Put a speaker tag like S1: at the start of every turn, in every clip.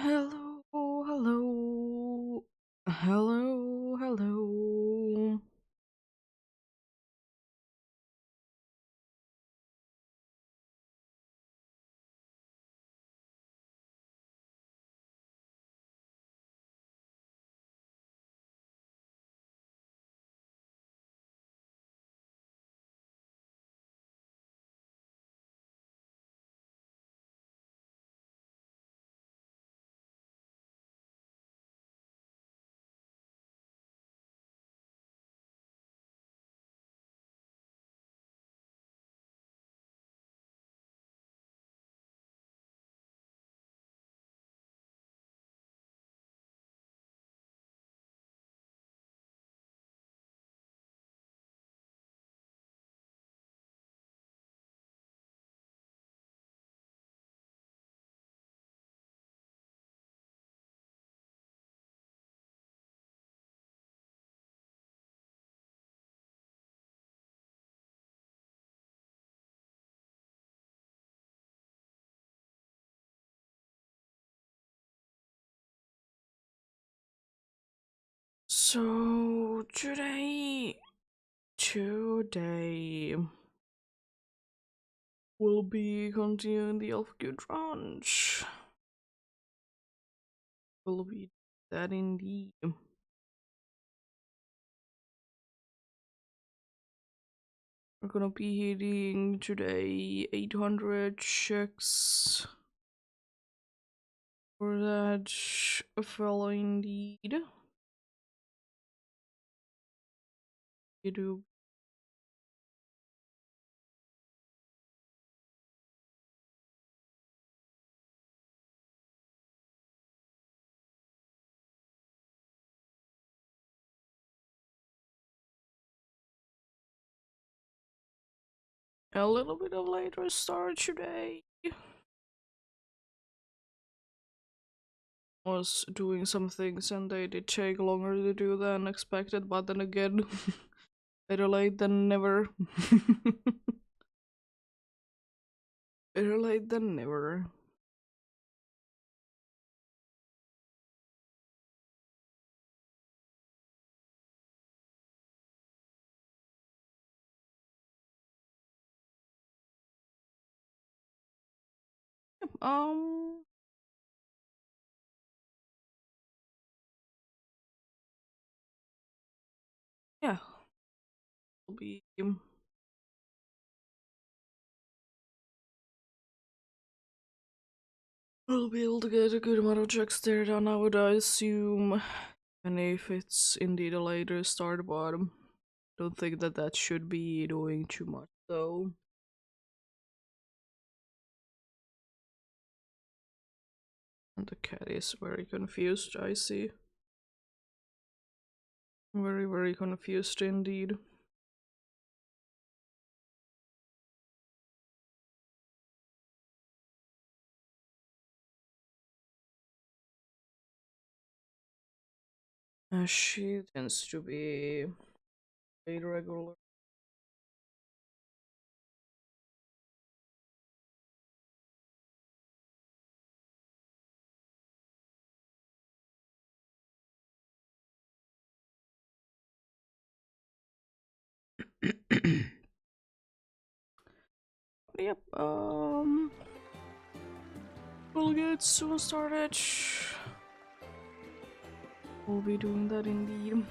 S1: Hello, hello, hello, hello. So today we'll be continuing the Elf Good Ranch. Will be that indeed. We're gonna be hitting today 800 checks for that fellow indeed. You do. A little bit of later start today. Was doing some things and they did take longer to do than expected, but then again, better late than never. Better late than never. Um, yeah, we'll be we'll be able to get a good amount of checks there done, I would assume. And if it's indeed a later start, but don't think that that should be doing too much though. And the cat is very confused, I see. Very, very confused indeed. She tends to be irregular. Yep, we'll get soon started. We'll be doing that indeed.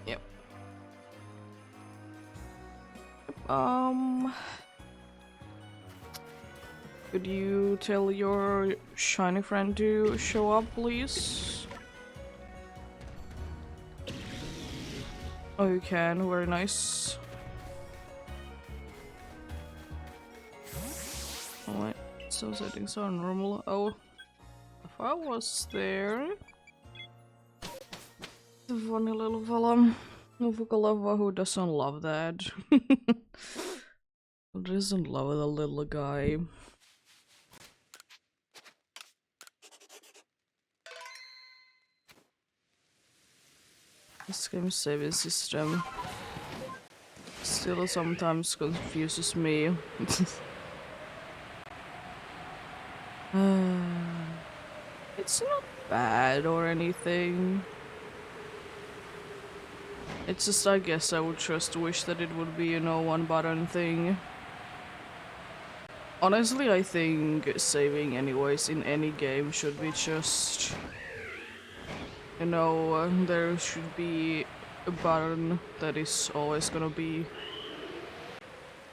S1: Yep. Could you tell your shiny friend to show up, please? Oh, you can. Very nice. Oh wait, so settings are normal. Oh, if I was there. The funny little fella. Who doesn't love that? doesn't love the little guy. This game saving system still sometimes confuses me. It's not bad or anything. It's just, I guess I would just wish that it would be, you know, one button thing. Honestly, I think saving anyways in any game should be just, you know, there should be a button that is always gonna be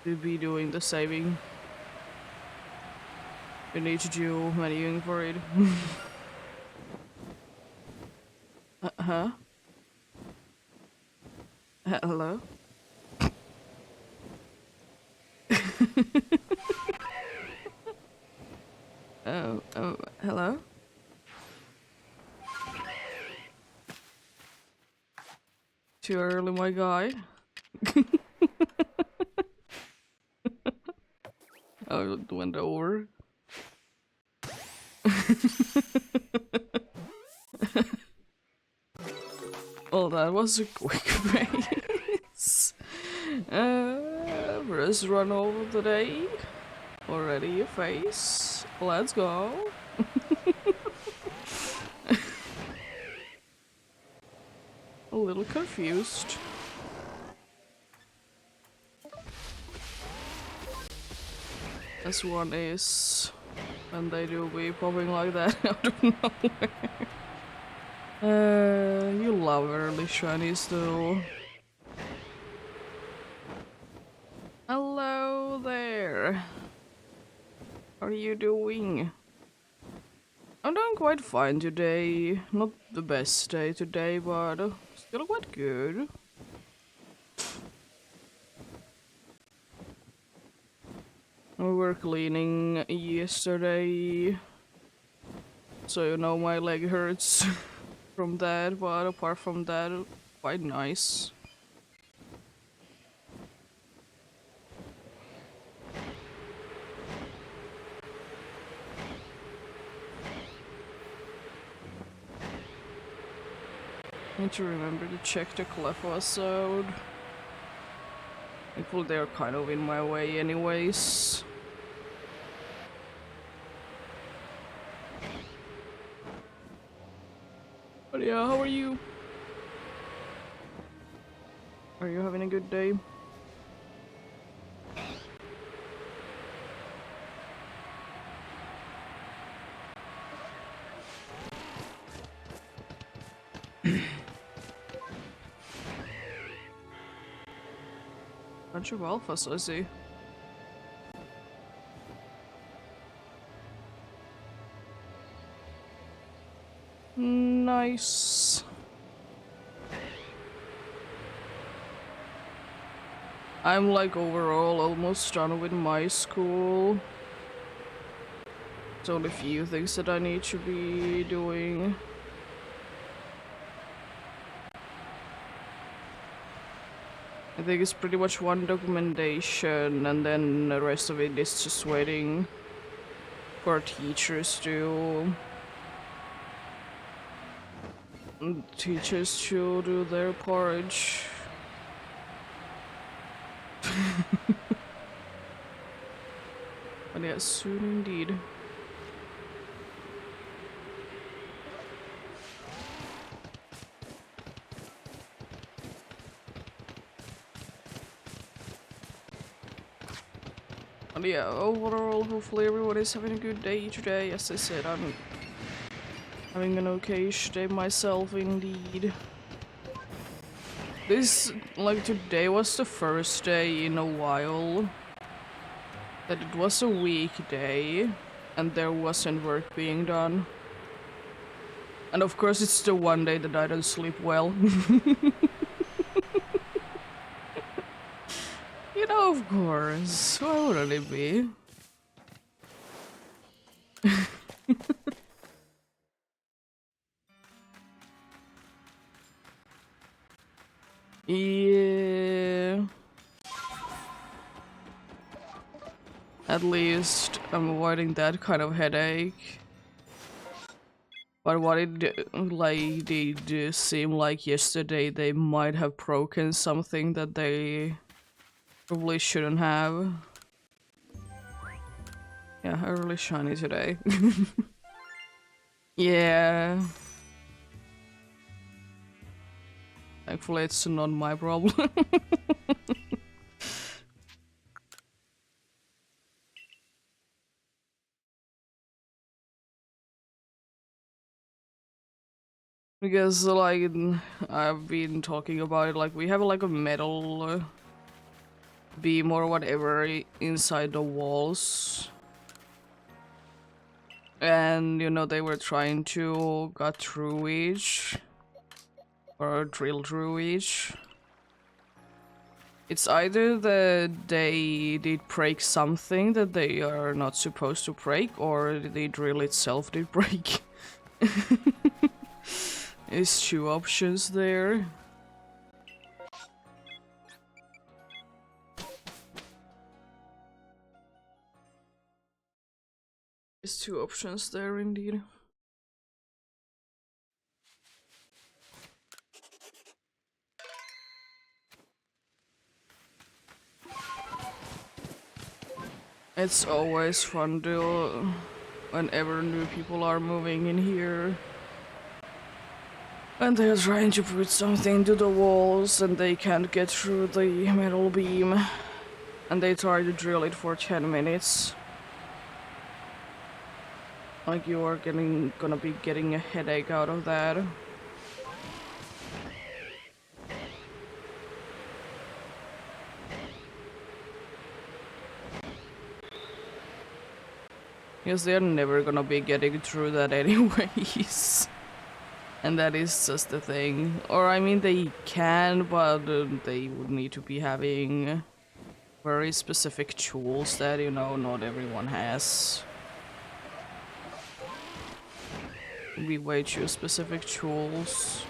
S1: doing the saving. You need to do menuing for it. Huh? Hello? Hello? Too early, my guy. Oh, it went over. Well, that was a quick race. First run over today. Already a face. Let's go. A little confused. As one is when they do be popping like that out of nowhere. You love early shinies though. Hello there. How are you doing? I'm doing quite fine today. Not the best day today, but still quite good. We were cleaning yesterday, so you know my leg hurts from that, but apart from that, quite nice. Need to remember to check the Clefos out. Thankfully they're kind of in my way anyways. But yeah, how are you? Are you having a good day? Bunch of alphas, I see. Nice. I'm like overall almost done with my school. There's only a few things that I need to be doing. I think it's pretty much one documentation and then the rest of it is just waiting for teachers to do their part. But yeah, soon indeed. But yeah, overall, hopefully everyone is having a good day today. As I said, I'm having an okay-ish day myself indeed. This, like today was the first day in a while that it was a weekday and there wasn't work being done. And of course it's the one day that I don't sleep well. You know, of course. Why wouldn't it be? Yeah. At least I'm avoiding that kind of headache. But what it like did seem like yesterday they might have broken something that they probably shouldn't have. Yeah, really shiny today. Yeah. Thankfully it's not my problem. Because like I've been talking about it, like we have like a metal beam or whatever inside the walls, and you know they were trying to cut through each or drill through each. It's either that they did break something that they are not supposed to break, or the drill itself did break. There's two options there. There's two options there indeed. It's always fun to whenever new people are moving in here. And they're trying to put something to the walls and they can't get through the metal beam. And they try to drill it for 10 minutes. Like you are gonna be getting a headache out of that. Because they're never gonna be getting through that anyways. And that is just the thing. Or I mean they can, but they would need to be having very specific tools that, you know, not everyone has. Be way too specific tools.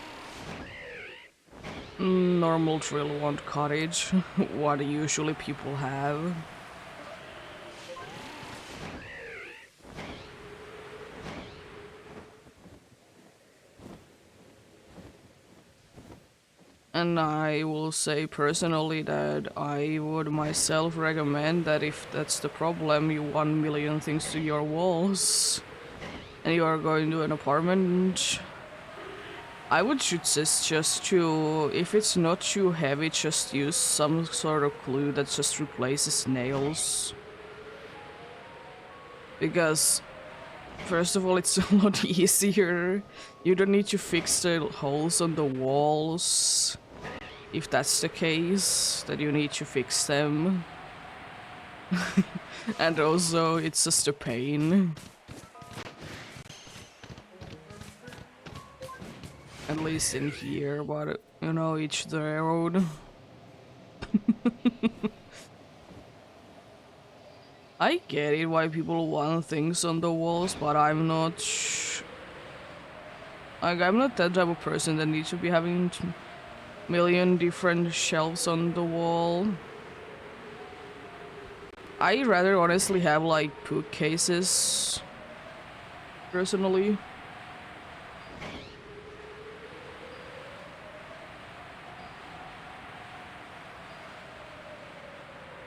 S1: Normal drill won't cottage, what usually people have. And I will say personally that I would myself recommend that if that's the problem, you 1,000,000 things to your walls, and you are going to an apartment, I would suggest just to, if it's not too heavy, just use some sort of glue that just replaces nails. Because, first of all, it's a lot easier. You don't need to fix the holes on the walls. If that's the case, that you need to fix them. And also, it's just a pain. At least in here, but you know, each their own. I get it why people want things on the walls, but I'm not. Like, I'm not that type of person that needs to be having million different shelves on the wall. I rather honestly have like bookcases, personally.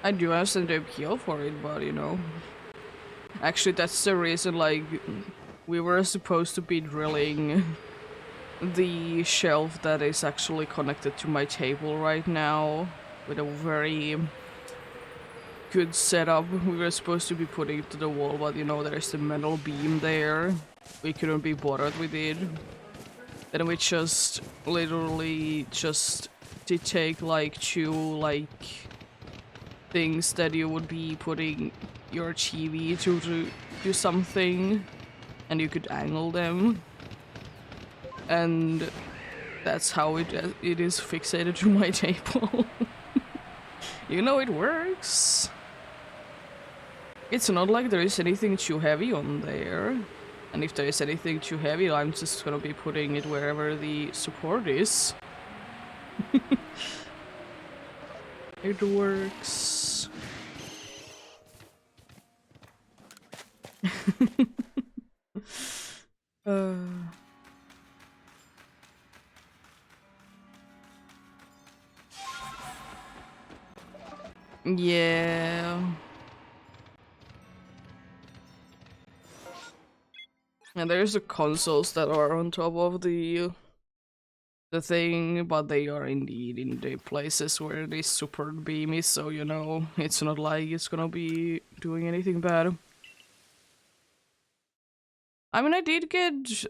S1: I do understand the appeal for it, but you know. Actually, that's the reason, like, we were supposed to be drilling the shelf that is actually connected to my table right now with a very good setup. We were supposed to be putting it to the wall, but you know, there's the metal beam there. We couldn't be bothered with it. Then we just literally just did take like two like things that you would be putting your TV to do something, and you could angle them, and that's how it is fixated to my table. You know, it works. It's not like there is anything too heavy on there, and if there is anything too heavy, I'm just gonna be putting it wherever the support is. It works. uh, yeah. And there's the consoles that are on top of the thing, but they are indeed in the places where it is super beamy, so you know, it's not like it's gonna be doing anything bad. I mean, I did get,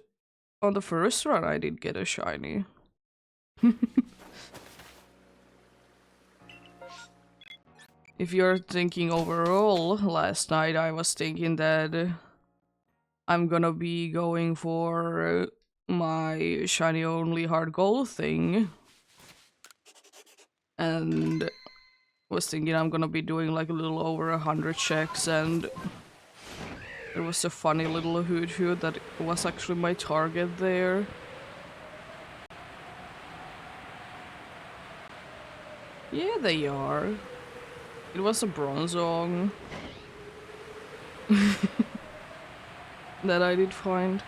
S1: on the first run, I did get a shiny. If you're thinking overall, last night I was thinking that I'm gonna be going for my shiny only hard gold thing. And was thinking I'm gonna be doing like a little over 100 checks, and there was a funny little hoot hoot that was actually my target there. Yeah, they are. It was a bronzong that I did find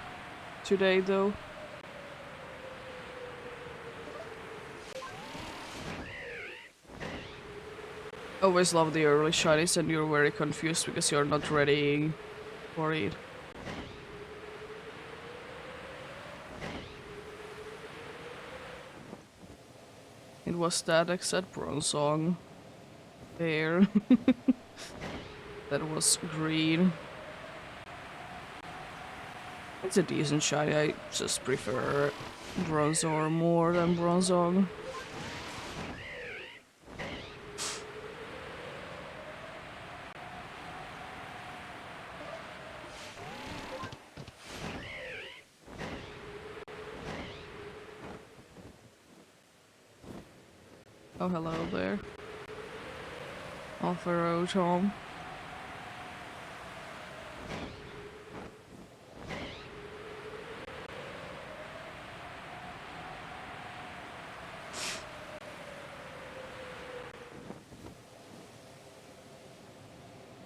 S1: today though. Always love the early shinies and you're very confused because you're not ready for it. It was that exact bronzong there that was green. It's a decent shiny, I just prefer Bronzor more than Bronzong. Oh, hello there. Alfaro Tom.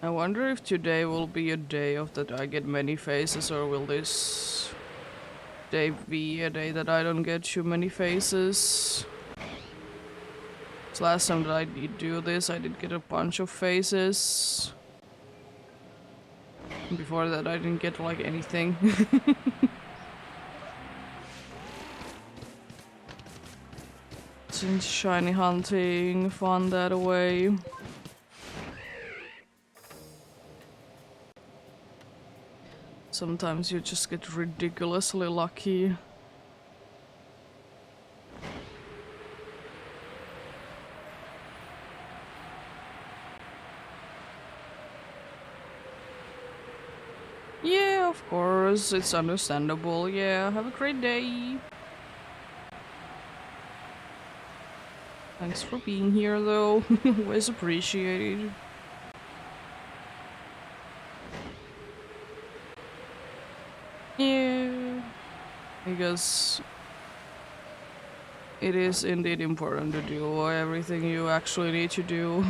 S1: I wonder if today will be a day of that I get many faces, or will this day be a day that I don't get too many faces? So last time that I did do this, I did get a bunch of faces. Before that, I didn't get like anything. Since shiny hunting, fun that way. Sometimes you just get ridiculously lucky. Yeah, of course, it's understandable. Yeah, have a great day. Thanks for being here, though. Always appreciated. Yeah, because it is indeed important to do everything you actually need to do.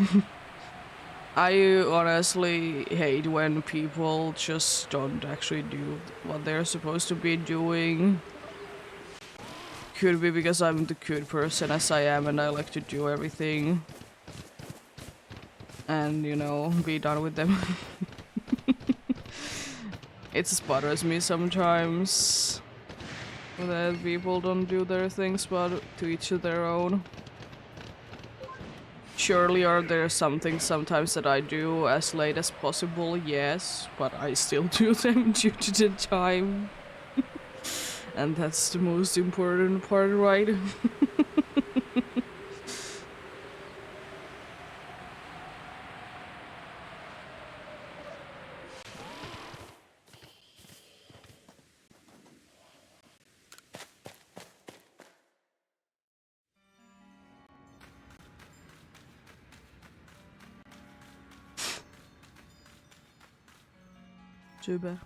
S1: I honestly hate when people just don't actually do what they're supposed to be doing. Could be because I'm the good person as I am and I like to do everything. And, you know, be done with them. It just bothers me sometimes that people don't do their things, but to each their own. Surely are there some things sometimes that I do as late as possible, yes, but I still do them due to the time. And that's the most important part, right? Super.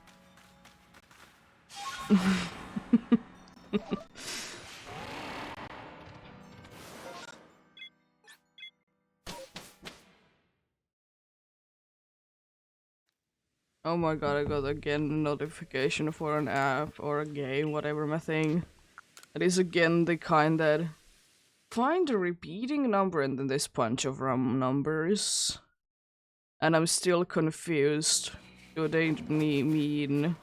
S1: Oh my god, I got again a notification for an app or a game, whatever my thing. It is again the kind that find a repeating number and then this bunch of random numbers. And I'm still confused. Do they mean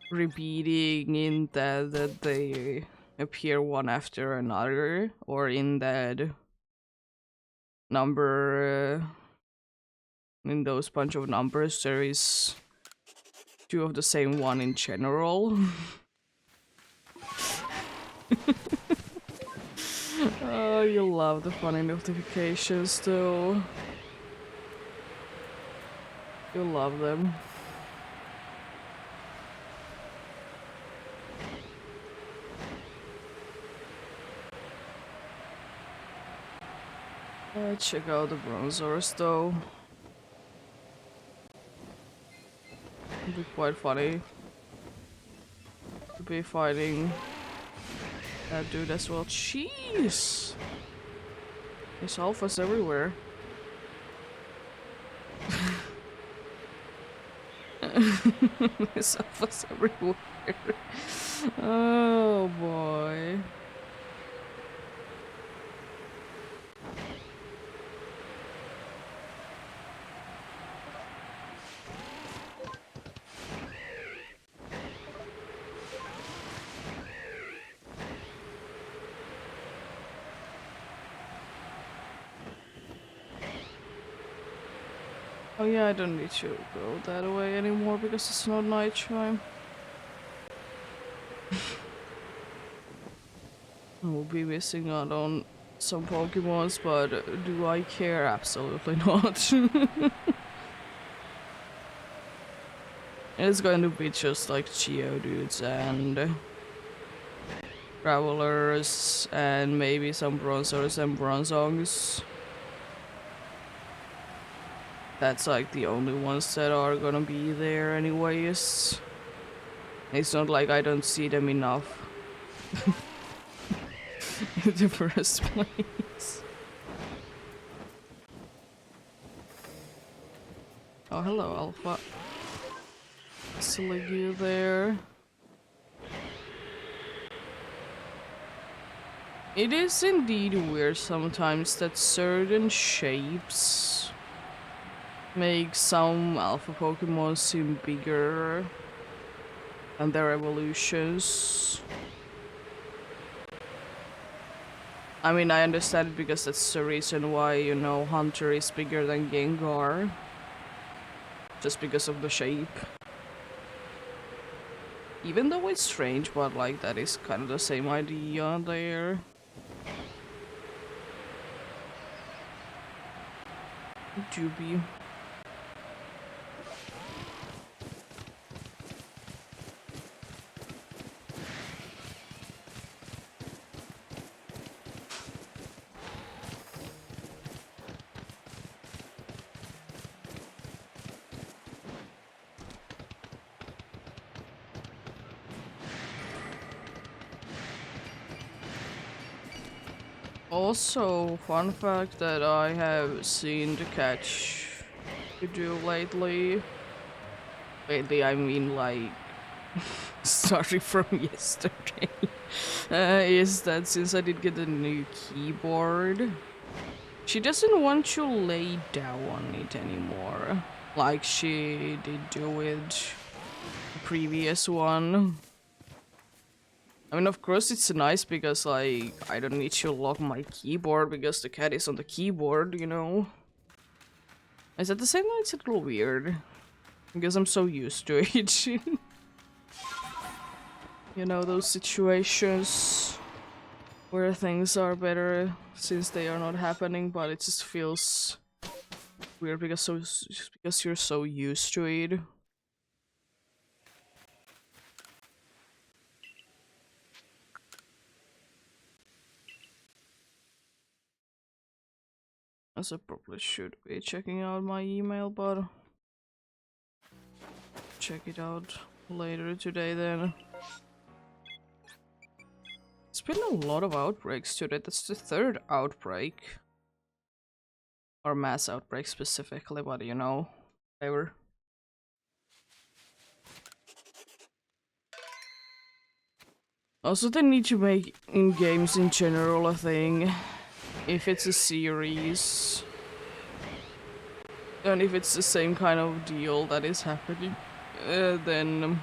S1: repeating in that they appear one after another, or in that number in those bunch of numbers there is two of the same one in general? Oh, you love the funny notifications though. You love them. Check out the bronzors though. It'd be quite funny to be fighting that dude as well. Jeez! There's alphas everywhere. There's alphas everywhere. Oh boy. Oh yeah, I don't need to go that way anymore because it's not nighttime. I will be missing out on some Pokemons, but do I care? Absolutely not. It's going to be just like Geodudes and Travelers and maybe some Bronzors and Bronzongs. That's like the only ones that are gonna be there anyways. It's not like I don't see them enough in the first place. Oh, hello, Alpha. Silly you there. It is indeed weird sometimes that certain shapes make some alpha Pokemon seem bigger than their evolutions. I mean, I understand it because that's the reason why, you know, Hunter is bigger than Gengar. Just because of the shape. Even though it's strange, but like that is kind of the same idea there. Doobie. Also, fun fact that I have seen the catch you do lately. Lately, I mean like starting from yesterday. Is that since I did get a new keyboard, she doesn't want to lay down on it anymore, like she did do with the previous one. I mean, of course it's nice because, like, I don't need to lock my keyboard because the cat is on the keyboard, you know? Is at the same time it's a little weird. Because I'm so used to it. You know, those situations where things are better since they are not happening, but it just feels weird because just because you're so used to it. As I probably should be checking out my email, but check it out later today then. It's been a lot of outbreaks today. That's the third outbreak. Or mass outbreak specifically, but you know, whatever. Also, they need to make in games in general a thing. If it's a series, and if it's the same kind of deal that is happening, then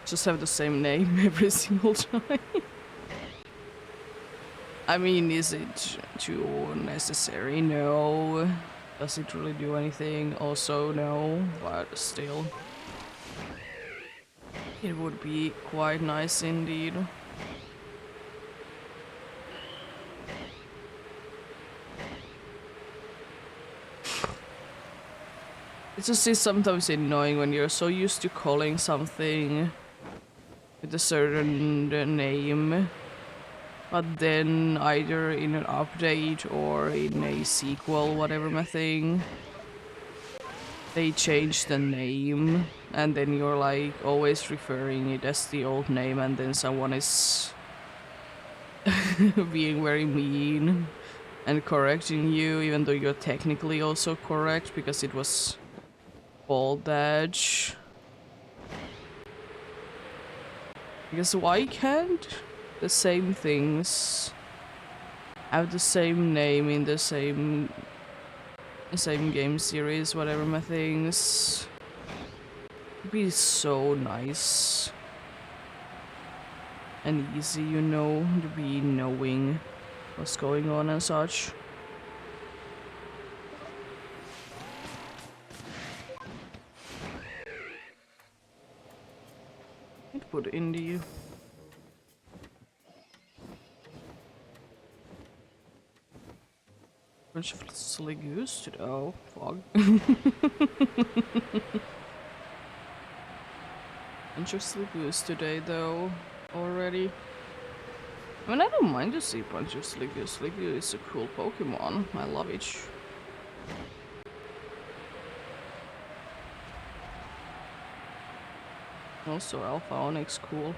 S1: just have the same name every single time. I mean, is it too necessary? No. Does it really do anything? Also, no, but still. It would be quite nice indeed. It's just sometimes annoying when you're so used to calling something with a certain name, but then either in an update or in a sequel, whatever my thing, they change the name, and then you're like always referring it as the old name, and then someone is being very mean and correcting you, even though you're technically also correct because it was called that. Because why can't the same things have the same name in the same game series, whatever my things? It'd be so nice and easy, you know, to be knowing what's going on and such. It put indie. Bunch of silly goose today. Oh, fuck. Bunch of silly goose today, though, already. I mean, I don't mind to see a bunch of silly goose. Silly goose is a cool Pokemon. I love it. Also, Alpha Onyx, cool.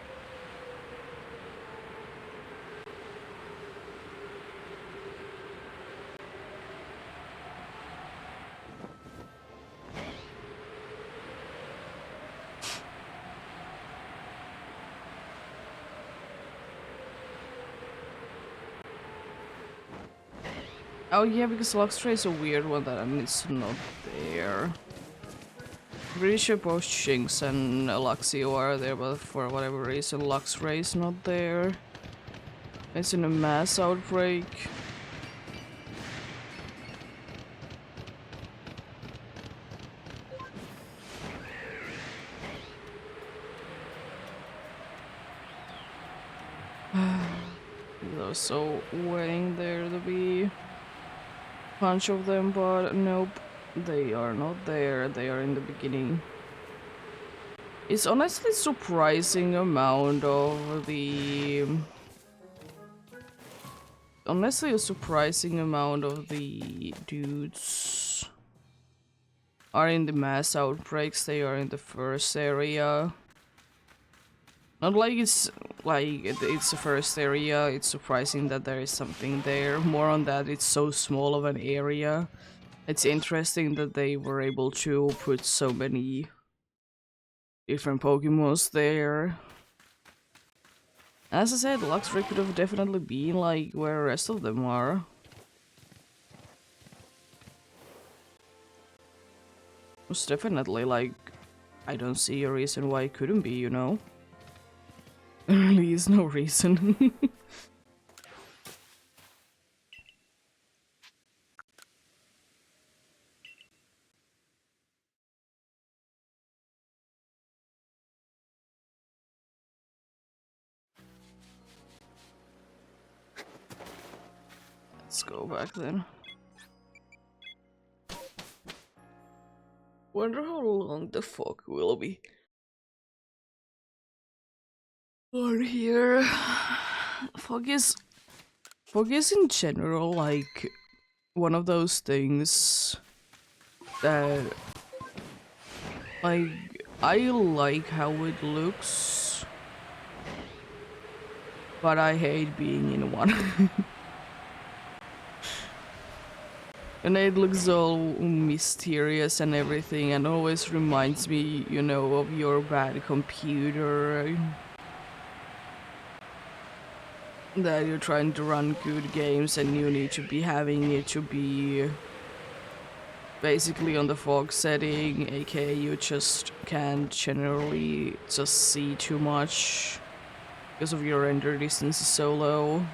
S1: Oh yeah, because Luxray is a weird one that it's not there. Pretty sure both Shinx and Luxio are there, but for whatever reason Luxray is not there. It's in a mass outbreak. They're so waiting there to be bunch of them, but nope, they are not there. They are in the beginning. It's honestly surprising amount of the honestly a surprising amount of the dudes are in the mass outbreaks. They are in the first area. Not like it's the first area. It's surprising that there is something there. More on that, it's so small of an area. It's interesting that they were able to put so many different Pokemons there. As I said, Luxray could have definitely been like where the rest of them are. Most definitely, like, I don't see a reason why it couldn't be, you know? There really is no reason. Let's go back then. Wonder how long the fog will be on here. Fog is in general like one of those things that like I like how it looks, but I hate being in one. And it looks all mysterious and everything, and always reminds me, you know, of your bad computer. that you're trying to run good games and you need to be having it to be basically on the fog setting, aka you just can't generally just see too much because of your render distance is so low.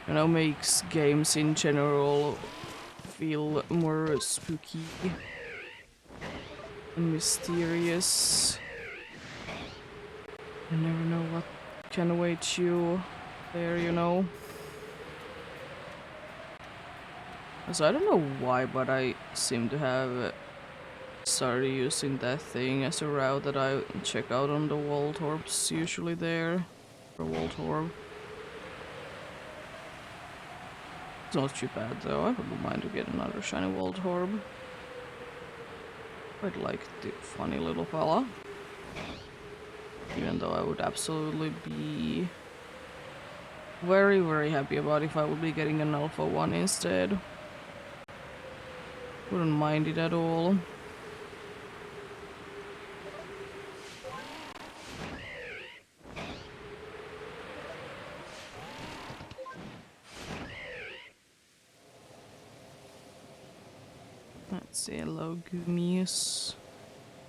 S1: You know, makes games in general feel more spooky and mysterious. You never know what can await you there, you know. So I don't know why, but I seem to have started using that thing as a route that I check out on the Waldorf's usually there. Or Waldorf. It's not too bad though, I wouldn't mind to get another shiny Waldorf. Quite like the funny little fella. Even though I would absolutely be very, very happy about if I would be getting an Alpha 1 instead. Wouldn't mind it at all. Let's see, hello Goomies.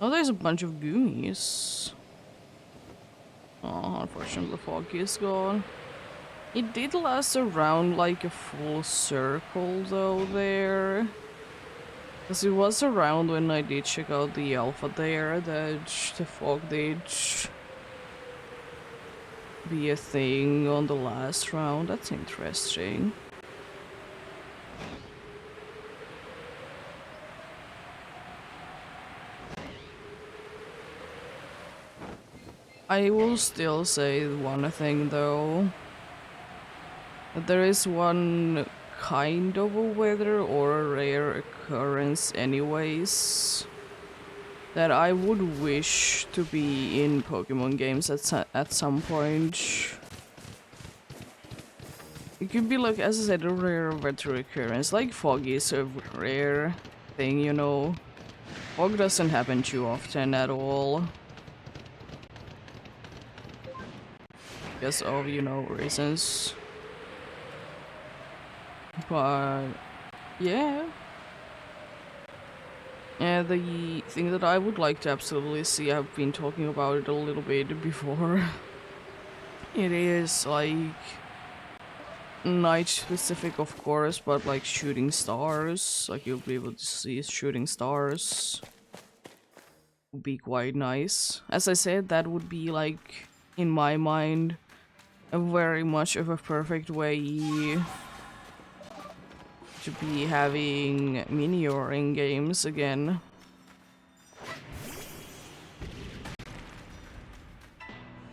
S1: Oh, there's a bunch of Goomies. Oh, unfortunately the fog is gone. It did last around like a full circle though there. Because it was around when I did check out the alpha there that the fog did be a thing on the last round. That's interesting. I will still say one thing though. There is one kind of a weather or a rare occurrence anyways that I would wish to be in Pokemon games at some point. It could be like, as I said, a rare weather occurrence. Like fog is a rare thing, you know. Fog doesn't happen too often at all. Because of, you know, reasons. But yeah. And the thing that I would like to absolutely see, I've been talking about it a little bit before. It is like night specific, of course, but like shooting stars. Like you'll be able to see shooting stars. Would be quite nice. As I said, that would be like, in my mind, a very much of a perfect way to be having Meteoring games again.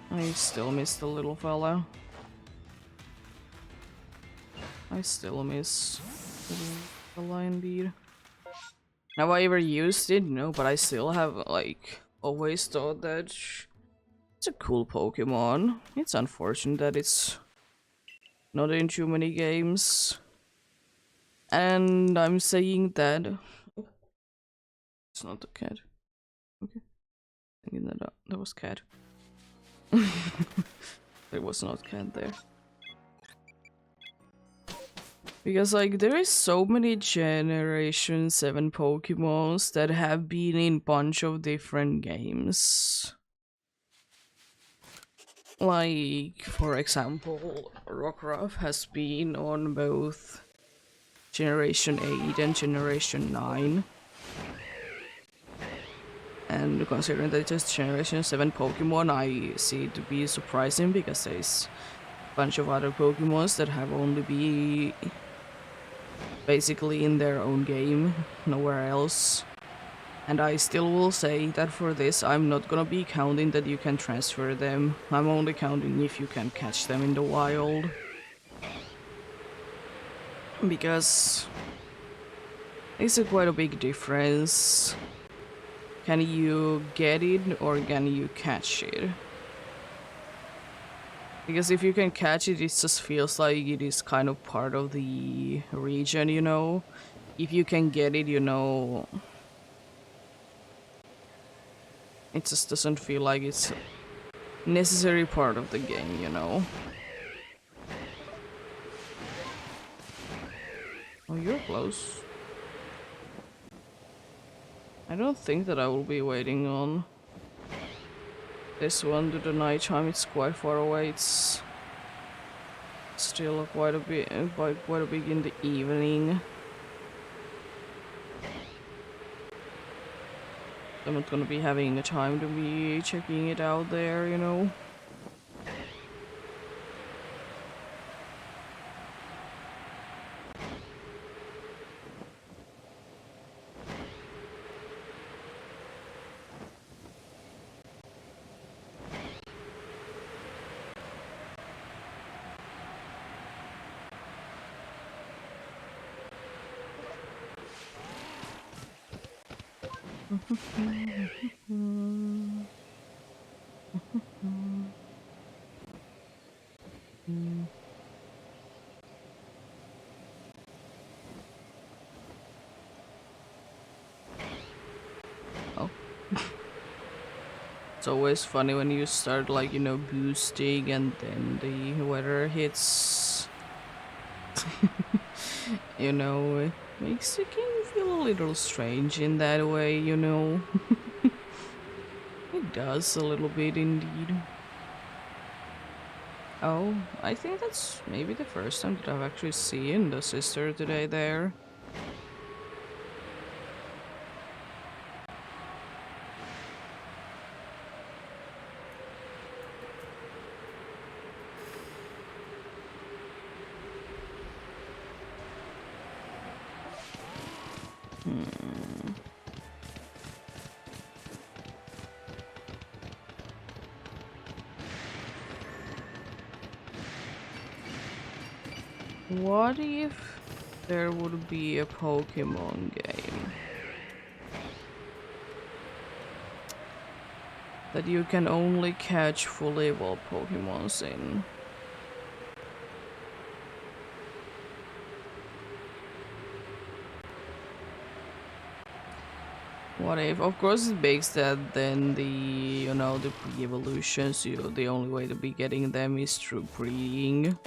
S1: I still miss the little fella. I still miss the little fella indeed. Have I ever used it? No, but I still have like always thought that it's a cool Pokemon. It's unfortunate that it's not in too many games. And I'm saying that... Oh, it's not a cat. Okay. Thinking that was cat. There was not cat there. Because like there is so many Generation 7 Pokemons that have been in bunch of different games. Like, for example, Rockruff has been on both Generation 8 and Generation 9. And considering that it's just Generation 7 Pokemon, I see it to be surprising because there's a bunch of other Pokemons that have only been basically in their own game, nowhere else. And I still will say that for this, I'm not gonna be counting that you can transfer them. I'm only counting if you can catch them in the wild. Because it's quite a big difference. Can you get it or can you catch it? Because if you can catch it, it just feels like it is kind of part of the region, you know? If you can get it, you know... It just doesn't feel like it's a necessary part of the game, you know? Oh, you're close. I don't think that I will be waiting on this one to the night time. It's quite far away. It's still quite a bit, quite a bit in the evening. I'm not gonna be having a time to be checking it out there, you know. Oh. It's always funny when you start, like, you know, boosting and then the weather hits. You know, it makes the game feel a little strange in that way, you know. It does a little bit indeed. Oh, I think that's maybe the first time that I've actually seen the sister today there. What if there would be a Pokemon game that you can only catch fully evolved Pokemons in? What if? Of course, it makes that then the, you know, the pre-evolutions, the only way to be getting them is through breeding.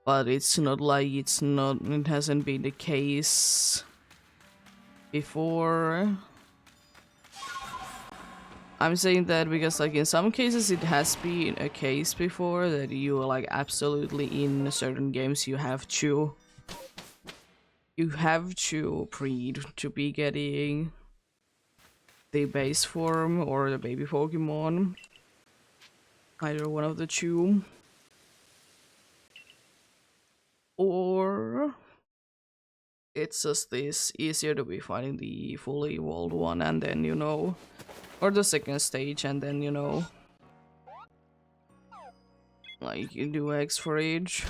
S1: But it's not like it hasn't been the case before. I'm saying that because, like, in some cases it has been a case before that you are, like, absolutely in certain games you have to breed to be getting the base form or the baby Pokemon. Either one of the two. Or it's just this easier to be finding the fully evolved one and then, you know, or the second stage and then, you know, like you do X for each.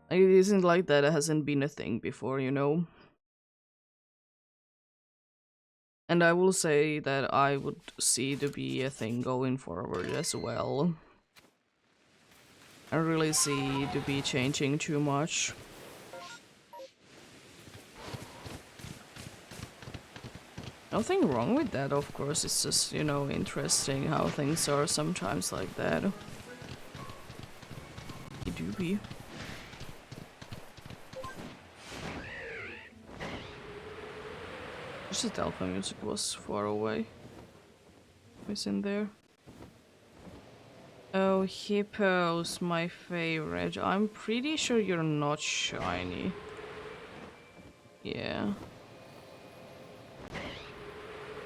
S1: Like, it isn't like that, it hasn't been a thing before, you know. And I will say that I would see to be a thing going forward as well. I really see to be changing too much. Nothing wrong with that, of course, it's just, you know, interesting how things are sometimes like that. It do be. Just the alpha music was far away. Who's in there? Oh, Hippo's my favorite. I'm pretty sure you're not shiny. Yeah.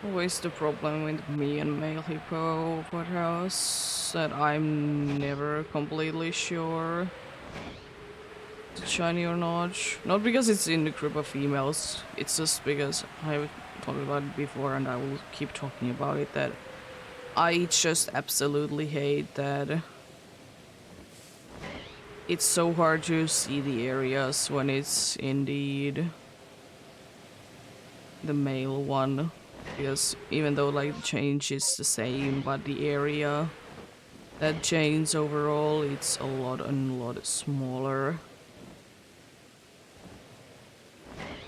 S1: Always the problem with me and male hippo pothouse that I'm never completely sure if it's shiny or not. Not because it's in the group of females, it's just because I've talked about it before and I will keep talking about it, that I just absolutely hate that it's so hard to see the areas when it's indeed the male one. Because even though, like, the change is the same, but the area that changes overall, it's a lot smaller.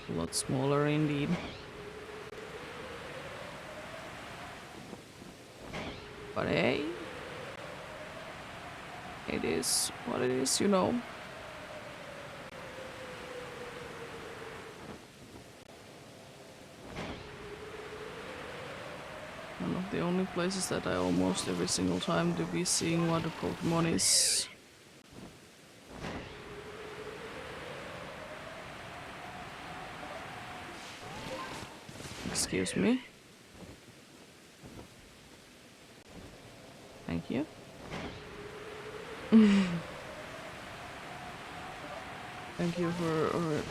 S1: A lot smaller indeed. But hey, it is what it is, you know. One of the only places that I almost every single time do be seeing what the Pokemon is. Excuse me. Thank you. Thank you for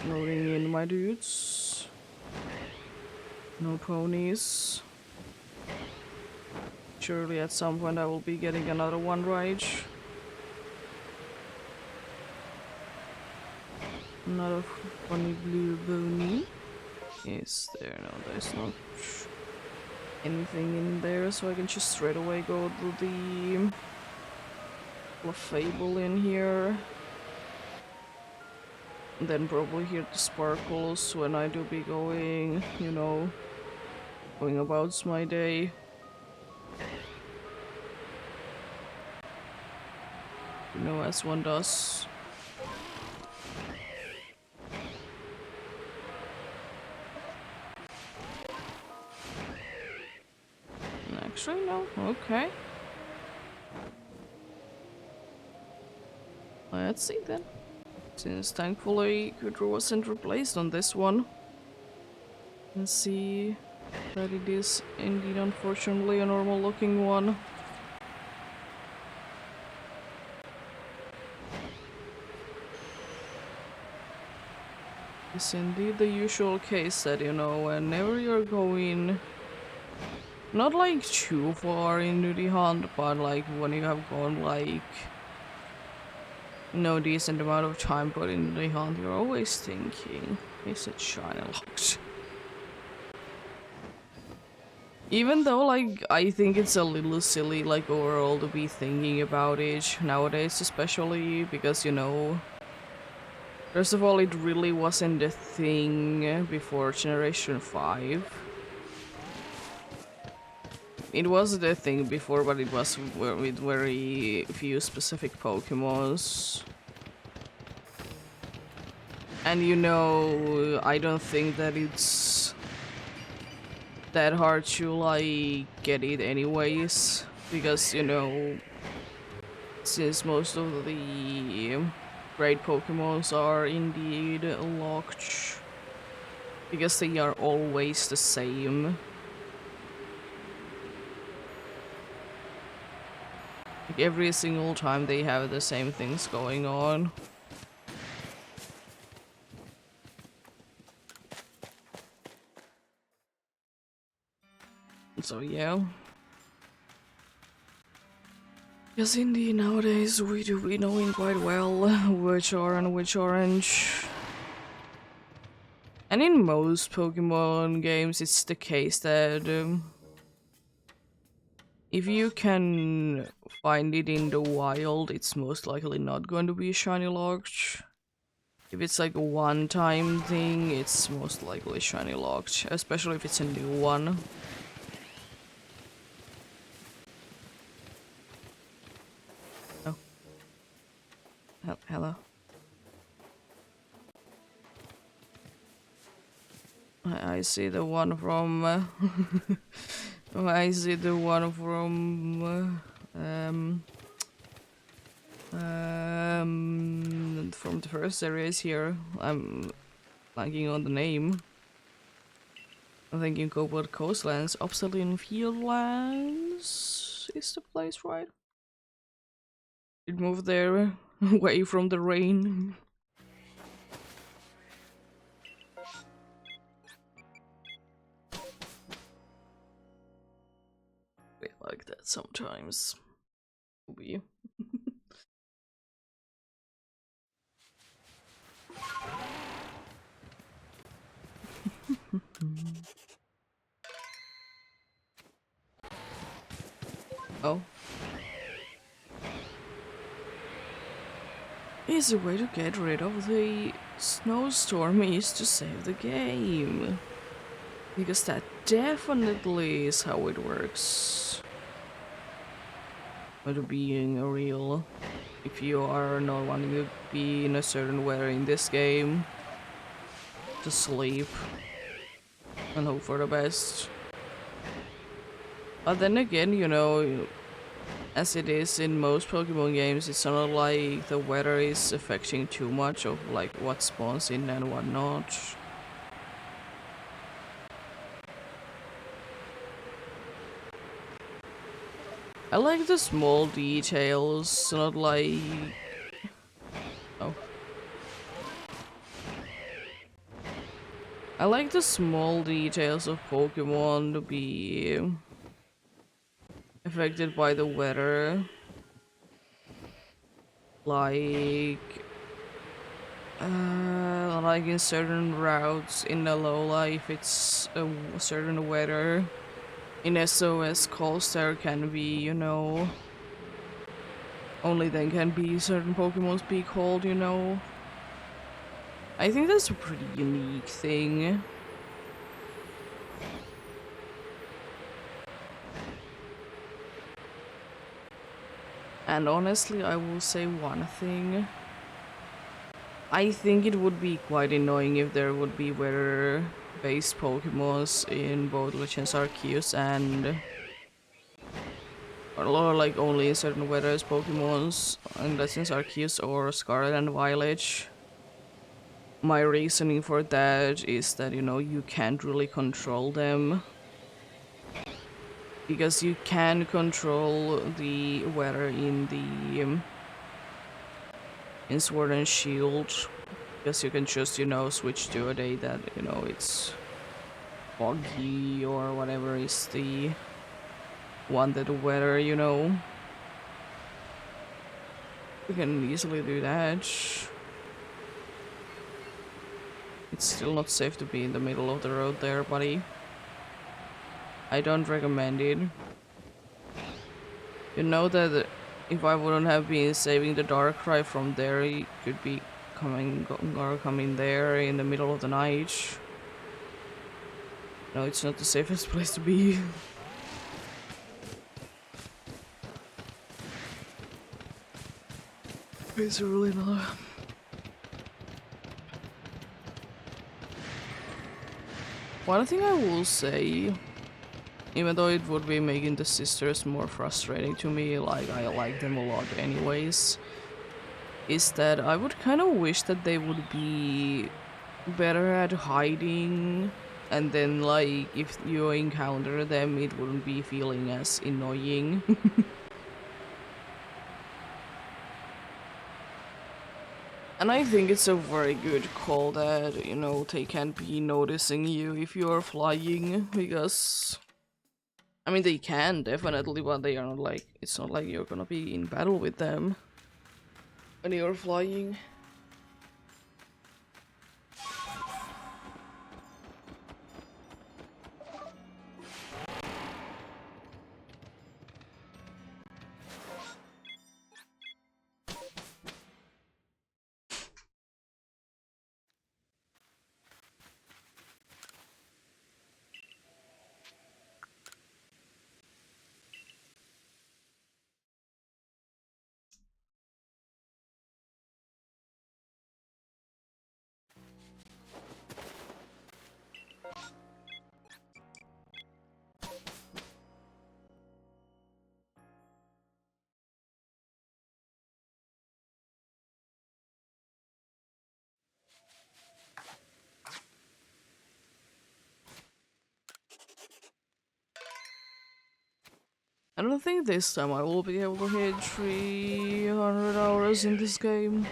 S1: loading in, my dudes. No ponies. Surely at some point I will be getting another one, right? Another funny blue bony. Is there? No, there's not anything in there, so I can just straight away go to the Fable in here. And then probably hear the sparkles when I do be going, you know, going about my day. You know, as one does. Actually, no. Okay. Let's see then. Since thankfully Kudra wasn't replaced on this one. Let's see that it is indeed unfortunately a normal looking one. It's indeed the usual case that, you know, whenever you're going not like too far into the hunt, but like when you have gone like no decent amount of time put into the hunt, you're always thinking, is it shiny locked? Even though, like, I think it's a little silly, like, overall to be thinking about it nowadays, especially because, you know, first of all, it really wasn't a thing before Generation 5. It was the thing before, but it was with very few specific Pokemons. And you know, I don't think that it's that hard to like get it anyways, because you know, since most of the great Pokemons are indeed locked, because they are always the same. Like every single time they have the same things going on. So yeah. Yes, indeed, nowadays we do be knowing quite well which are and which aren't. And in most Pokemon games, it's the case that if you can find it in the wild, it's most likely not going to be shiny locked. If it's like a one-time thing, it's most likely shiny locked, especially if it's a new one. Oh. Hello. I see the one from I see the one from the first series here. I'm blanking on the name. I'm thinking Cobalt Coastlands, Obsidian Fieldlands is the place, right? It moved there away from the rain. I like that sometimes. Be. Oh. Easy way to get rid of the snowstorm is to save the game. Because that definitely is how it works. But being real, if you are not wanting to be in a certain weather in this game, just sleep and hope for the best. But then again, you know, as it is in most Pokemon games, it's not like the weather is affecting too much of like what spawns in and what not. I like the small details, not like... Oh. I like the small details of Pokemon to be affected by the weather. Like in certain routes in the Alola, if it's a certain weather. In SOS calls there can be, you know, only then can be certain Pokemons be called, you know. I think that's a pretty unique thing. And honestly, I will say one thing. I think it would be quite annoying if there would be weather-based Pokemons in both Legends Arceus and... or like only in certain weathers Pokemons in Legends Arceus or Scarlet and Violet. My reasoning for that is that, you know, you can't really control them. Because you can control the weather in the in Sword and Shield. Because you can just, you know, switch to a day that, you know, it's foggy or whatever is the wanted weather, you know. You can easily do that. It's still not safe to be in the middle of the road there, buddy. I don't recommend it. You know that if I wouldn't have been saving the Darkrai from there, it could be coming there in the middle of the night. No, it's not the safest place to be. It's really not. One thing I will say, even though it would be making the sisters more frustrating to me, like I like them a lot anyways, is that I would kind of wish that they would be better at hiding, and then like if you encounter them it wouldn't be feeling as annoying. And I think it's a very good call that, you know, they can't be noticing you if you're flying, because I mean they can definitely, but they are not like, it's not like you're gonna be in battle with them when you're flying. I don't think this time I will be able to hit 300 hours in this game.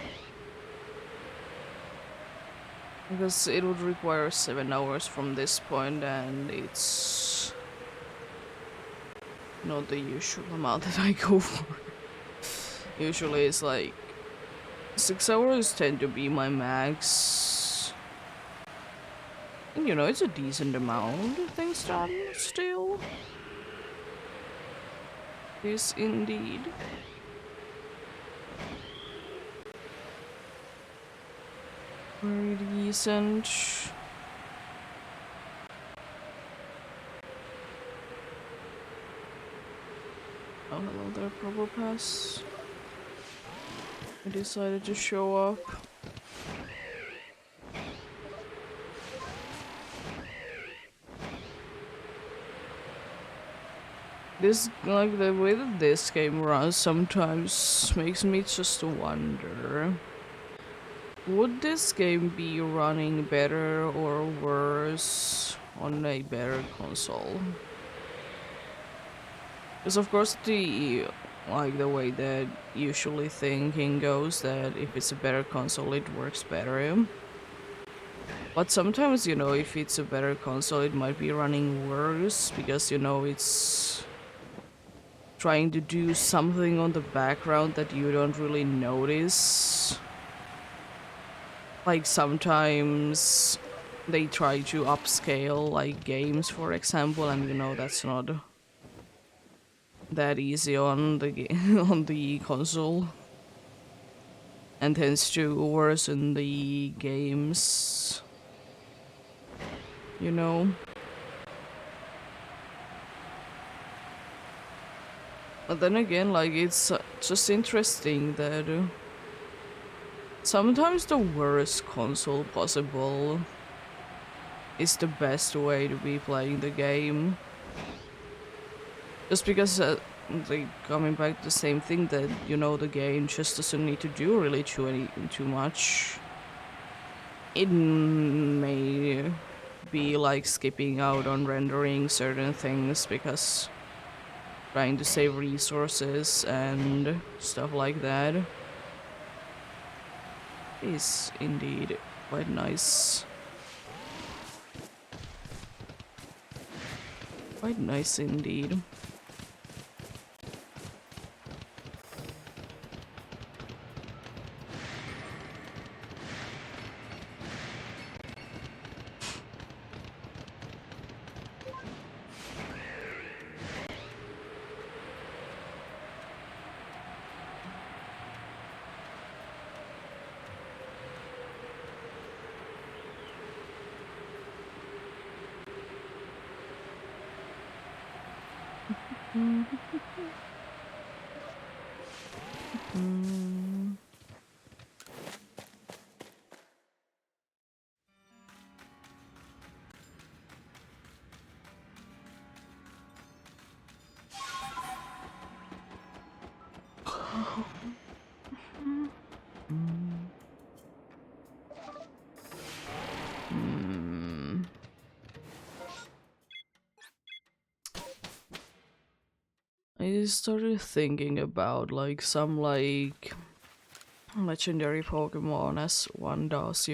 S1: Because it would require 7 hours from this point, and it's not the usual amount that I go for. Usually it's like 6 hours tend to be my max. And you know, it's a decent amount of things done still. Yes, indeed. Very decent. Oh. hello there, Probo Pass. I decided to show up. This, like, the way that this game runs sometimes makes me just wonder. Would this game be running better or worse on a better console? Because of course the way that usually thinking goes that if it's a better console it works better. But sometimes, if it's a better console it might be running worse because, it's trying to do something on the background that you don't really notice. Like sometimes they try to upscale like games, for example, and that's not that easy on the on the console, and tends to worsen the games. You know. But then again, like it's just interesting that sometimes the worst console possible is the best way to be playing the game. Just because like coming back to the same thing that the game just doesn't need to do really too much. It may be like skipping out on rendering certain things because trying to save resources and stuff like that is indeed quite nice. Quite nice indeed. I started thinking about like some like legendary Pokemon as one does,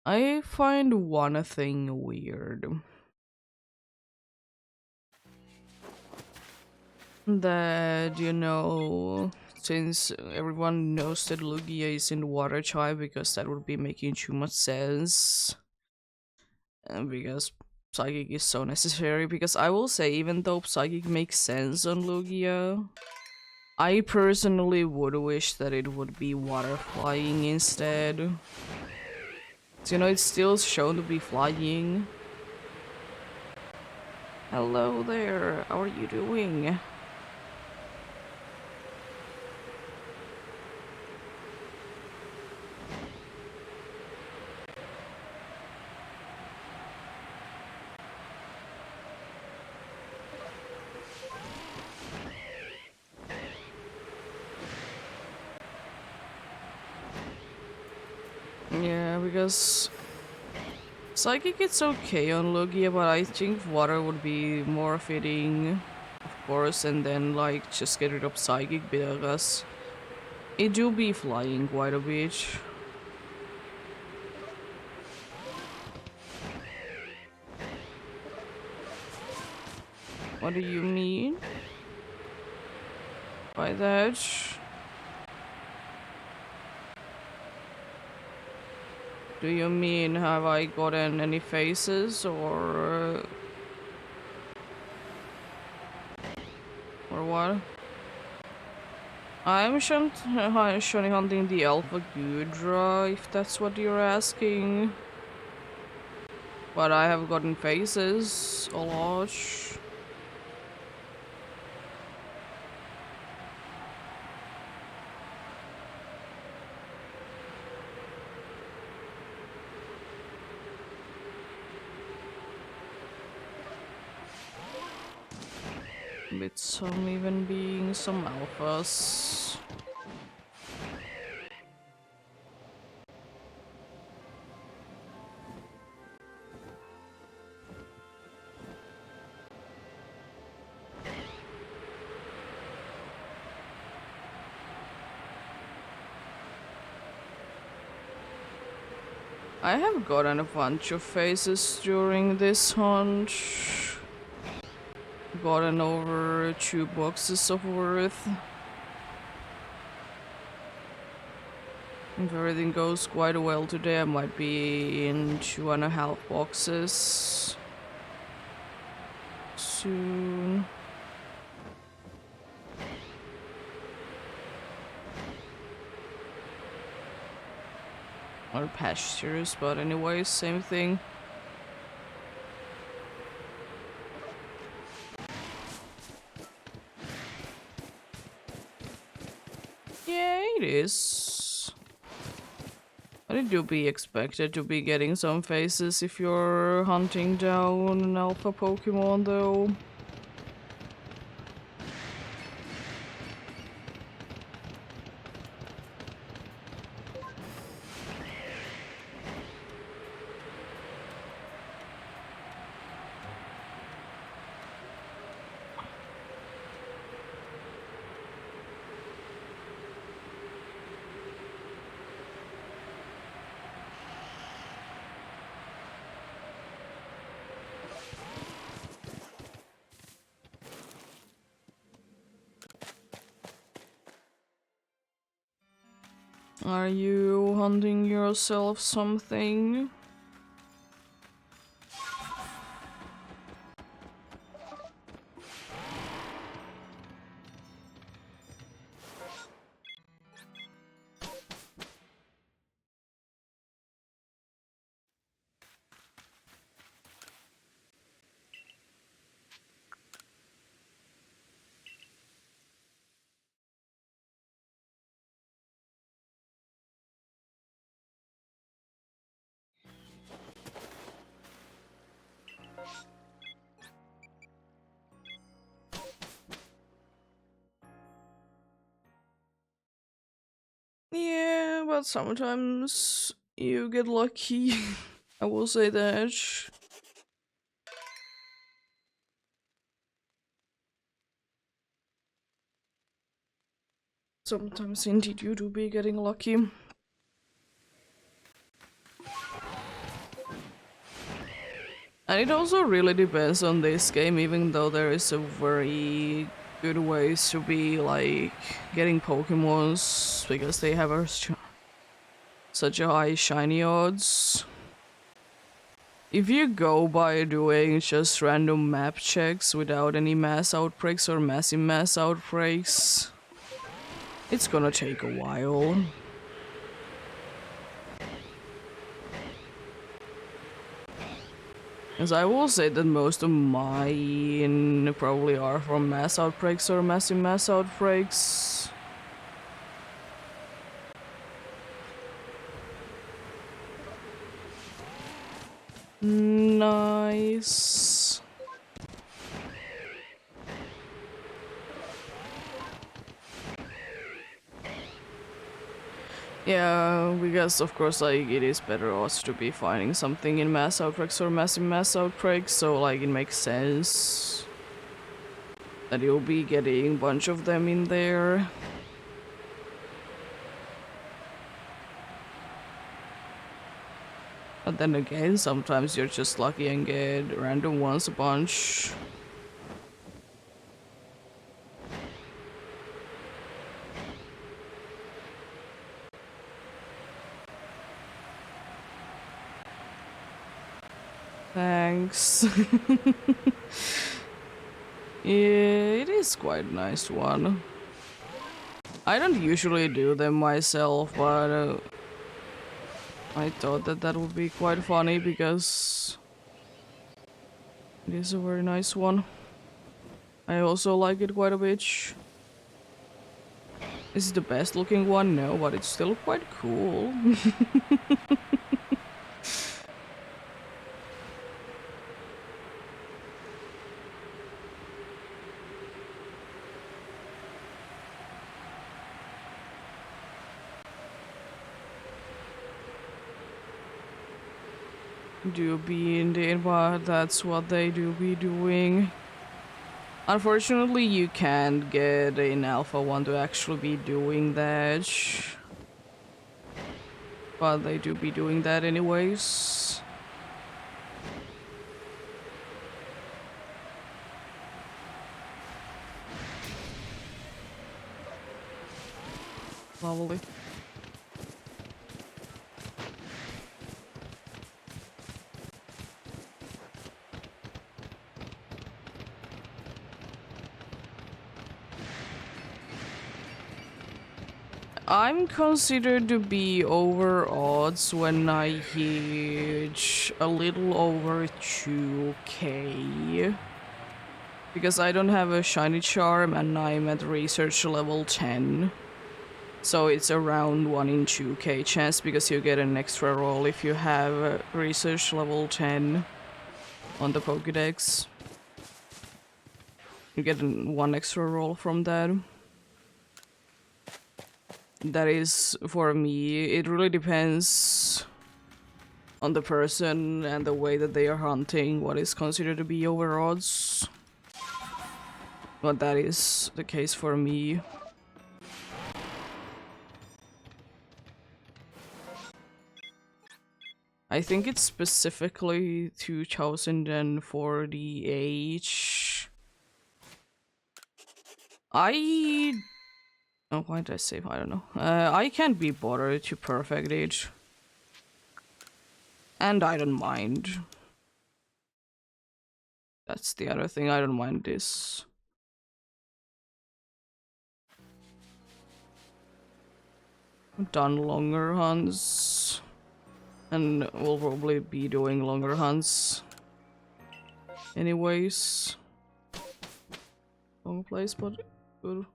S1: I find one thing weird. That, since everyone knows that Lugia is in water type because that would be making too much sense. And because Psychic is so necessary, because I will say, even though Psychic makes sense on Lugia, I personally would wish that it would be water flying instead. So, it's still shown to be flying. Hello there, how are you doing? Yeah, because Psychic it's okay on Lugia, but I think water would be more fitting, of course, and then like just get rid of Psychic because it do be flying quite a bit. What do you mean by that? Do you mean have I gotten any faces or what? I'm shiny hunting the Alpha Gudra, if that's what you're asking. But I have gotten faces a lot. with some even being some alphas. I have gotten a bunch of faces during this hunt. Gotten over 2 boxes of worth. If everything goes quite well today, I might be in 2.5 boxes soon. Or pastures, but anyway, same thing. Yeah, it is. But it do be expected to be getting some faces if you're hunting down an alpha Pokemon, though. Are you hunting yourself something? Yeah, but sometimes you get lucky. I will say that. Sometimes indeed you do be getting lucky. And it also really depends on this game, even though there is a very good ways to be like getting Pokemons because they have such a high shiny odds. If you go by doing just random map checks without any mass outbreaks or massive mass outbreaks, it's gonna take a while. As I will say that most of mine probably are from mass outbreaks or massive mass outbreaks. Nice. Yeah, because of course like it is better also to be finding something in mass outbreaks or massive mass outbreaks, so like it makes sense that you'll be getting a bunch of them in there. But then again, sometimes you're just lucky and get random ones a bunch. Thanks. Yeah, it is quite a nice one. I don't usually do them myself, but I thought that that would be quite funny because it is a very nice one. I also like it quite a bit. Is it the best looking one? No, but it's still quite cool. Do be indeed, but that's what they do be doing. Unfortunately, you can't get an Alpha 1 to actually be doing that. But they do be doing that anyways. Lovely. I'm considered to be over odds when I hit a little over 2k. Because I don't have a shiny charm and I'm at research level 10. So it's around 1 in 2k chance because you get an extra roll if you have research level 10 on the Pokédex. You get one extra roll from that. That is, for me, it really depends on the person and the way that they are hunting, what is considered to be over odds. But that is the case for me. I think it's specifically 2048. Oh, why did I save? I don't know. I can't be bothered to perfect it. And I don't mind. That's the other thing, I don't mind this. I've done longer hunts. And we'll probably be doing longer hunts. Anyways. Wrong place, but good.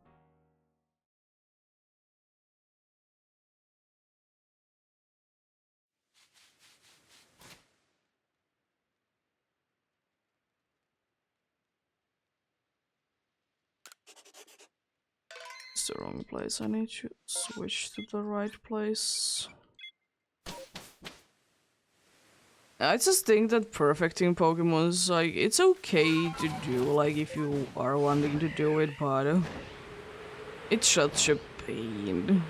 S1: It's the wrong place. I need to switch to the right place. I just think that perfecting Pokemon's like, it's okay to do, like, if you are wanting to do it, but it's such a pain.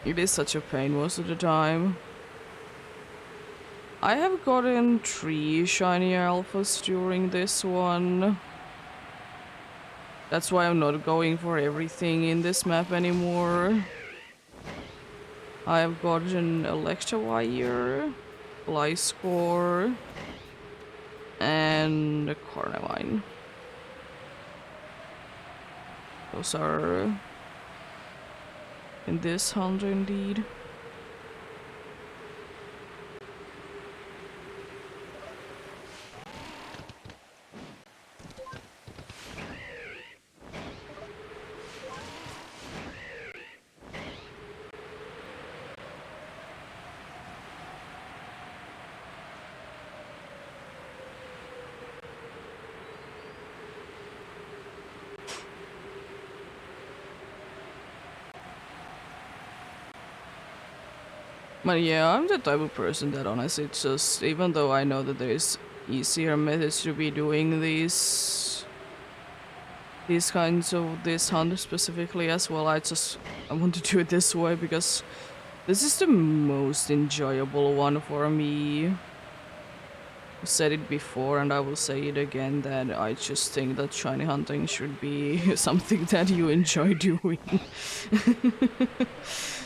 S1: It is such a pain most of the time. I have gotten 3 shiny alphas during this one. That's why I'm not going for everything in this map anymore. I have gotten Electivire, Gliscor, and a Carnivine. Those are in this hunt indeed. But yeah, I'm the type of person that honestly just, even though I know that there's easier methods to be doing these kinds of this hunt specifically as well, I want to do it this way because this is the most enjoyable one for me. I said it before and I will say it again that I just think that shiny hunting should be something that you enjoy doing.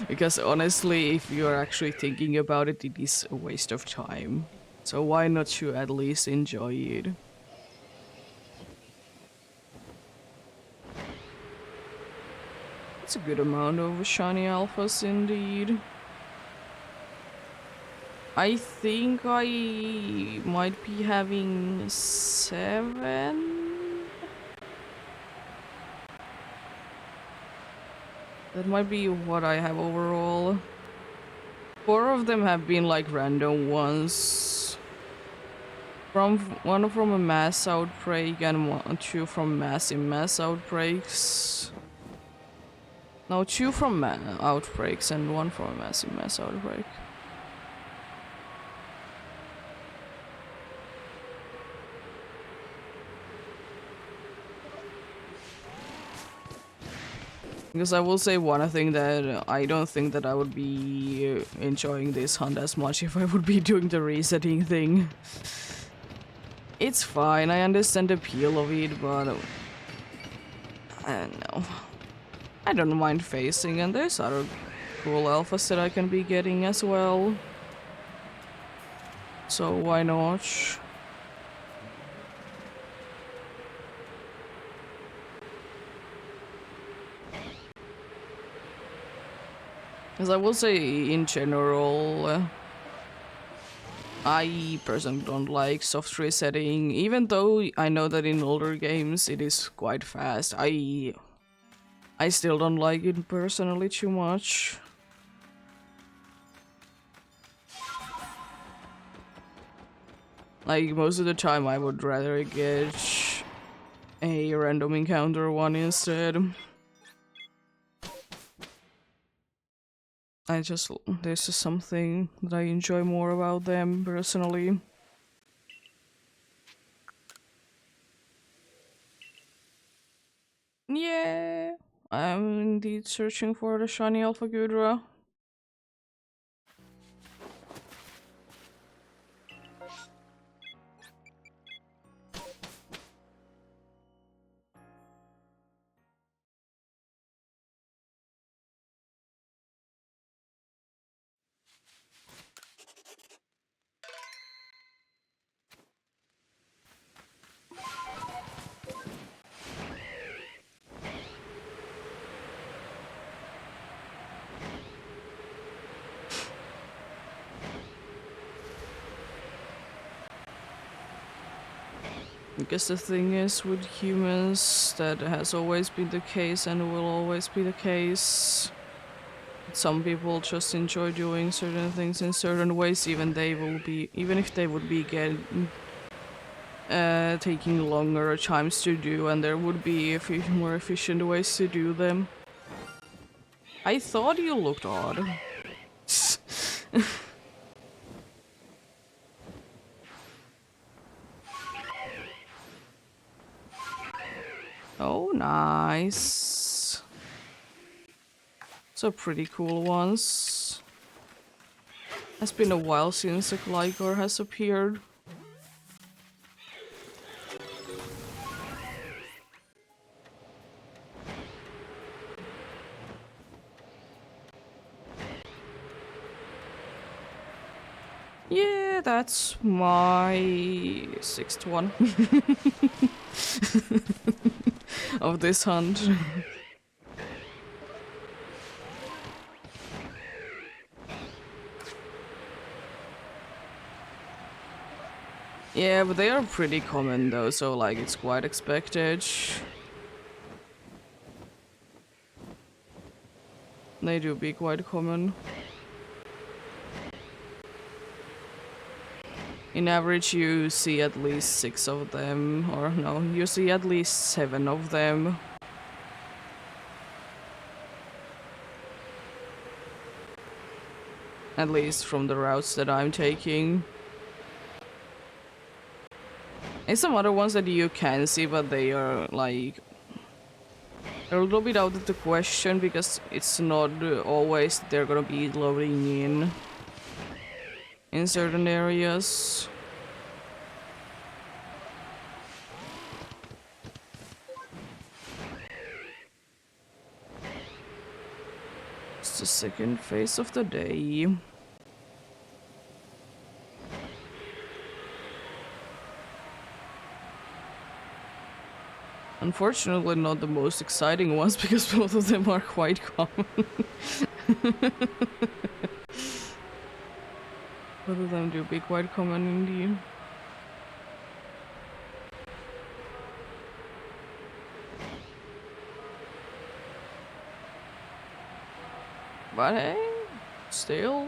S1: Because honestly, if you're actually thinking about it, it is a waste of time. So why not you at least enjoy it? It's a good amount of shiny alphas indeed. I think I might be having 7. That might be what I have overall. 4 of them have been like random ones. One from a mass outbreak and 2 from mass outbreaks. No, 2 from outbreaks and 1 from a massive mass outbreak. Because I will say one thing that I don't think that I would be enjoying this hunt as much if I would be doing the resetting thing. It's fine, I understand the appeal of it, but I don't know. I don't mind facing, and there's other cool alphas that I can be getting as well. So why not? Because I will say, in general, I personally don't like soft resetting, even though I know that in older games it is quite fast. I still don't like it personally too much. Like, most of the time I would rather get a random encounter one instead. There's just something that I enjoy more about them personally. Yeah, I'm indeed searching for the shiny Alpha Gudra. I guess the thing is with humans, that has always been the case and will always be the case. Some people just enjoy doing certain things in certain ways, even if they would be taking longer times to do, and there would be more efficient ways to do them. I thought you looked odd. Oh, nice. So pretty cool ones. It's been a while since a Gligar has appeared. Yeah, that's my 6th one of this hunt. Yeah, but they are pretty common though, so like it's quite expected. They do be quite common. In average, you see at least 6 of them, or no, you see at least 7 of them. At least from the routes that I'm taking. And some other ones that you can see, but they are like a little bit out of the question because it's not always they're gonna be loading in certain areas. It's the second phase of the day. Unfortunately, not the most exciting ones because both of them are quite common. Both of them do be quite common indeed. But hey, still,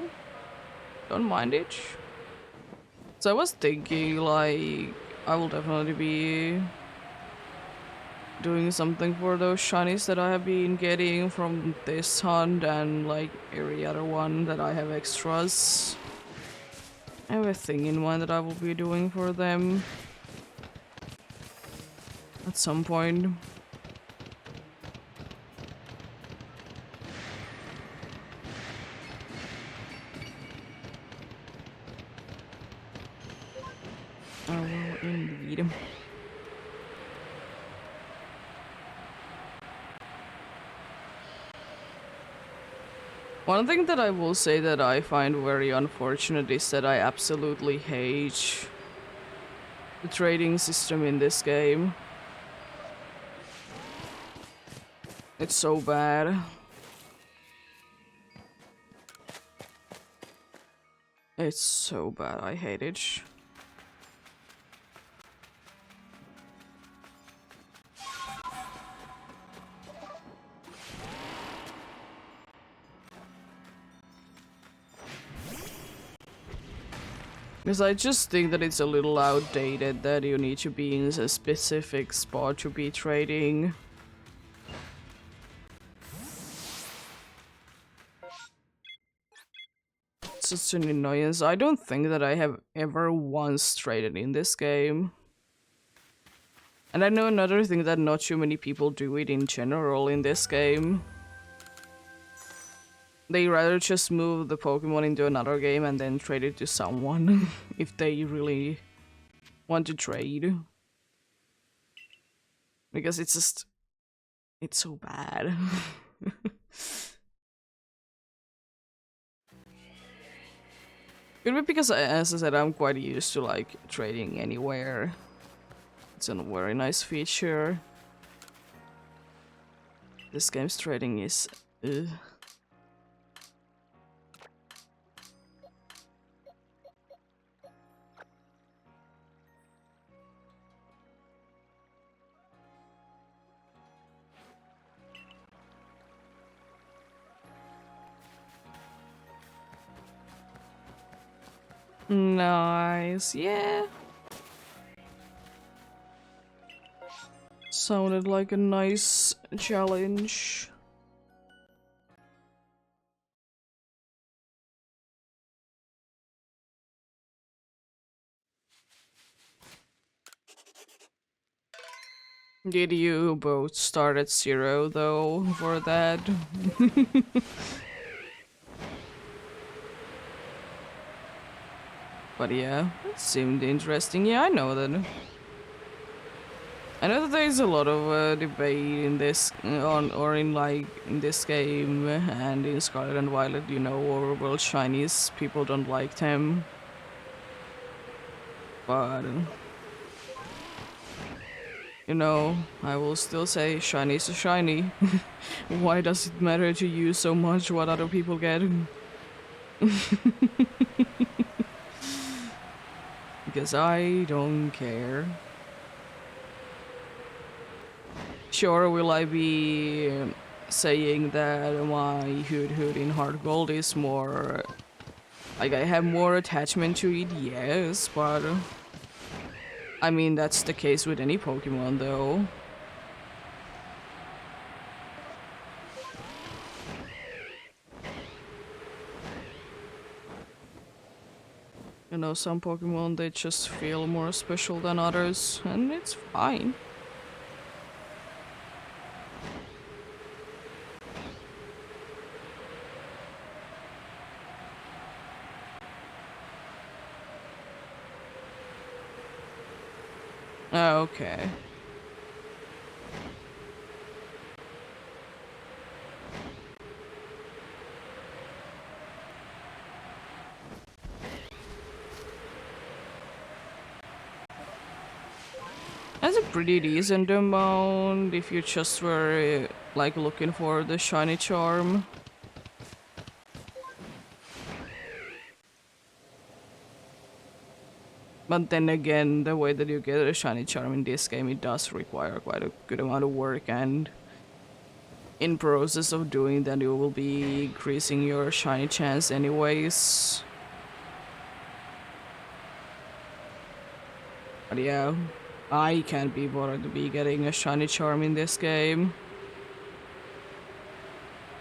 S1: don't mind it. So I was thinking, like, I will definitely be doing something for those shinies that I have been getting from this hunt and like every other one that I have extras. I have a thing in mind that I will be doing for them at some point. Oh, well, indeed. One thing that I will say that I find very unfortunate is that I absolutely hate the trading system in this game. It's so bad. It's so bad, I hate it. Because I just think that it's a little outdated that you need to be in a specific spot to be trading. It's such an annoyance. I don't think that I have ever once traded in this game. And I know another thing that not too many people do it in general in this game. They rather just move the Pokemon into another game and then trade it to someone if they really want to trade. Because it's just... it's so bad. Could be because, as I said, I'm quite used to like trading anywhere. It's a very nice feature. This game's trading is... Nice, yeah. Sounded like a nice challenge. Did you both start at 0 though for that? But yeah, it seemed interesting. Yeah, I know that. I know that there is a lot of debate in this in this game and in Scarlet and Violet. You know, overworld Chinese people don't like them, but you know, I will still say shiny is a shiny. Why does it matter to you so much what other people get? Because I don't care. Sure, will I be saying that my Hood in Hard Gold is more... like, I have more attachment to it? Yes, but... I mean, that's the case with any Pokemon, though. You know, some Pokemon, they just feel more special than others, and it's fine. Okay. That's a pretty decent amount if you just were like looking for the shiny charm. But then again, the way that you get a shiny charm in this game, it does require quite a good amount of work, and in process of doing that you will be increasing your shiny chance anyways. But yeah, I can't be bothered to be getting a shiny charm in this game.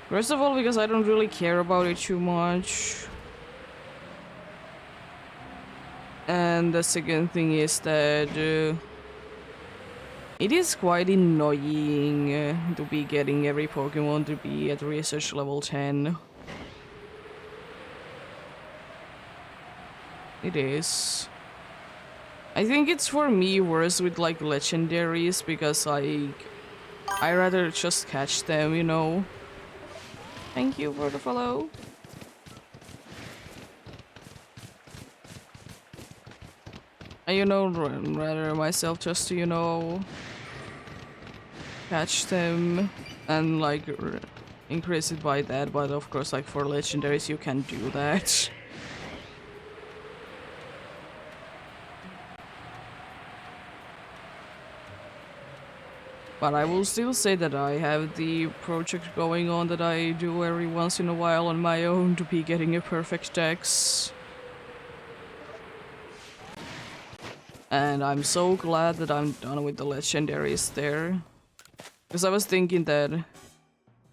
S1: First of all, because I don't really care about it too much. And the second thing is that it is quite annoying to be getting every Pokemon to be at research level 10. It is. I think it's for me worse with like legendaries because I rather just catch them, you know. Thank you for the follow. You know, rather myself just to, you know, catch them and like increase it by that, but of course like for legendaries you can do that. But I will still say that I have the project going on that I do every once in a while on my own to be getting a perfect dex. And I'm so glad that I'm done with the legendaries there. Because I was thinking that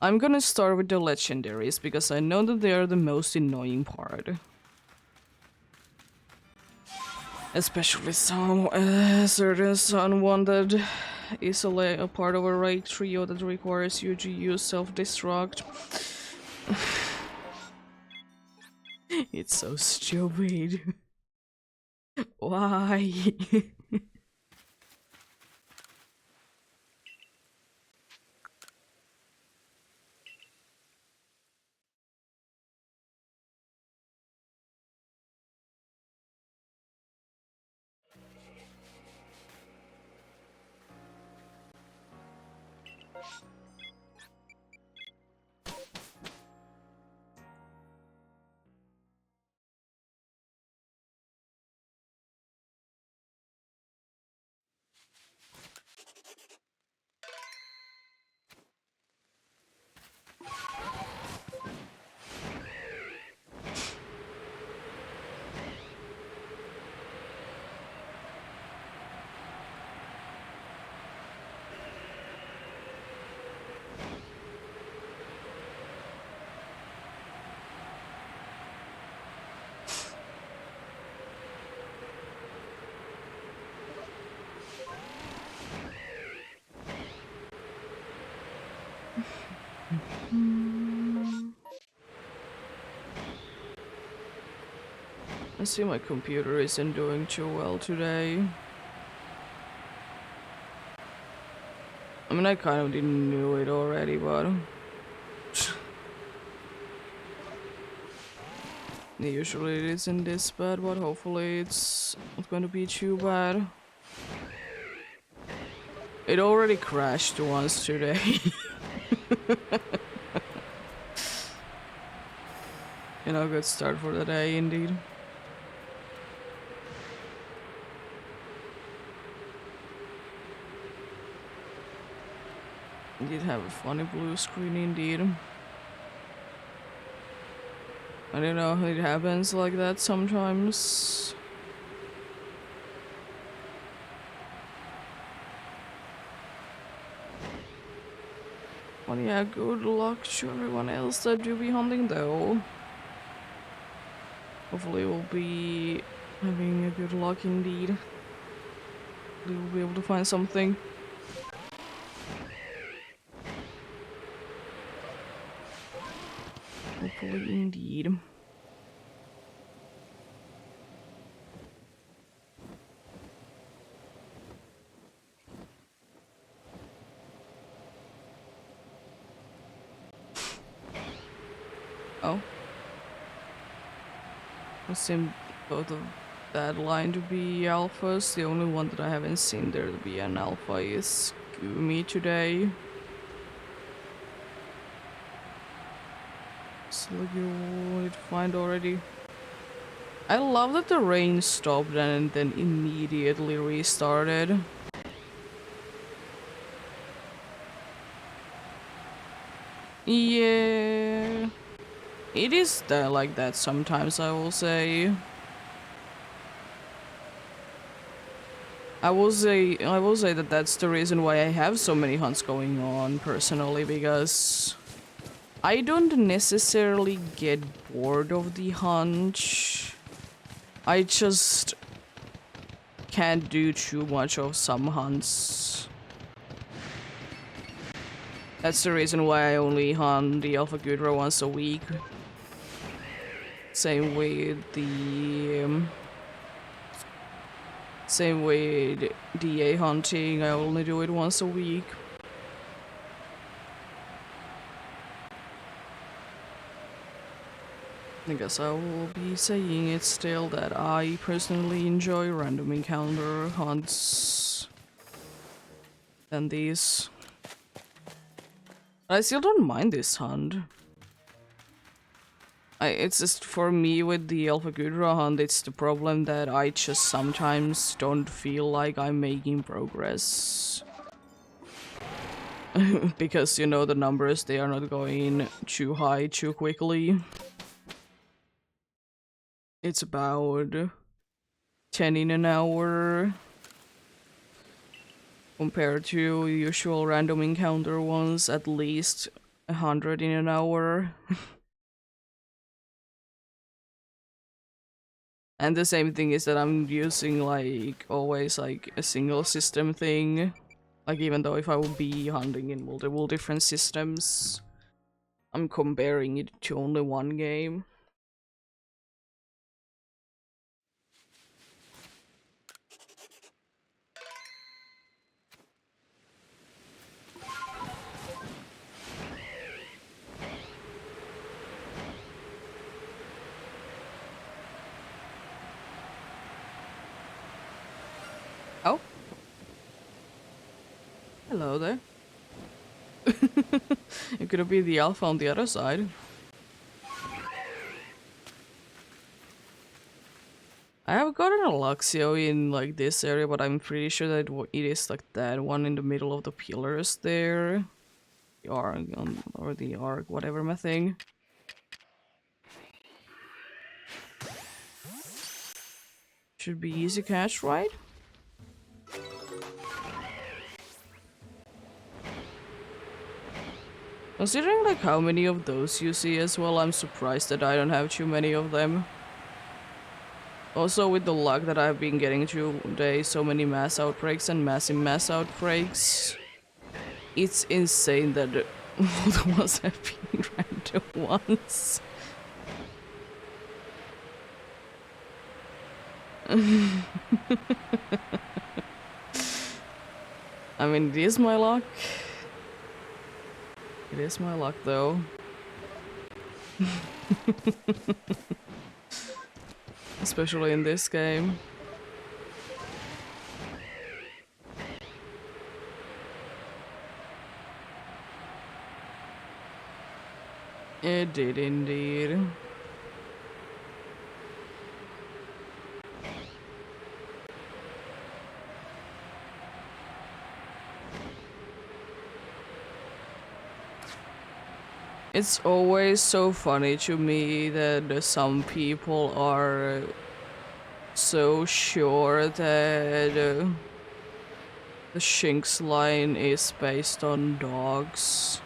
S1: I'm gonna start with the legendaries because I know that they are the most annoying part. Especially some certain unwanted is a part of a raid trio that requires you to use self-destruct. It's so stupid. Why? I see my computer isn't doing too well today. I mean, I kind of didn't knew it already, but usually it isn't this bad, but hopefully it's not going to be too bad. It already crashed once today. You know, good start for the day indeed. It did have a funny blue screen indeed. I don't know, it happens like that sometimes. But yeah, good luck to everyone else that do be hunting though. Hopefully we'll be having a good luck indeed. We'll be able to find something. Hopefully indeed. Oh. I've seen both of that line to be alphas. The only one that I haven't seen there to be an alpha is Gumi today. So you wanted to find already. I love that the rain stopped and then immediately restarted. Yeah. It is like that sometimes, I will say. I will say that that's the reason why I have so many hunts going on personally, because I don't necessarily get bored of the hunt. I just can't do too much of some hunts. That's the reason why I only hunt the Alpha Gudra once a week. Same with the same with DA hunting, I only do it once a week. I guess I will be saying it still that I personally enjoy random encounter hunts than these. I still don't mind this hunt. It's just for me with the Alpha Gudra hunt, it's the problem that I just sometimes don't feel like I'm making progress. Because, you know, the numbers, they are not going too high too quickly. It's about 10 in an hour compared to usual random encounter ones, at least 100 in an hour. And the same thing is that I'm using like always like a single system thing. Like even though if I would be hunting in multiple different systems, I'm comparing it to only one game. Oh. Hello there. It could be the alpha on the other side. I have gotten a Luxio in like this area, but I'm pretty sure that it is like that one in the middle of the pillars there. The arc or the arc, whatever my thing. Should be easy catch, right? Considering like how many of those you see as well, I'm surprised that I don't have too many of them. Also with the luck that I've been getting today, so many mass outbreaks and massive mass outbreaks. It's insane that all the ones have been random ones. I mean, it is my luck. It is my luck, though. Especially in this game. It did indeed. It's always so funny to me that some people are so sure that the Shinx line is based on dogs.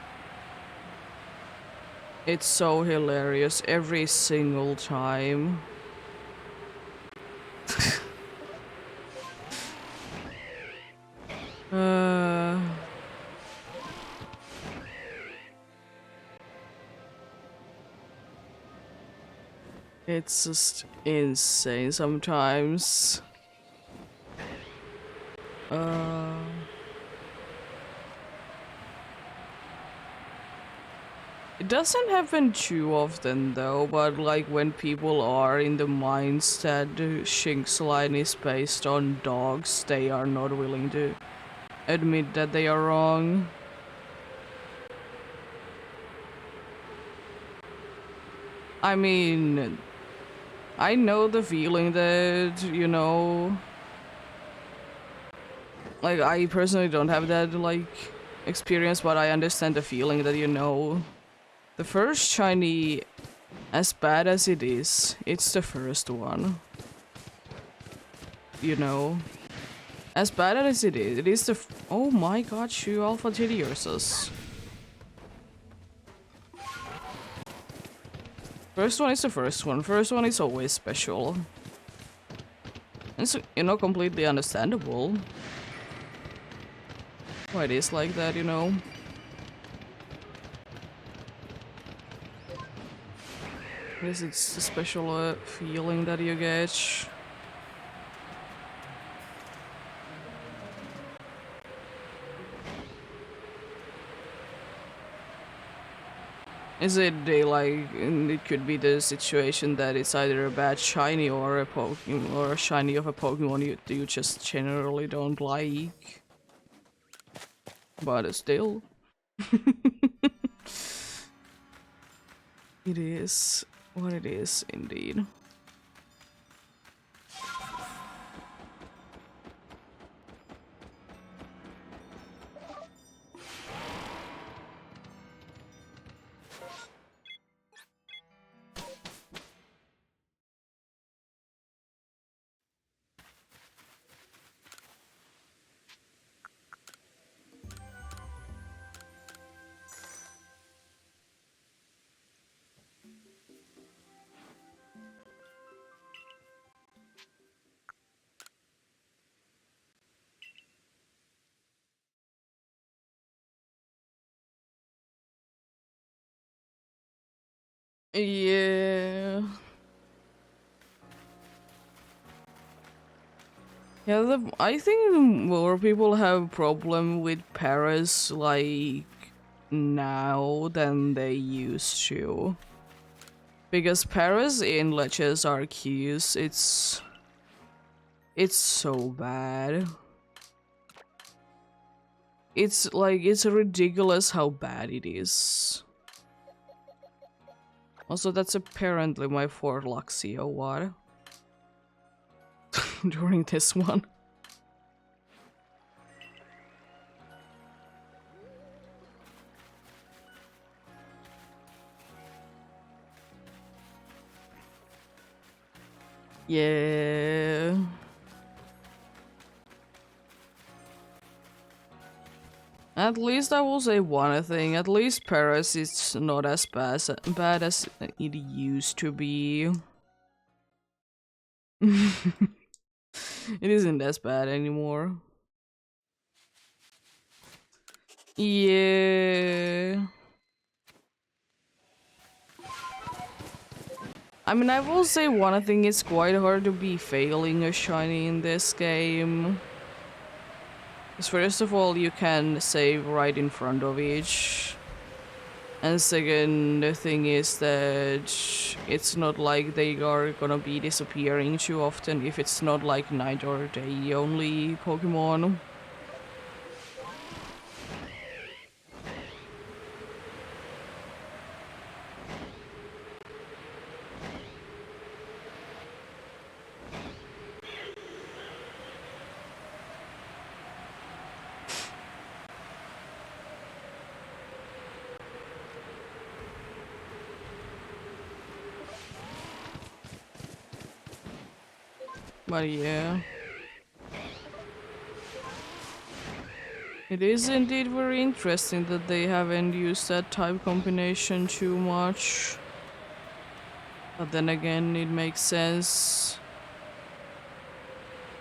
S1: It's so hilarious every single time. It's just insane sometimes. It doesn't happen too often though, but like when people are in the mindset Shinx line is based on dogs, they are not willing to admit that they are wrong. I mean, I know the feeling that, you know, like I personally don't have that like experience, but I understand the feeling that, you know, the first shiny, as bad as it is, it's the first one. You know? As bad as it is the oh my god, you Alpha Tediosus. First one is the first one. First one is always special. It's, you know, completely understandable why it is like that, you know. I guess it's a special feeling that you get. Is it they like? It could be the situation that it's either a bad shiny or a Pokemon or a shiny of a Pokemon you just generally don't like. But still, it is what it is indeed. Yeah. Yeah, I think more people have problem with Paris like now than they used to. Because Paris in Leches Arceus, it's so bad. It's like it's ridiculous how bad it is. Also, that's apparently my fourth Luxio, what? During this one. Yeah. At least I will say one thing. At least Paris is not as bad as it used to be. It isn't as bad anymore. Yeah. I mean, I will say one thing, it's quite hard to be failing a shiny in this game. Because first of all, you can save right in front of each. And second, the thing is that it's not like they are gonna be disappearing too often if it's not like night or day only Pokemon. But yeah. It is indeed very interesting that they haven't used that type combination too much. But then again, it makes sense.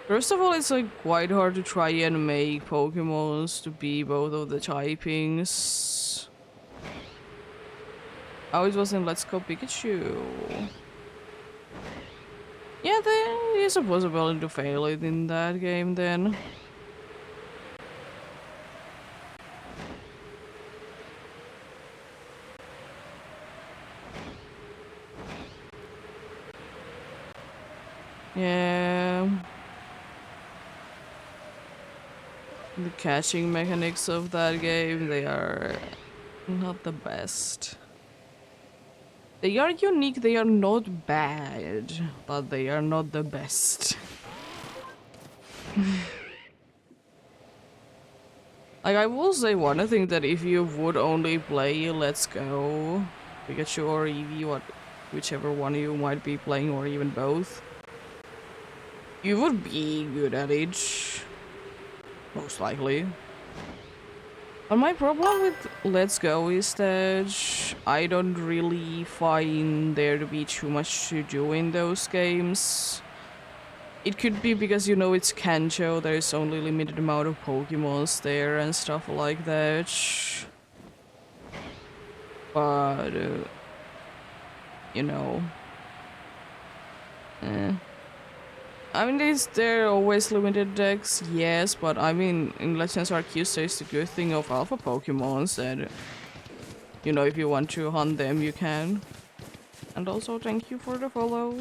S1: First of all, it's like quite hard to try and make Pokemons to be both of the typings. Oh, it was in Let's Go Pikachu. Yeah, there is a possibility to fail it in that game then. Yeah. The catching mechanics of that game, they are not the best. They are unique, they are not bad, but they are not the best. Like, I will say one thing, that if you would only play Let's Go Pikachu or Eevee, whichever one you might be playing, or even both, you would be good at it. most likely. But my problem with Let's Go is that I don't really find there to be too much to do in those games. It could be because, you know, it's Kanto, there's only limited amount of Pokemons there and stuff like that. But, you know... Eh. I mean, there are always limited decks, yes, but I mean, in Legends Arceus, there's the good thing of Alpha Pokemons that, you know, if you want to hunt them, you can. And also, thank you for the follow.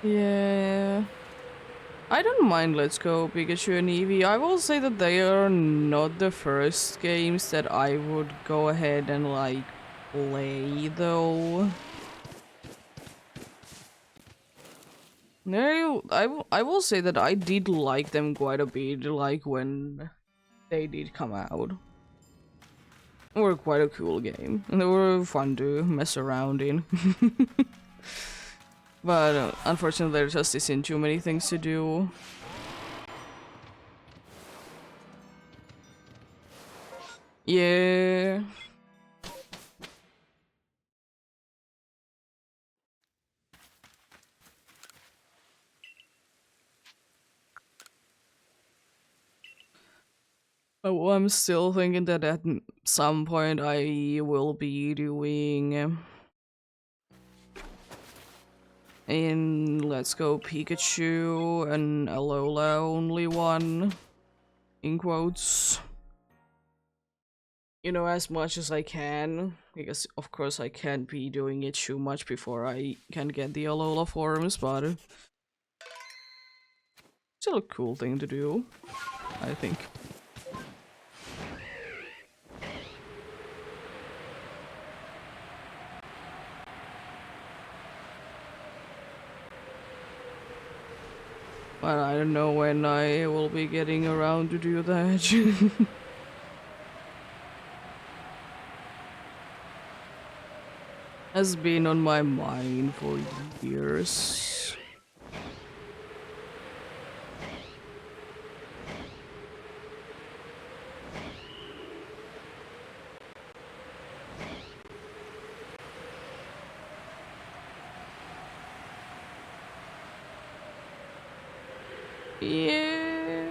S1: Yeah. I don't mind Let's Go Pikachu and Eevee. I will say that they are not the first games that I would go ahead and like play though. I will say that I did like them quite a bit, like when they did come out. They were quite a cool game, and they were fun to mess around in. But unfortunately there just isn't too many things to do. Yeah. Oh, I'm still thinking that at some point I will be doing in Let's Go Pikachu and Alola only one, in quotes. You know, as much as I can, because of course I can't be doing it too much before I can get the Alola forms, but still a cool thing to do, I think. But I don't know when I will be getting around to do that. Has been on my mind for years. Yeah.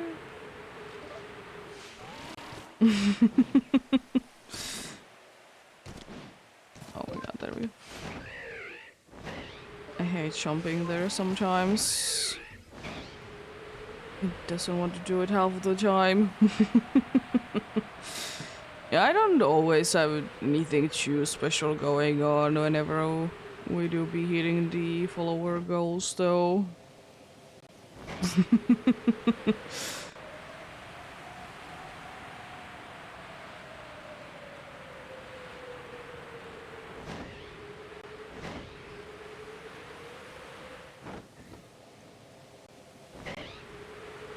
S1: Oh my god, there we go. I hate jumping there sometimes. It doesn't want to do it half of the time. Yeah, I don't always have anything too special going on whenever we do be hitting the follower goals though.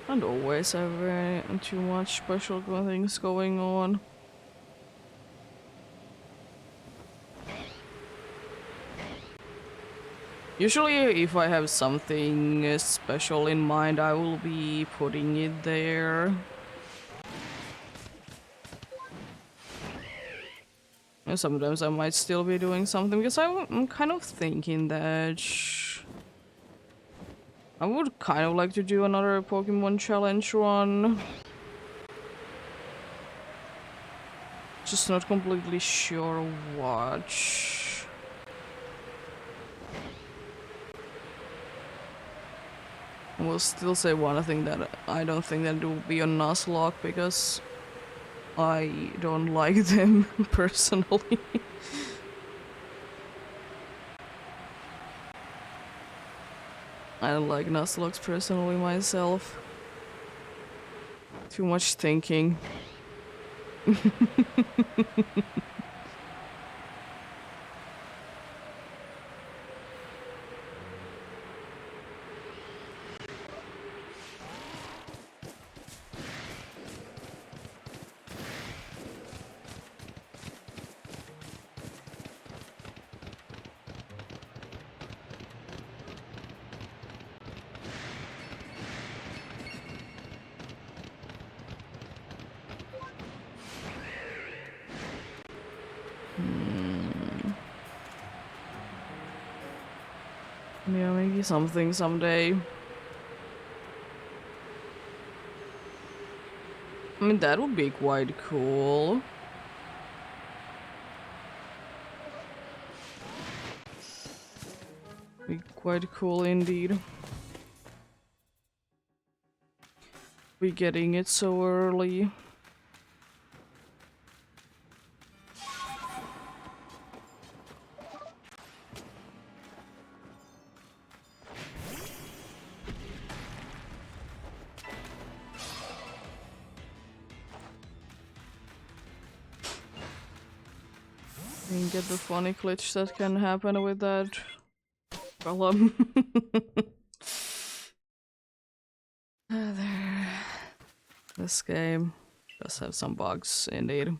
S1: Don't always have too much special things going on. Usually if I have something special in mind, I will be putting it there. And sometimes I might still be doing something, because I'm kind of thinking that I would kind of like to do another Pokemon challenge run. Just not completely sure what. I will still say one thing that I don't think that it will be a Nuzlocke, because I don't like them personally. I don't like Nuzlocke personally myself. Too much thinking. Yeah, maybe something someday. I mean, that would be quite cool. Be quite cool indeed. We getting it so early. You get the funny glitch that can happen with that column. There. This game does have some bugs, indeed.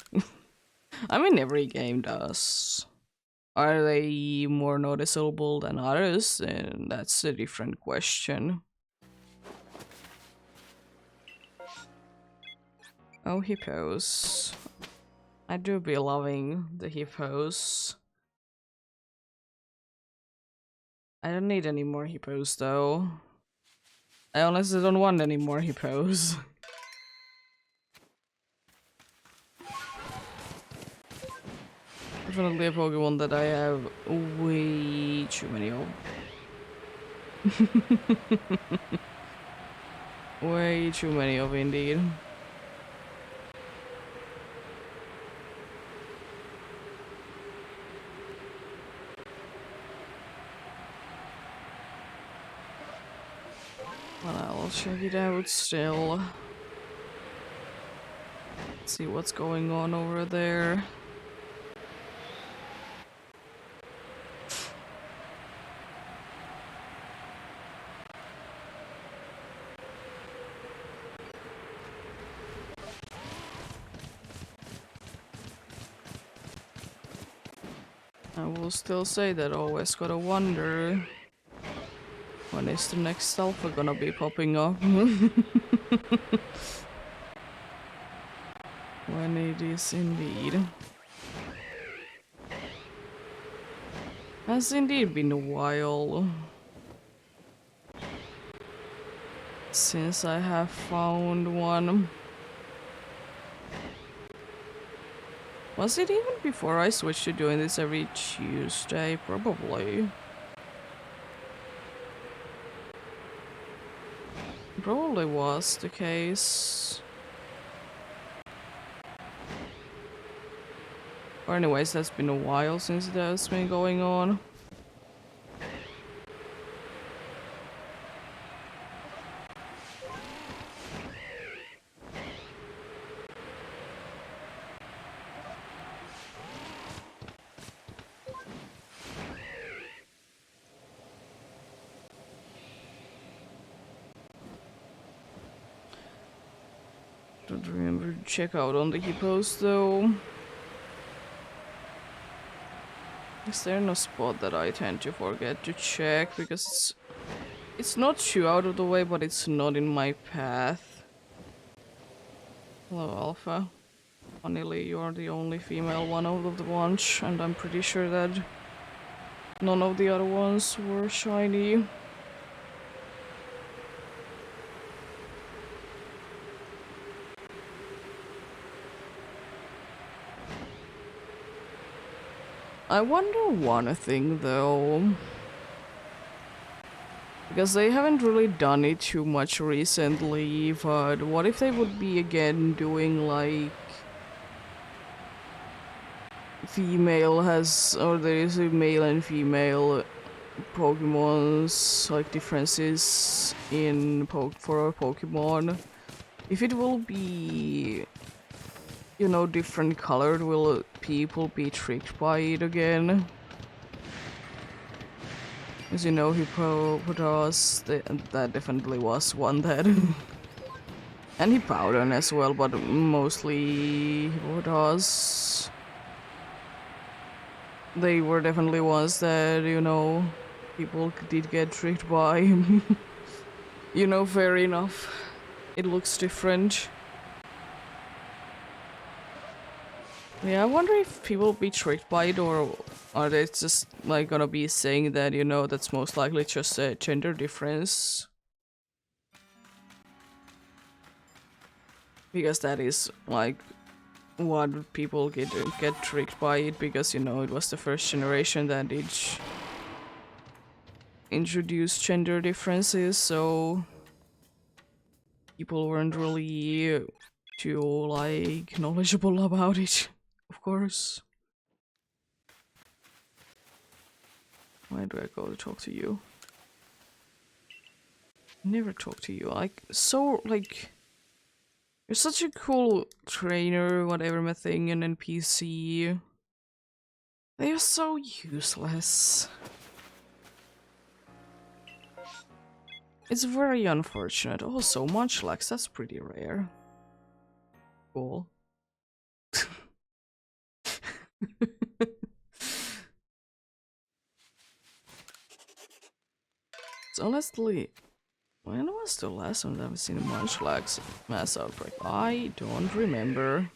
S1: I mean, every game does. Are they more noticeable than others? And that's a different question. Oh, hippos. I do be loving the hippos. I don't need any more hippos though. I honestly don't want any more hippos. Definitely a Pokemon that I have way too many of. Way too many of indeed. Well, I'll check it out still. See what's going on over there. I will still say that always gotta wonder when is the next alpha gonna be popping up. When it is indeed. Has indeed been a while since I have found one. Was it even before I switched to doing this every Tuesday? Probably. Probably was the case. Or anyways, that's been a while since that's been going on. Don't remember to check out on the hippos though. Is there no spot that I tend to forget to check because it's not too out of the way, but it's not in my path. Hello, Alpha. Funnily, you're the only female one out of the bunch, and I'm pretty sure that none of the other ones were shiny. I wonder one thing though. Because they haven't really done it too much recently, but what if they would be again doing like female has, or there is a male and female Pokemon's like differences in for a Pokemon. If it will be, you know, different colored, will people be tricked by it again? As you know, Hippopotas, that definitely was one that. And Hippowdon as well, but mostly Hippopotas. They were definitely ones that, you know, people did get tricked by. You know, fair enough. It looks different. Yeah, I wonder if people will be tricked by it or Are they just like gonna be saying that, you know, that's most likely just a gender difference? Because that is like what people get tricked by it, because you know it was the first generation that did introduce gender differences, so people weren't really too like knowledgeable about it, of course. Why do I go to talk to you? Never talk to you. Like, so, like, you're such a cool trainer, whatever my thing, an NPC. They are so useless. It's very unfortunate. Also, Munchlax, that's pretty rare. Cool. So honestly, when was the last time that I've seen a Munchlax mass outbreak? I don't remember.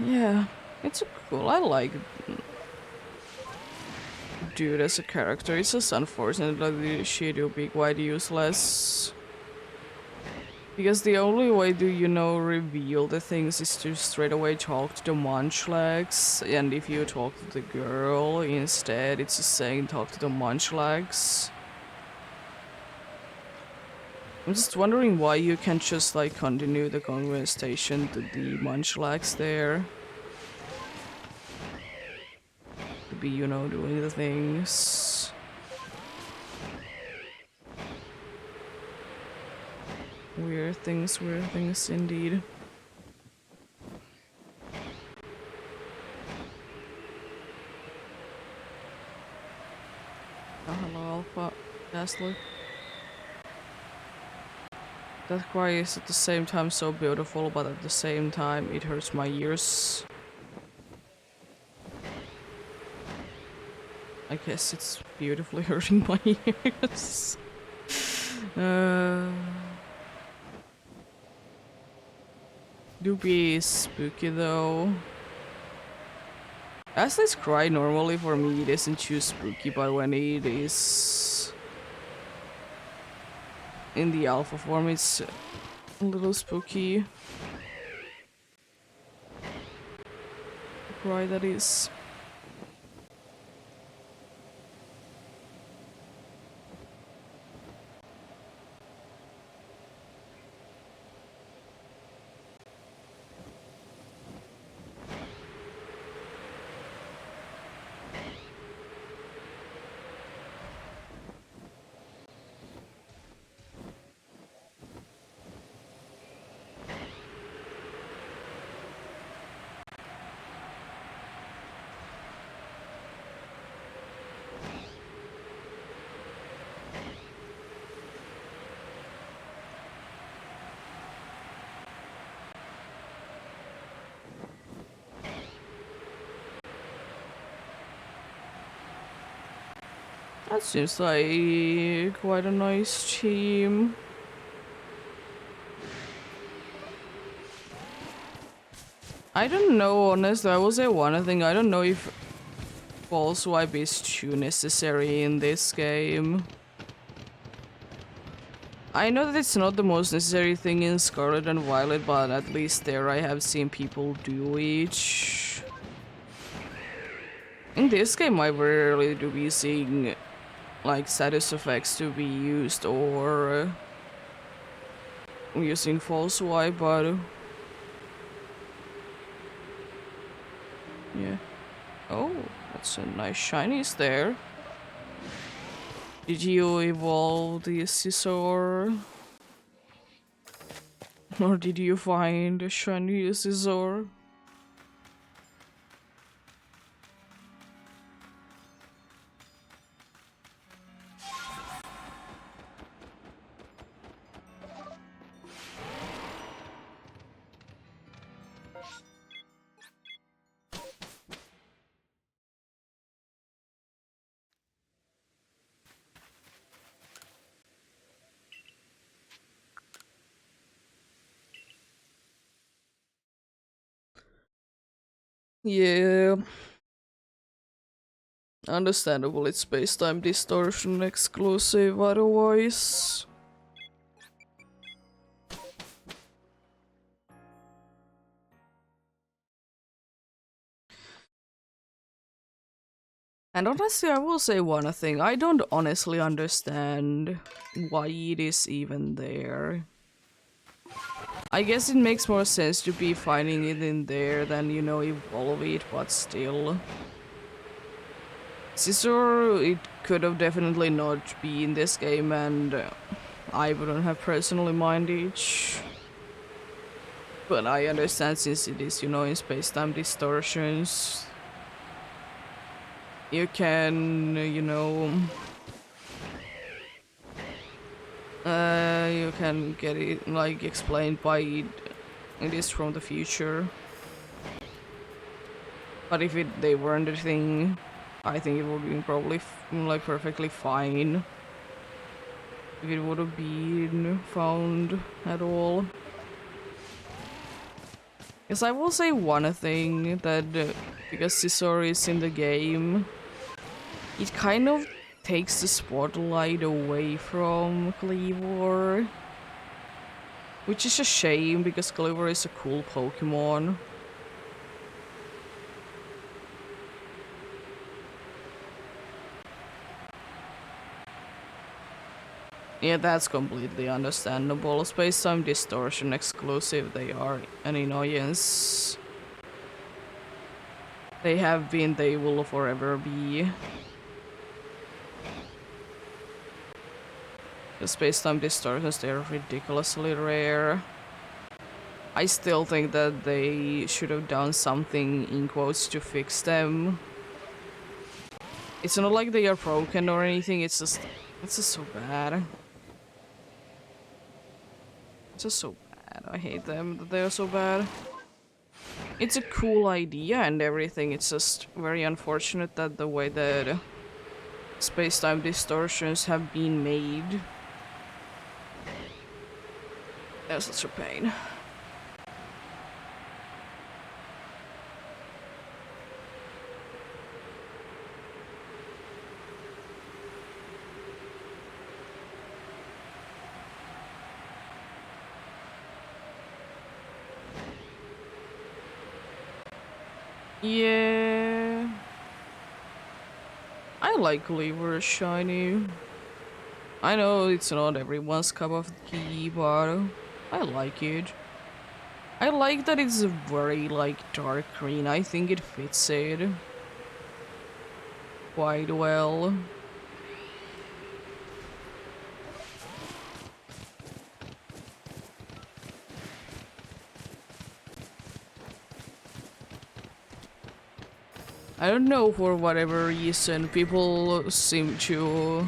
S1: Yeah, it's a cool. I like dude as a character. It's just unfortunate that the Shadow Big White useless. Because the only way to, you know, reveal the things is to straight away talk to the Munchlax. And if you talk to the girl instead, it's just saying talk to the Munchlax. I'm just wondering why you can't just like continue the conversation to the Munchlax there. To be, you know, doing the things. Weird things indeed. Oh, hello, Alpha. Tesla. That cry is at the same time so beautiful, but at the same time it hurts my ears. I guess it's beautifully hurting my ears. Doopy is spooky though. As this cry normally for me it isn't too spooky, but when it is in the alpha form it's a little spooky. The cry that is. That seems like quite a nice team. I don't know, honestly, I will say one thing, I don't know if false wipe is too necessary in this game. I know that it's not the most necessary thing in Scarlet and Violet, but at least there I have seen people do it. In this game I very rarely do be seeing like status effects to be used or using false wipe, but yeah. Oh, that's a nice shinies there. Did you evolve the Scizor? Or did you find a shiny Scizor? Yeah, understandable. It's space-time distortion exclusive otherwise. And honestly, I will say one thing. I don't honestly understand why it is even there. I guess it makes more sense to be finding it in there than, you know, evolve it, but still. Scissor, it could have definitely not be in this game, and I wouldn't have personally minded. But I understand since it is, you know, in space-time distortions. You can, you know, you can get it, like, explained by it is from the future. But if they weren't a thing, I think it would be probably, like, perfectly fine. If it would have been found at all. Yes, I will say one thing that, because Scissor is in the game, it kind of takes the spotlight away from Cleavor. Which is a shame, because Cleavor is a cool Pokemon. Yeah, that's completely understandable. Space-time distortion exclusive, they are an annoyance. They have been, they will forever be. The space-time distortions, they're ridiculously rare. I still think that they should have done something, in quotes, to fix them. It's not like they are broken or anything, it's just so bad. It's just so bad. I hate them that they are so bad. It's a cool idea and everything, it's just very unfortunate that the way that space-time distortions have been made. They're such a pain. Yeah. I like Cleaver shiny. I know it's not everyone's cup of tea, but I like it. I like that it's a very, like, dark green. I think it fits it quite well. I don't know, for whatever reason, people seem to...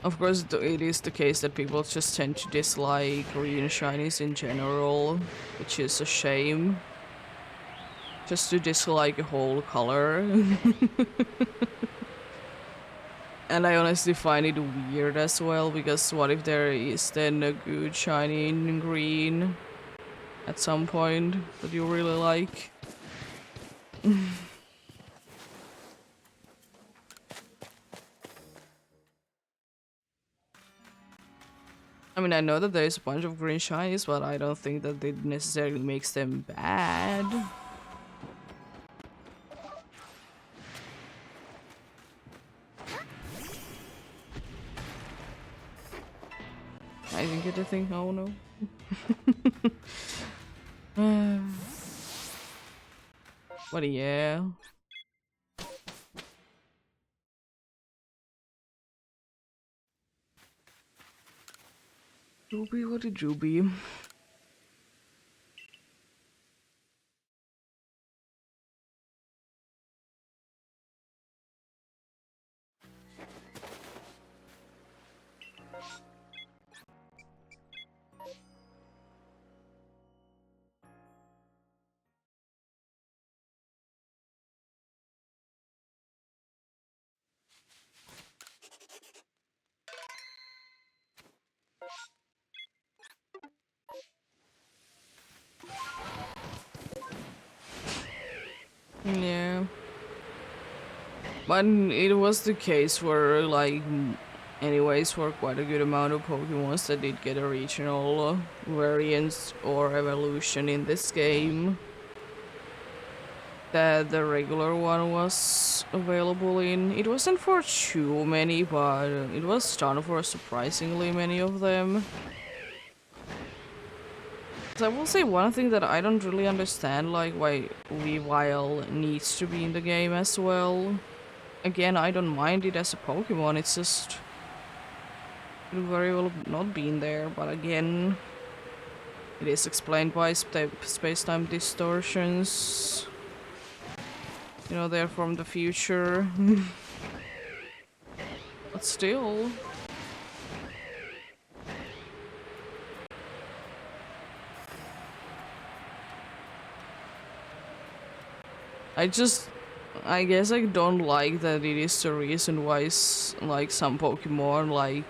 S1: Of course, it is the case that people just tend to dislike green shinies in general, which is a shame. Just to dislike a whole color. And I honestly find it weird as well, because what if there is then a good shiny in green at some point that you really like? I mean, I know that there's a bunch of green shinies, but I don't think that it necessarily makes them bad. I didn't get the thing, oh no. But yeah. Ruby, what did Ruby? But it was the case where, like, anyways, for quite a good amount of Pokemons that did get a regional variant or evolution in this game, that the regular one was available in. It wasn't for too many, but it was done for surprisingly many of them. So I will say one thing that I don't really understand, like why Weavile needs to be in the game as well. Again, I don't mind it as a Pokemon, it's just it could very well not been there, but again, it is explained by space-time distortions. You know, they're from the future. But still. I guess I don't like that it is the reason why like some Pokemon like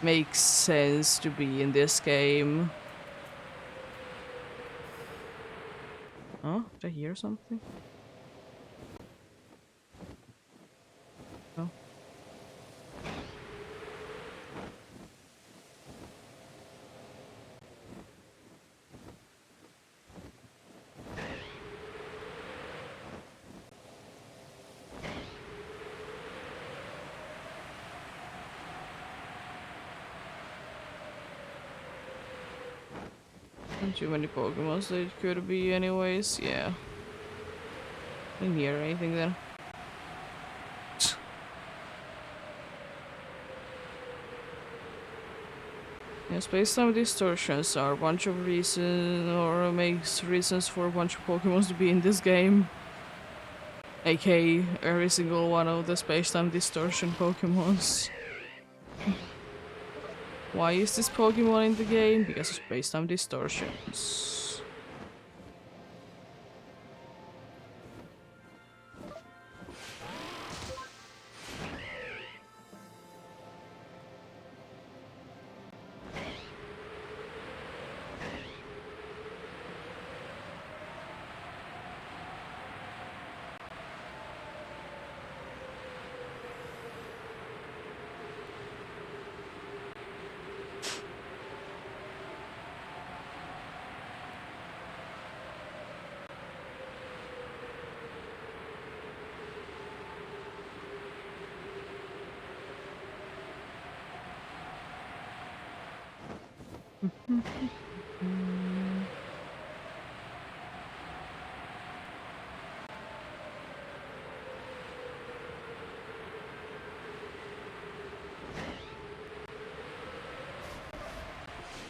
S1: makes sense to be in this game. Oh, did I hear something? Oh. Not too many Pokemons that it could be anyways, yeah. Didn't hear anything then. Yeah, space-time distortions are a bunch of reasons, or makes reasons for a bunch of Pokemons to be in this game. AKA every single one of the space-time distortion Pokemons. Why is this Pokemon in the game? Because of space-time distortions.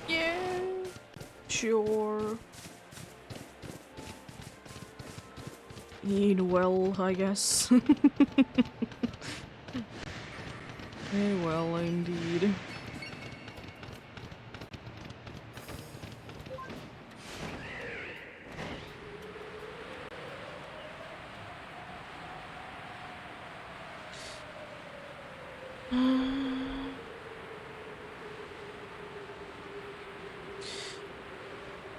S1: Yeah, sure. Eat well, I guess. Very well, indeed.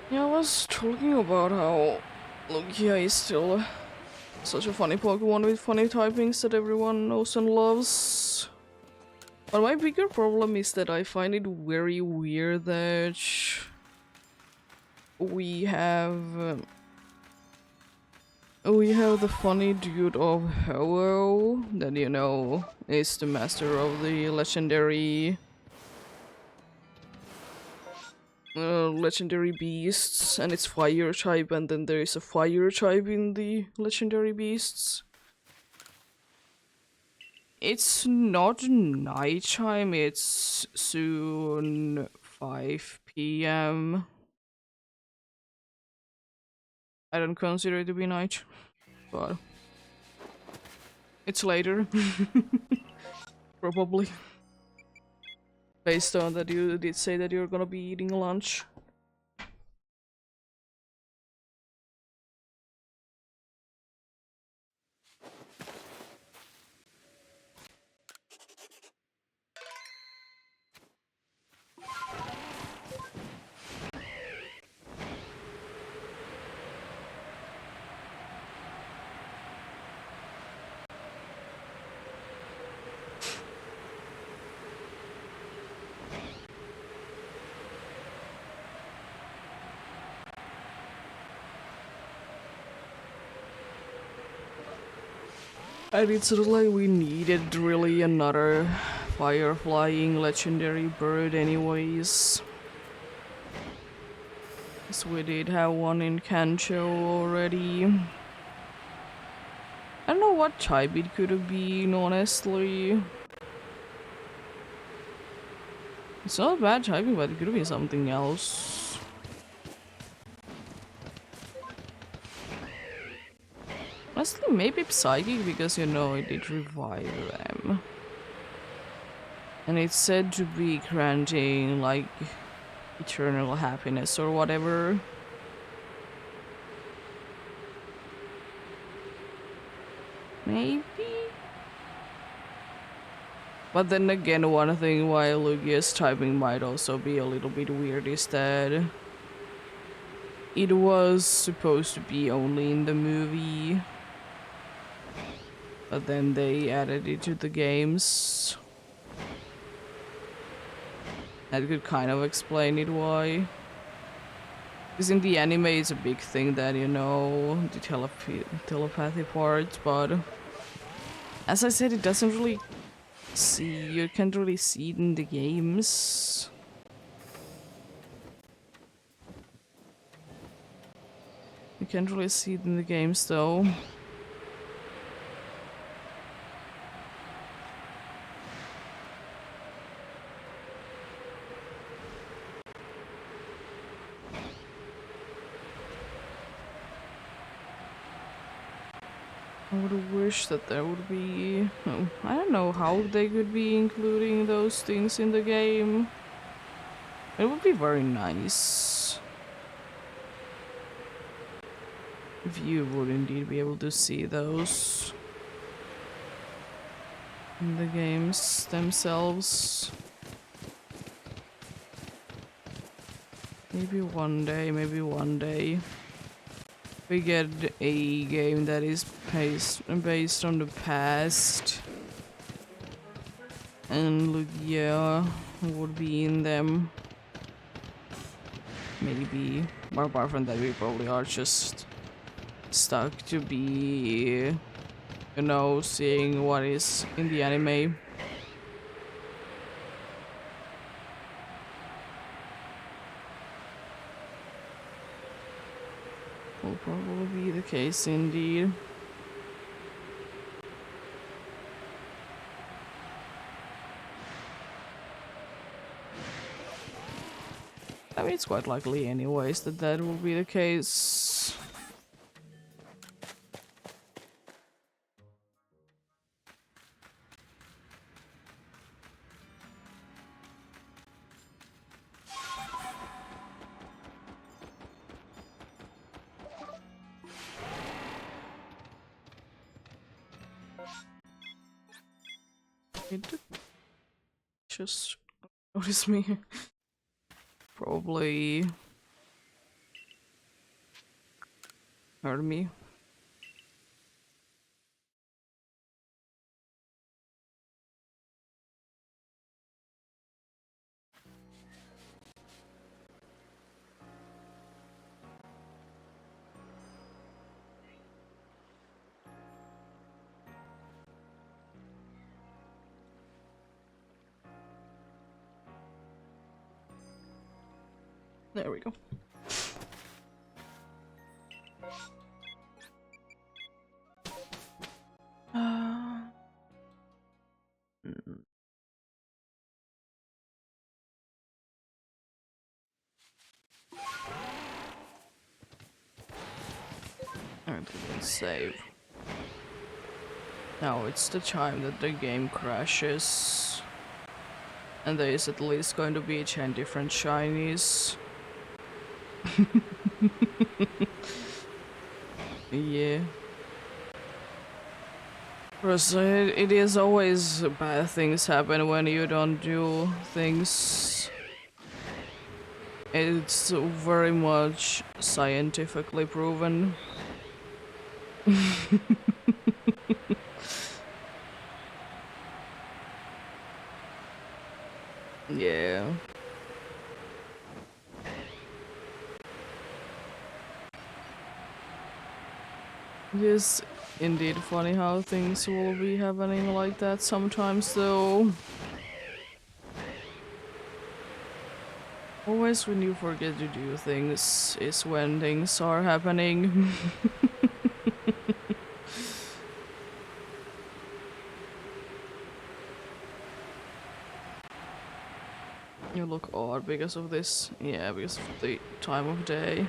S1: Yeah, I was talking about how Lugia is still such a funny Pokemon with funny typings that everyone knows and loves. But my bigger problem is that I find it very weird that we have the funny dude of Ho-Oh that, you know, is the master of the legendary beasts, and it's fire type, and then there is a fire type in the legendary beasts. It's not nighttime, it's soon 5 p.m. I don't consider it to be night, but it's later. Probably. Based on that you did say that you're gonna be eating lunch. And it's sort of like we needed really another fire flying legendary bird anyways. Because we did have one in Kancho already. I don't know what type it could have been, honestly. It's not bad typing, but it could have been something else. Honestly, maybe psychic because, you know, it did revive them. And it's said to be granting, like, eternal happiness or whatever. Maybe? But then again, one thing why Lugia's typing might also be a little bit weird is that it was supposed to be only in the movie, but then they added it to the games. That could kind of explain it why. Because in the anime it's a big thing that, you know, the telepathy part, but as I said, it doesn't really you can't really see it in the games. You can't really see it in the games though. I would wish that there would be... Oh, I don't know how they could be including those things in the game. It would be very nice if you would indeed be able to see those in the games themselves. Maybe one day, maybe one day. We get a game that is based on the past, and Lugia would be in them. Maybe. But apart from that, we probably are just stuck to be, you know, seeing what is in the anime. Will probably be the case indeed. I mean, it's quite likely anyways that that will be the case. It did just notice me. Probably heard me. There we go. Alright, let's save. Now it's the time that the game crashes. And there is at least going to be 10 different shinies. Yeah. Because it is always bad things happen when you don't do things. It's very much scientifically proven. Yeah. Yes, Indeed, funny how things will be happening like that sometimes, though. Always when you forget to do things is when things are happening. You look odd because of this. Yeah, because of the time of day.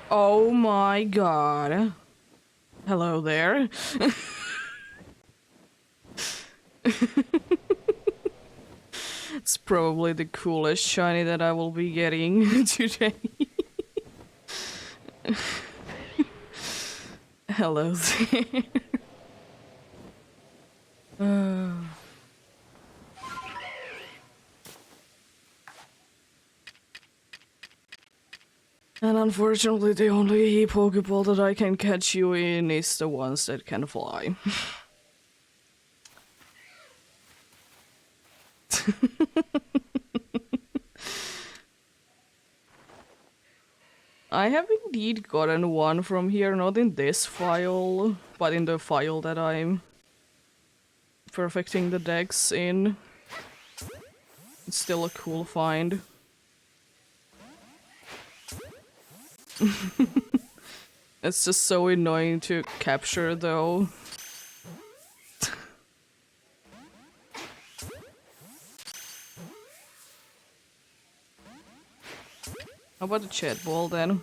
S1: Oh my god. Hello there. It's probably the coolest shiny that I will be getting today. Hello there. And unfortunately, the only Pokeball that I can catch you in is the ones that can fly. I have indeed gotten one from here, not in this file, but in the file that I'm perfecting the decks in. It's still a cool find. It's just so annoying to capture, though. How about the chat ball then?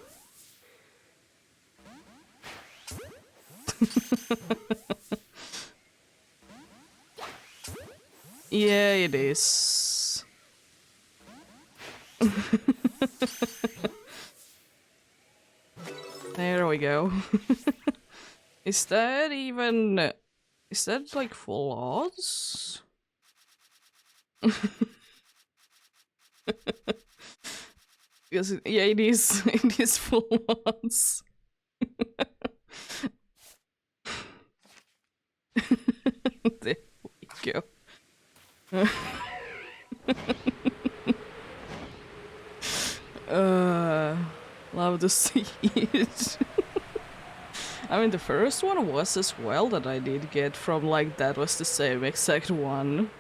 S1: Yeah, it is. There we go. Is that even... Is that like full odds? Because yeah, it is. It is full odds. There we go. Love to see it. I mean, the first one was as well that I did get from, like, that was the same exact one.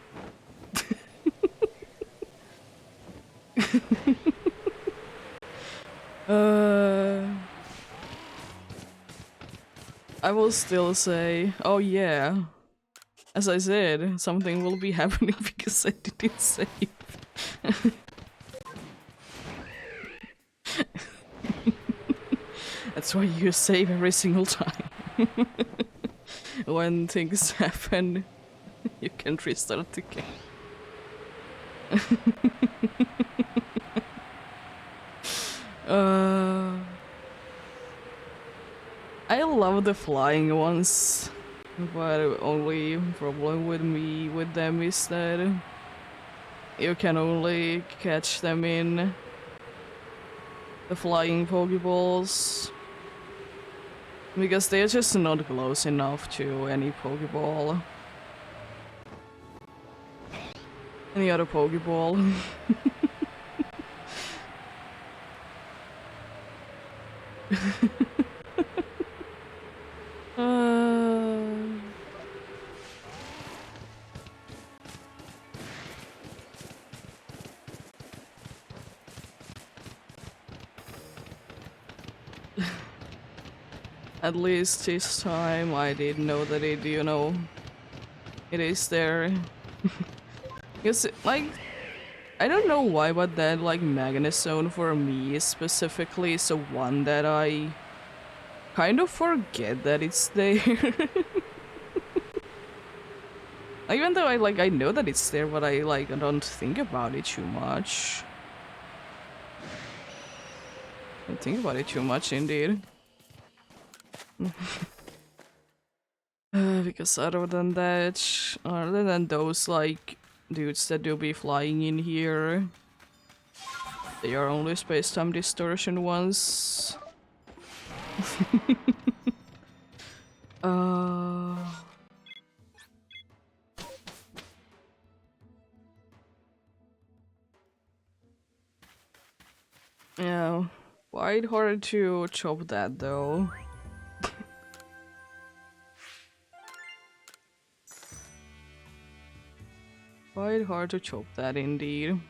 S1: I will still say, oh yeah. As I said, something will be happening because I didn't save. That's why you save every single time. When things happen, you can restart the game. I love the flying ones, but only problem with me with them is that you can only catch them in the flying Pokeballs because they're just not close enough to any Pokeball. Any other Pokeball. At least this time I did know that it, you know, it is there. Because, like, I don't know why, but that, like, Magnet Zone for me specifically is the one that I kind of forget that it's there. Even though I know that it's there, but I don't think about it too much. I don't think about it too much, indeed. Because other than that, other than those like dudes that do be flying in here, they are only space-time distortion ones. Yeah. Quite hard to chop that though. Quite hard to chop that indeed.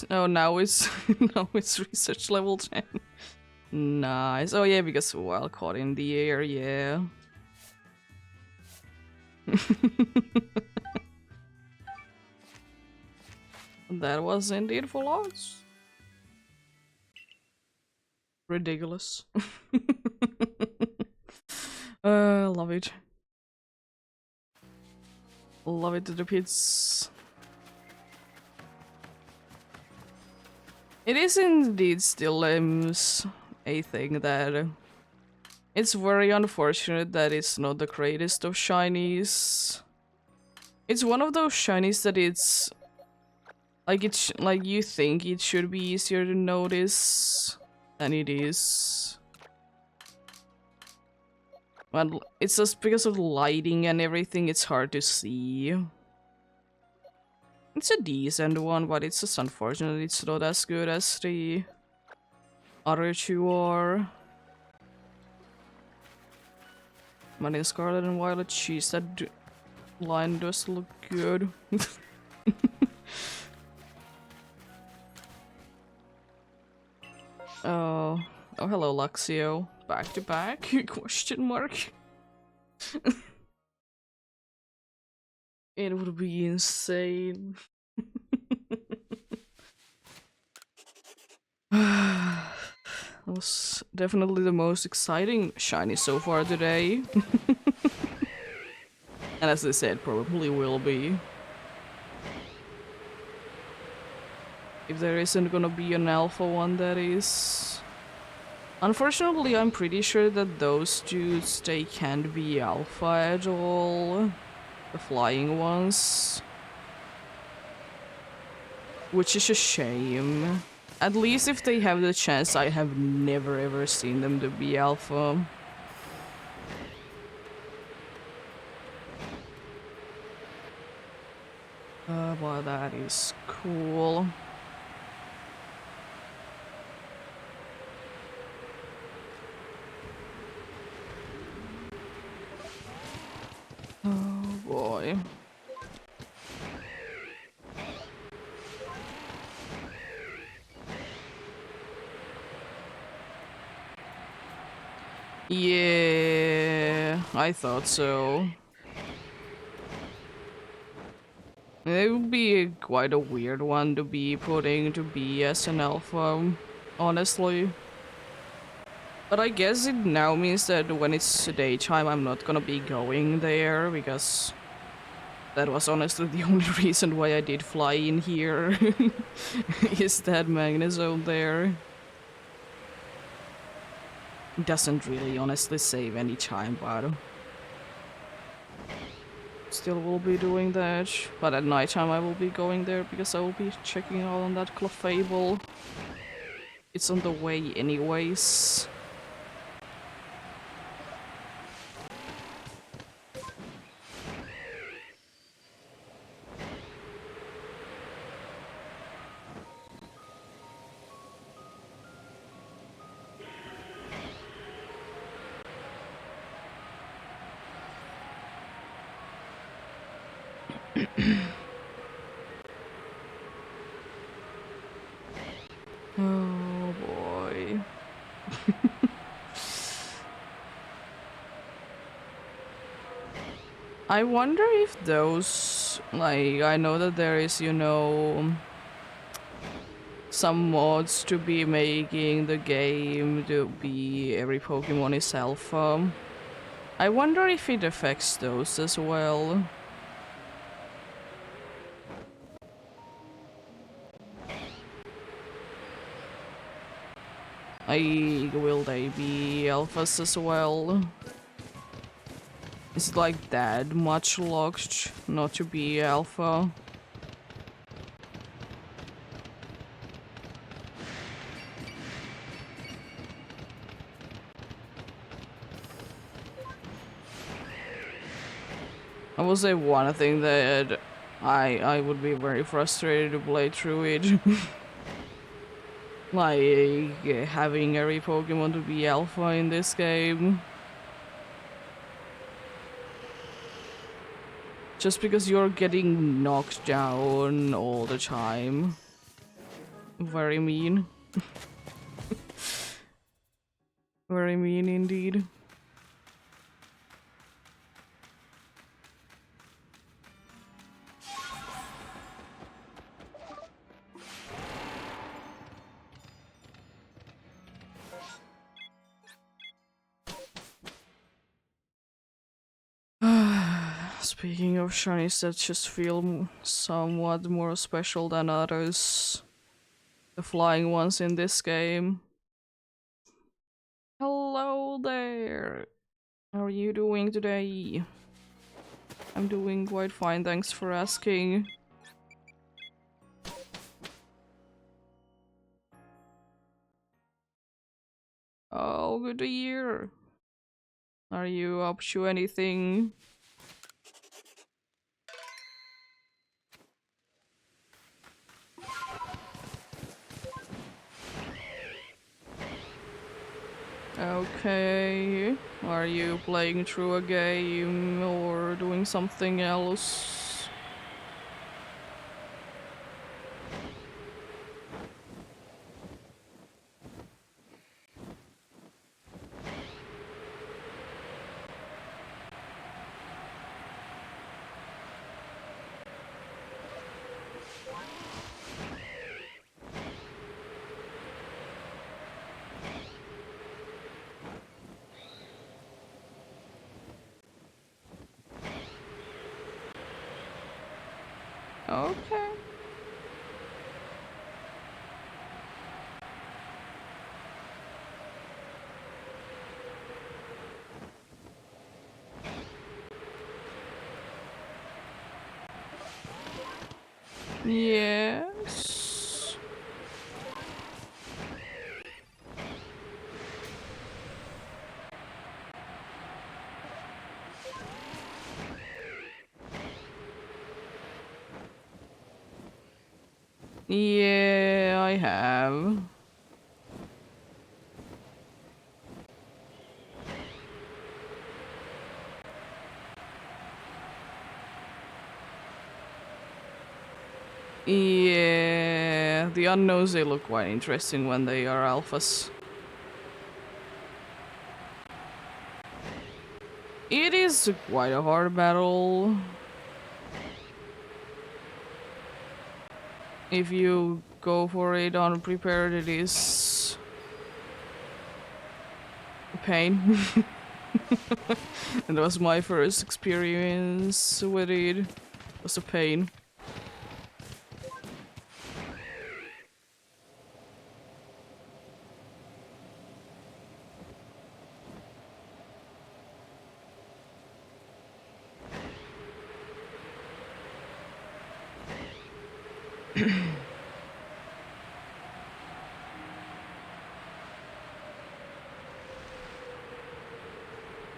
S1: Now it's now it's research level 10. Nice. Oh yeah, because wild caught in the air, yeah. That was indeed full odds. Ridiculous. Love it. Love it to the pits. It is indeed still a thing that it's very unfortunate that it's not the greatest of shinies. It's one of those shinies that it's like like you think it should be easier to notice than it is. But it's just because of the lighting and everything, it's hard to see. It's a decent one, but it's just unfortunate it's not as good as the other two are. But in Scarlet and Violet, jeez, that line does look good. Oh, hello, Luxio. Back to back? Question mark. It would be insane. That was definitely the most exciting shiny so far today. And as I said, probably will be. If there isn't gonna be an alpha one, that is. Unfortunately, I'm pretty sure that those dudes, they can't be alpha at all. The flying ones. Which is a shame. At least if they have the chance, I have never ever seen them to be alpha. Well, that is cool. Oh boy. Yeah, I thought so. It would be quite a weird one to be putting to be as an alpha, honestly. But I guess it now means that when it's daytime, I'm not gonna be going there, because that was honestly the only reason why I did fly in here. Is that Magnezone there. It doesn't really honestly save any time, but still will be doing that. But at nighttime I will be going there because I will be checking out on that Clefable. It's on the way anyways. Oh boy. I wonder if those, like, I know that there is, you know, some mods to be making the game to be every Pokemon is alpha. I wonder if it affects those as well. Will they be alphas as well? Is it like that much locked not to be alpha? I will say one thing that I would be very frustrated to play through it. Like having every Pokemon to be alpha in this game. Just because you're getting knocked down all the time. Very mean. Very mean indeed. Speaking of shinies that just feel somewhat more special than others, the flying ones in this game. Hello there! How are you doing today? I'm doing quite fine, thanks for asking. Oh, good to hear. Are you up to anything? Okay. Are you playing through a game or doing something else? Okay. Yes. Yeah, I have. Yeah, the unknowns, they look quite interesting when they are alphas. It is quite a hard battle. If you go for it unprepared, it is a pain. And that was my first experience with it. It was a pain.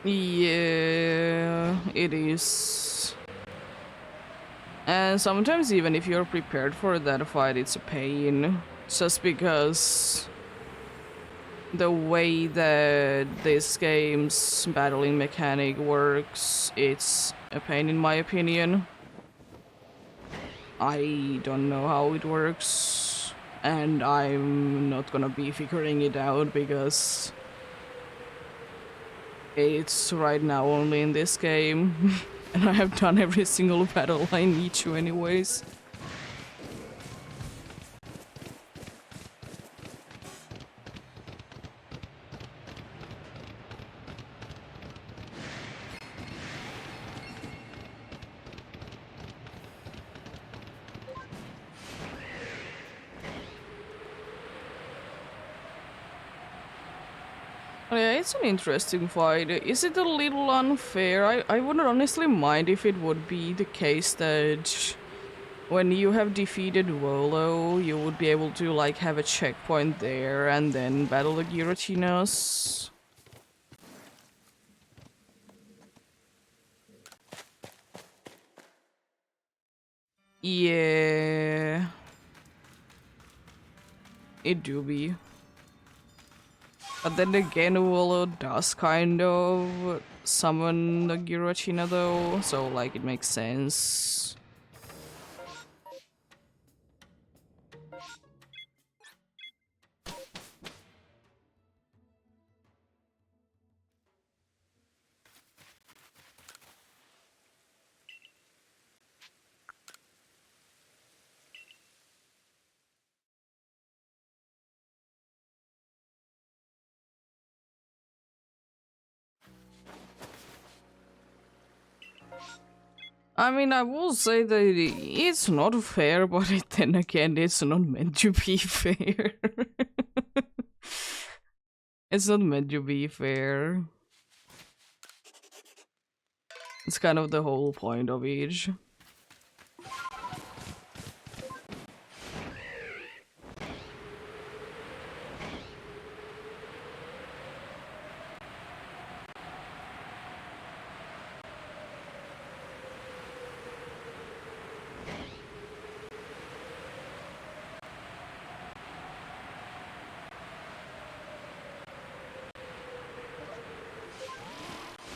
S1: Yeah, it is. And sometimes even if you're prepared for that fight, it's a pain. Just because the way that this game's battling mechanic works, it's a pain in my opinion. I don't know how it works, and I'm not gonna be figuring it out because it's right now only in this game, and I have done every single battle I need to anyways. Yeah, it's an interesting fight. Is it a little unfair? I wouldn't honestly mind if it would be the case that when you have defeated Volo, you would be able to like have a checkpoint there and then battle the Giratinas. Yeah, it do be. But then again, Willow does kind of summon the Giratina though, so like it makes sense. I mean, I will say that it's not fair, but then again, it's not meant to be fair. It's not meant to be fair. It's kind of the whole point of each.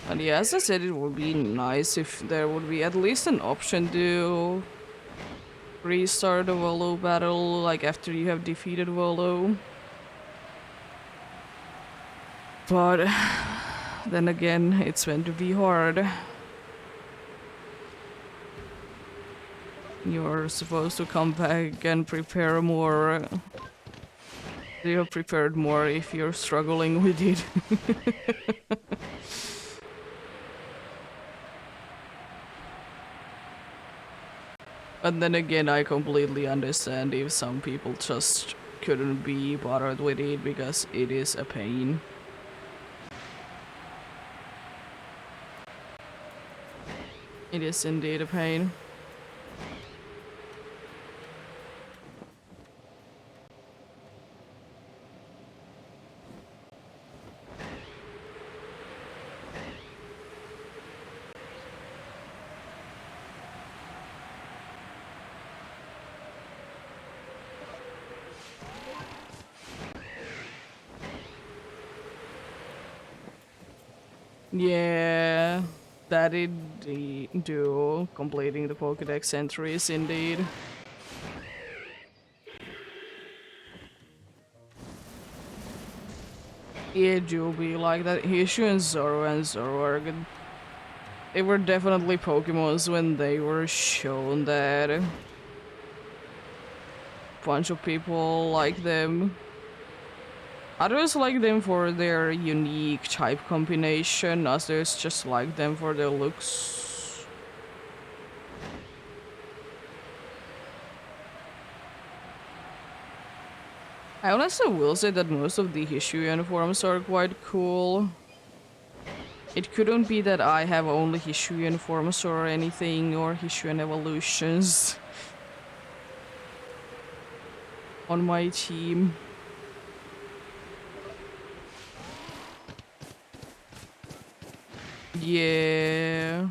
S1: And yeah, as I said, it would be nice if there would be at least an option to restart a Volo battle, like after you have defeated Volo. But then again, it's meant to be hard. You're supposed to come back and prepare more. You're prepared more if you're struggling with it. But then again, I completely understand if some people just couldn't be bothered with it because it is a pain. It is indeed a pain. Yeah, that it do, completing the Pokédex entries indeed. It do be like that. Hishu and Zoroark, they were definitely Pokemons when they were shown that a bunch of people like them. Others like them for their unique type combination, others just like them for their looks. I honestly will say that most of the Hisuian forms are quite cool. It couldn't be that I have only Hisuian forms or anything, or Hisuian evolutions on my team. Yeah,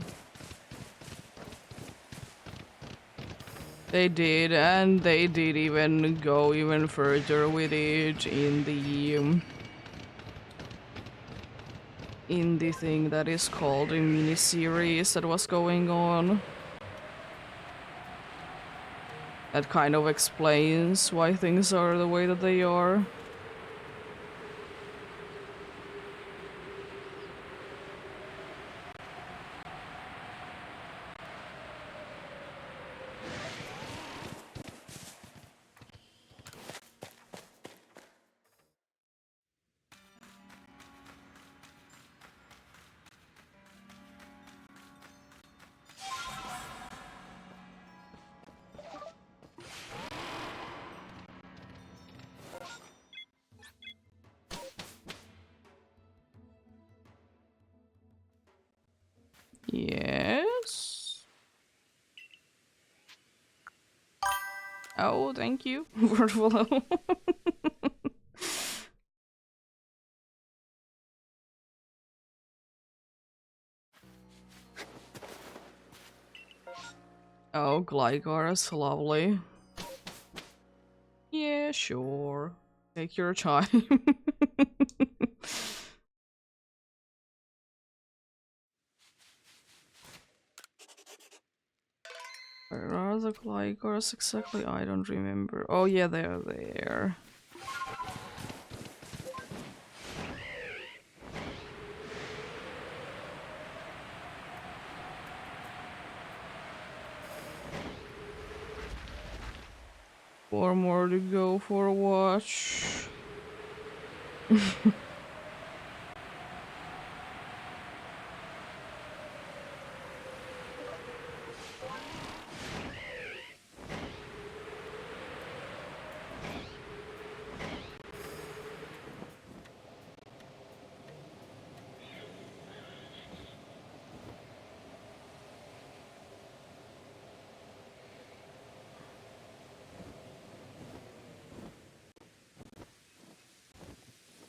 S1: they did, and they did even go even further with it in the thing that is called a mini-series that was going on. That kind of explains why things are the way that they are. Yes. Oh, thank you for follow. Oh, Gligar's lovely. Yeah, sure. Take your time. Where are the Gligars exactly? I don't remember. Oh yeah, they're there. Four more to go for a watch.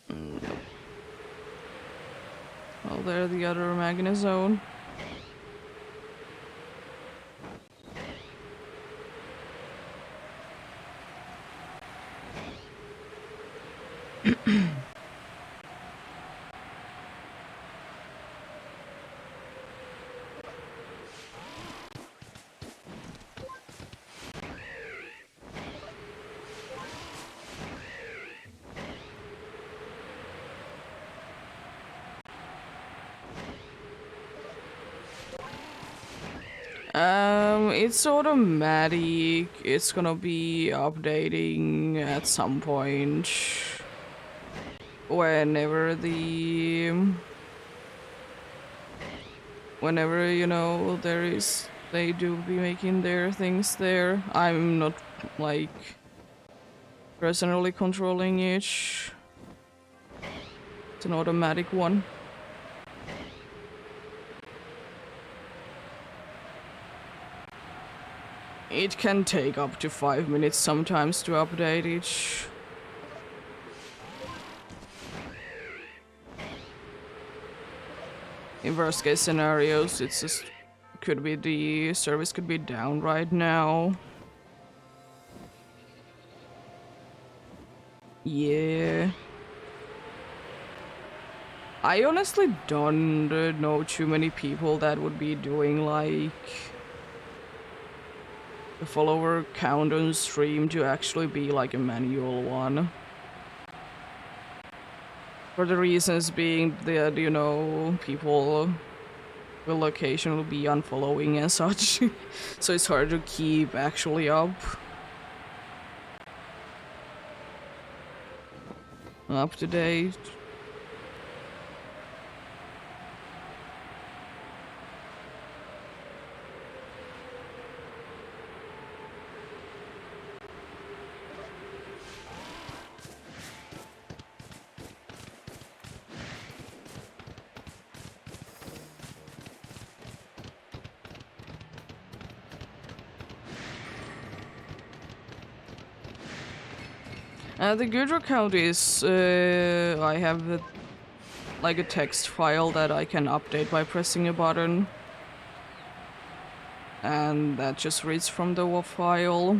S1: Nope. Oh, there the other Magnezone. It's automatic. It's gonna be updating at some point. Whenever whenever, you know, they do be making their things there. I'm not, like, personally controlling it. It's an automatic one. It can take up to 5 minutes sometimes to update it. In worst case scenarios, it's just could be the service could be down right now. Yeah. I honestly don't know too many people that would be doing like the follower count on stream to actually be like a manual one. For the reasons being that, you know, people will occasionally be unfollowing and such. So it's hard to keep actually up to date. The good account is I have like a text file that I can update by pressing a button, and that just reads from the WAV file.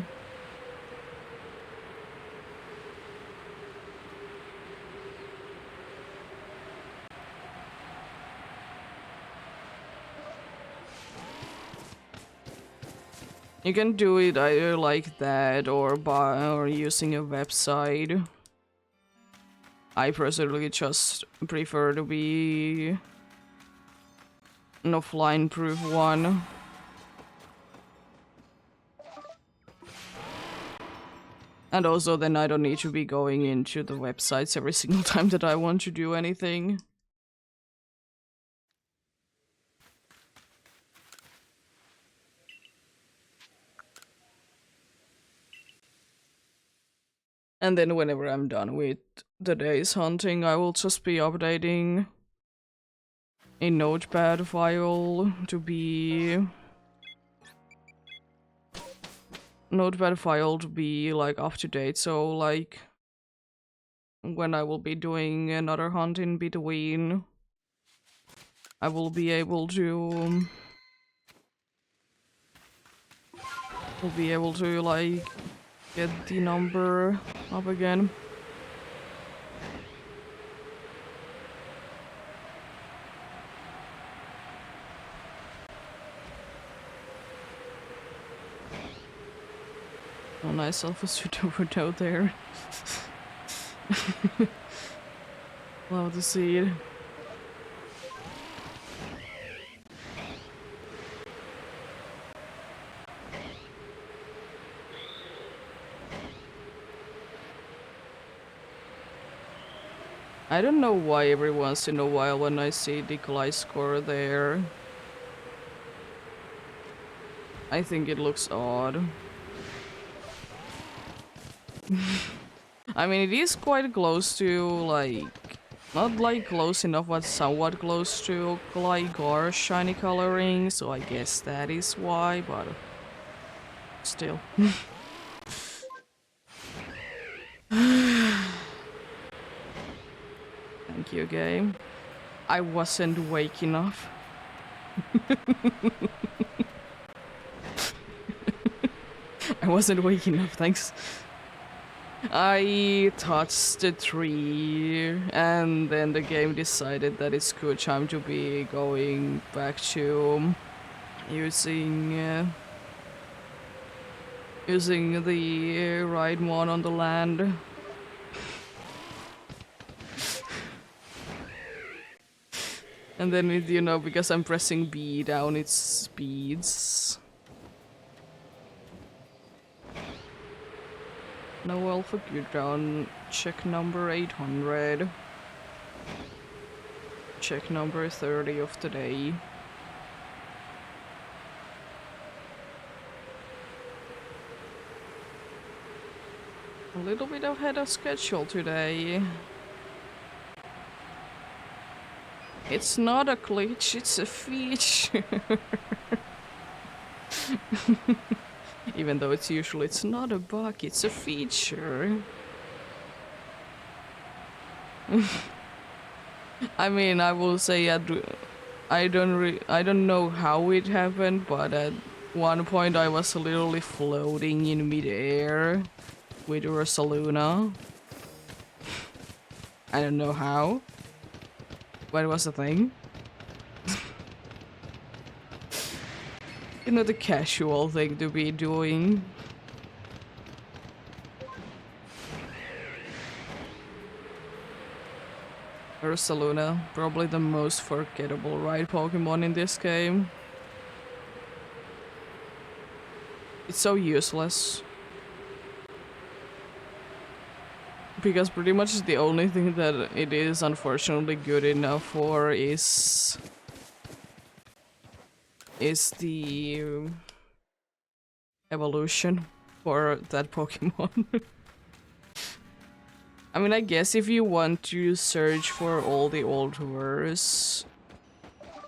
S1: You can do it either like that or using a website. I personally just prefer to be an offline proof one. And also then I don't need to be going into the websites every single time that I want to do anything. And then whenever I'm done with the day's hunting, I will just be updating a notepad file to be like up to date. So like when I will be doing another hunt in between, I will be able to we'll be able to like get the number up again. Oh, nice alpha suit over there. Love to see it. I don't know why every once in a while when I see the glide score there, I think it looks odd. I mean, it is quite close to, like, not like close enough, but somewhat close to Gligar's shiny coloring, so I guess that is why, but still. Thank you, game. I wasn't awake enough. I wasn't awake enough, thanks. I touched the tree, and then the game decided that it's good time to be going back to using the right one on the land. And then it, you know, because I'm pressing B down, it speeds. No alpha good down. Check number 800. Check number 30 of the day. A little bit ahead of schedule today. It's not a glitch, it's a feature. Even though it's not a bug, it's a feature. I mean, I will say I don't know how it happened, but at one point I was literally floating in midair with Ursaluna. I don't know how, but it was a thing. You know, the casual thing to be doing. Ursaluna, probably the most forgettable ride Pokemon in this game. It's so useless. Because pretty much the only thing that it is unfortunately good enough for is the evolution for that Pokemon. I mean, I guess if you want to search for all the old tours,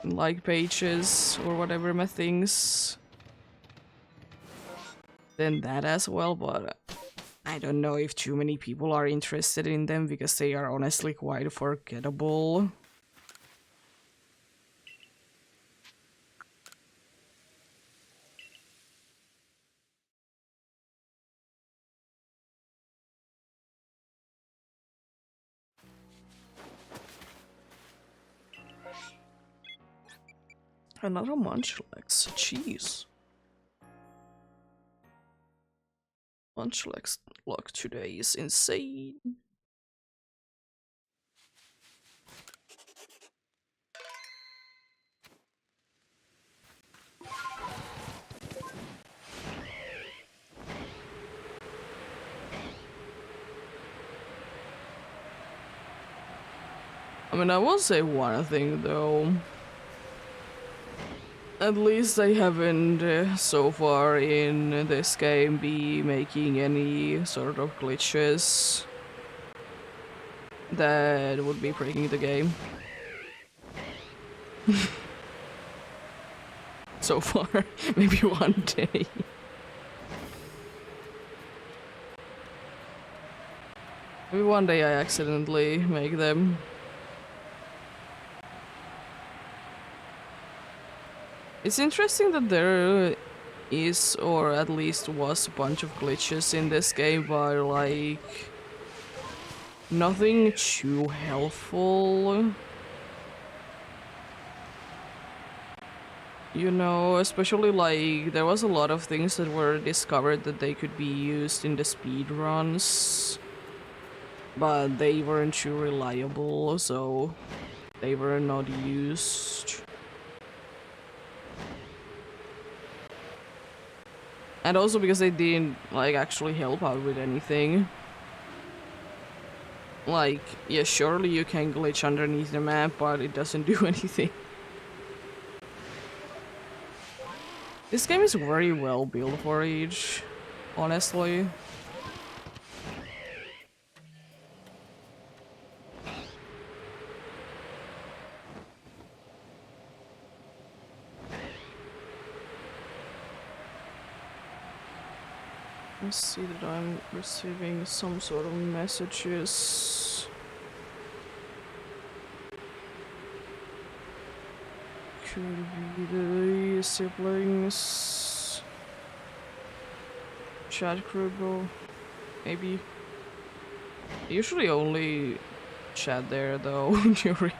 S1: like pages or whatever my things, then that as well, but I don't know if too many people are interested in them because they are honestly quite forgettable. Another Munchlax, jeez. Munchlax luck today is insane. I mean, I will say one thing though. At least I haven't so far in this game be making any sort of glitches that would be breaking the game. So far, maybe one day. Maybe one day I accidentally make them. It's interesting that there is, or at least was, a bunch of glitches in this game, but like nothing too helpful. You know, especially like there was a lot of things that were discovered that they could be used in the speed runs, but they weren't too reliable, so they were not used. And also because they didn't like actually help out with anything. Like, yeah, surely you can glitch underneath the map, but it doesn't do anything. This game is very well built for age, honestly. Let's see that I'm receiving some sort of messages. Could be the siblings. Chat crew, bro. Maybe. I usually only chat there though during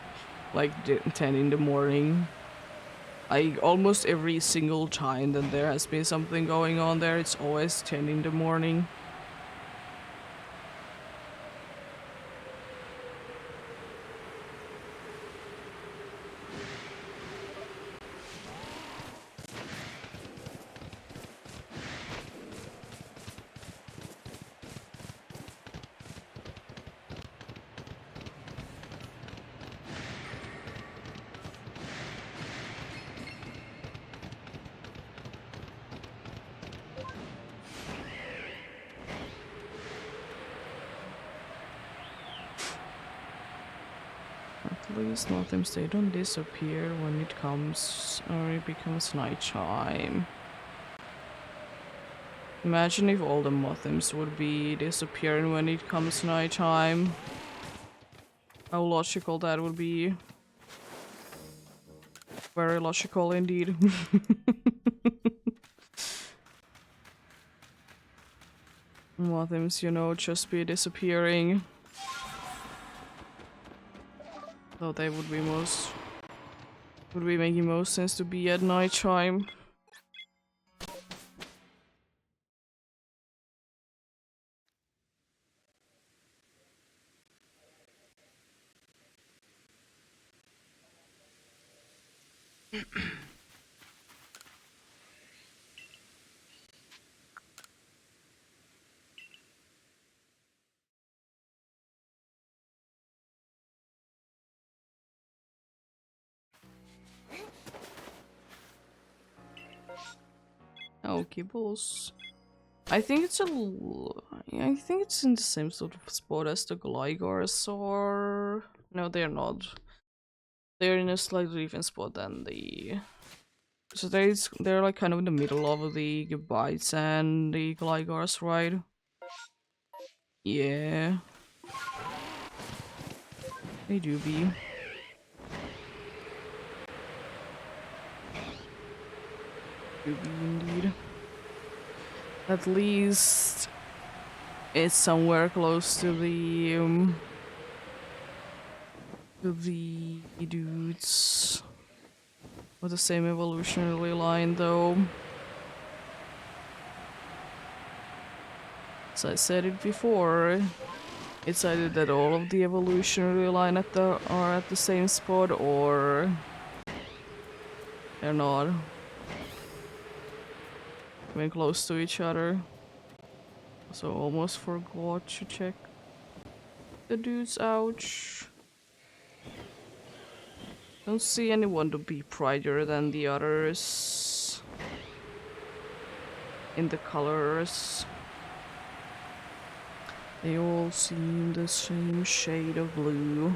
S1: like 10 in the morning. Almost every single time that there has been something going on there, it's always 10 in the morning. At least nothings, they don't disappear when it comes or it becomes nighttime. Imagine if all the Mothims would be disappearing when it comes nighttime. How logical that would be. Very logical indeed. Mothims, you know, just be disappearing. Though they would be making most sense to be at nighttime. Oh, Kibbles. I think it's I think it's in the same sort of spot as the Glygars, or no, they're not. They're in a slightly different spot than the. So they're like kind of in the middle of the Gibites and the Glygars, right? Yeah, they do be. Do be indeed. At least it's somewhere close to the dudes with the same evolutionary line, though. As I said it before, it's either that all of the evolutionary line are at the same spot, or they're not even close to each other. So almost forgot to check the dudes. Ouch. Don't see anyone to be brighter than the others in the colors. They all seem the same shade of blue.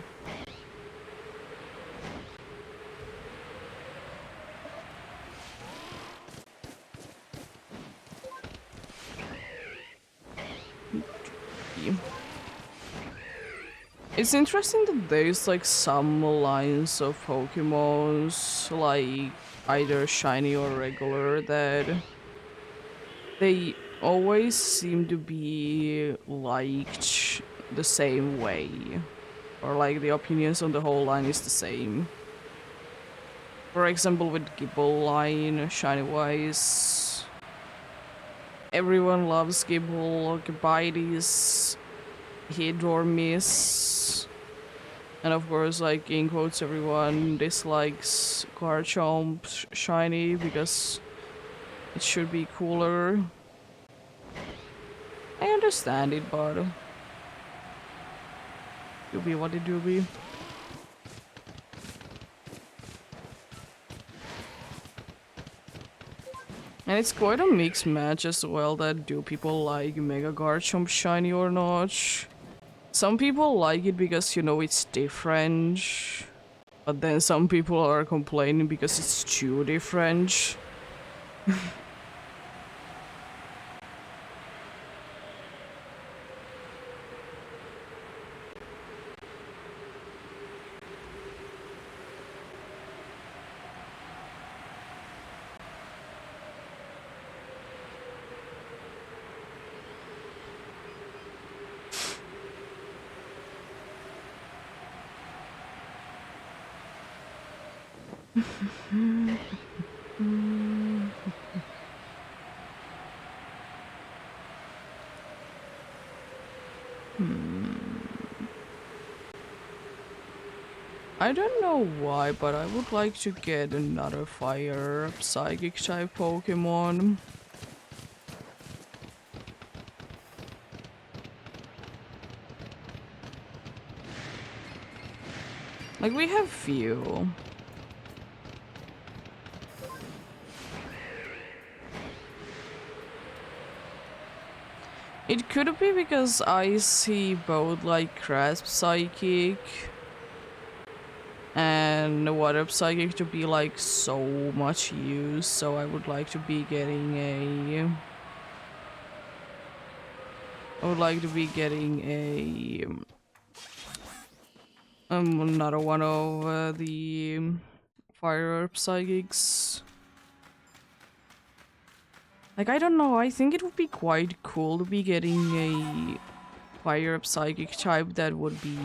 S1: It's interesting that there's like some lines of Pokemons, like either shiny or regular, that they always seem to be liked the same way. Or like the opinions on the whole line is the same. For example, with Gibble line, Shiny Wise. Everyone loves Gibble, Gibites, Hit or Miss. And of course, like in quotes, everyone dislikes Garchomp Shiny because it should be cooler. I understand it, but do be what it do be. And it's quite a mixed match as well, that do people like Mega Garchomp Shiny or not? Some people like it because, you know, it's different. But then some people are complaining because it's too different. I don't know why, but I would like to get another fire psychic type Pokemon. Like, we have few. It could be because I see both like Grasp Psychic and Water Psychic to be like so much use, so I would like to be getting a... I would like to be getting a... another one of the Fire Psychics. Like, I don't know, I think it would be quite cool to be getting a Fire Psychic type that would be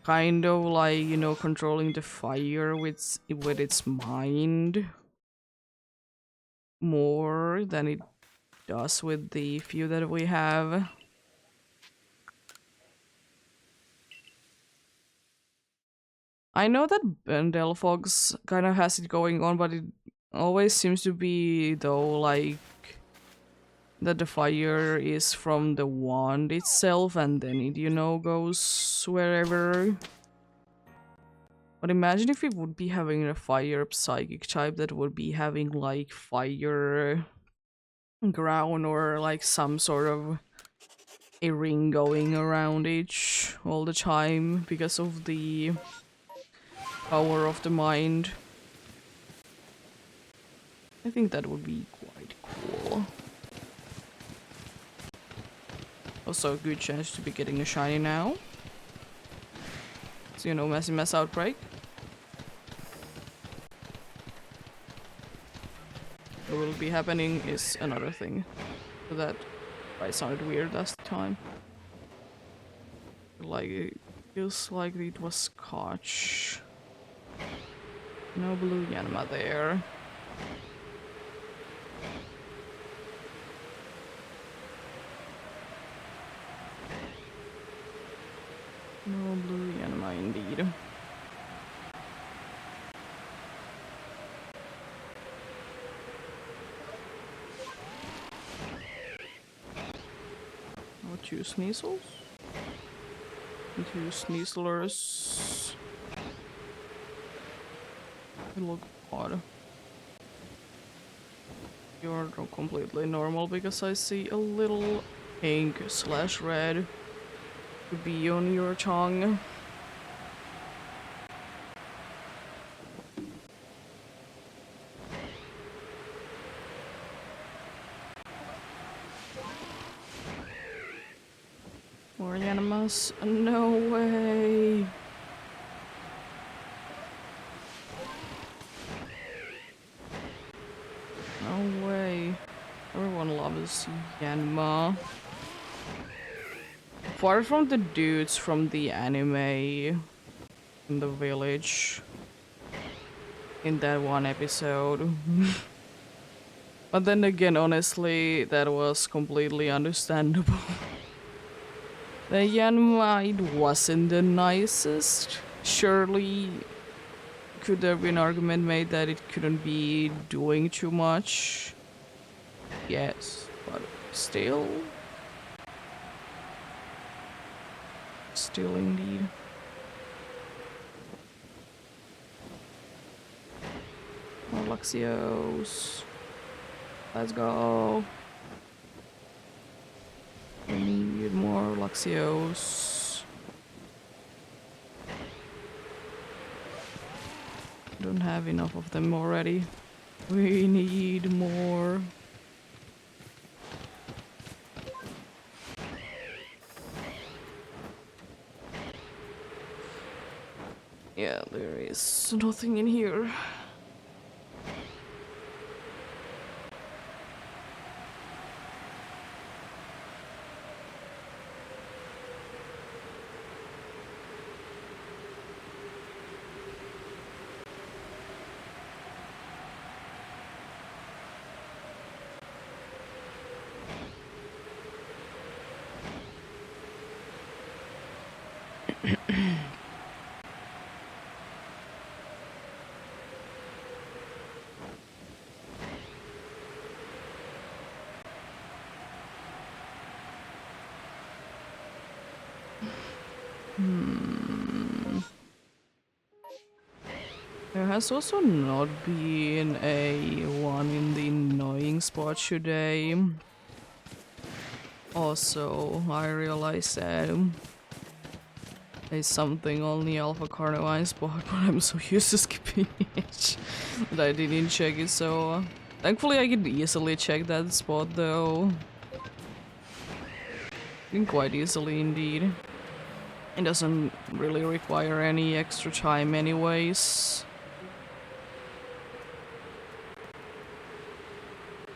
S1: kind of like, you know, controlling the fire with its mind more than it does with the few that we have. I know that Delphox kind of has it going on, but it always seems to be, though, like that the fire is from the wand itself and then it, you know, goes wherever. But imagine if we would be having a fire psychic type that would be having like fire ground or like some sort of a ring going around each all the time because of the power of the mind. I think that would be quite cool. Also a good chance to be getting a shiny now. So, you know, Messy Mess Outbreak. What will be happening is another thing. So that right sounded weird last time. Like, it feels like it was Scotch. No blue Yanma there. No blue Yanma indeed. Or two Sneasels? And two Sneaslers. They look odd. You're completely normal because I see a little pink slash red to be on your tongue. More animals? No way. No way. was Yanma. Apart from the dudes from the anime in the village in that one episode. But then again, honestly, that was completely understandable. The Yanma, it wasn't the nicest. Surely could there be an argument made that it couldn't be doing too much? Yes, but still. Still indeed. More Luxios. Let's go. We need more Luxios. Don't have enough of them already. We need more. Yeah, there is nothing in here. There has also not been a one in the annoying spot today. Also, I realized that there's something on the Alpha Carnivine spot, but I'm so used to skipping it that I didn't check it, so thankfully I can easily check that spot though. Quite easily indeed. It doesn't really require any extra time anyways.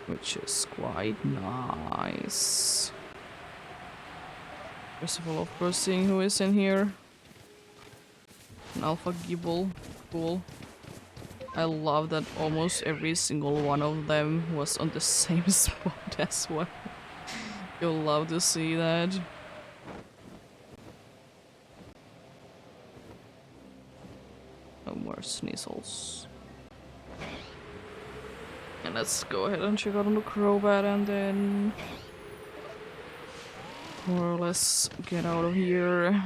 S1: Which is quite nice. First of all, of course, seeing who is in here. An Alpha Gibble. Cool. I love that almost every single one of them was on the same spot as well. You'll love to see that. No more sneasels. And let's go ahead and check out on the Crobat and then more or less get out of here.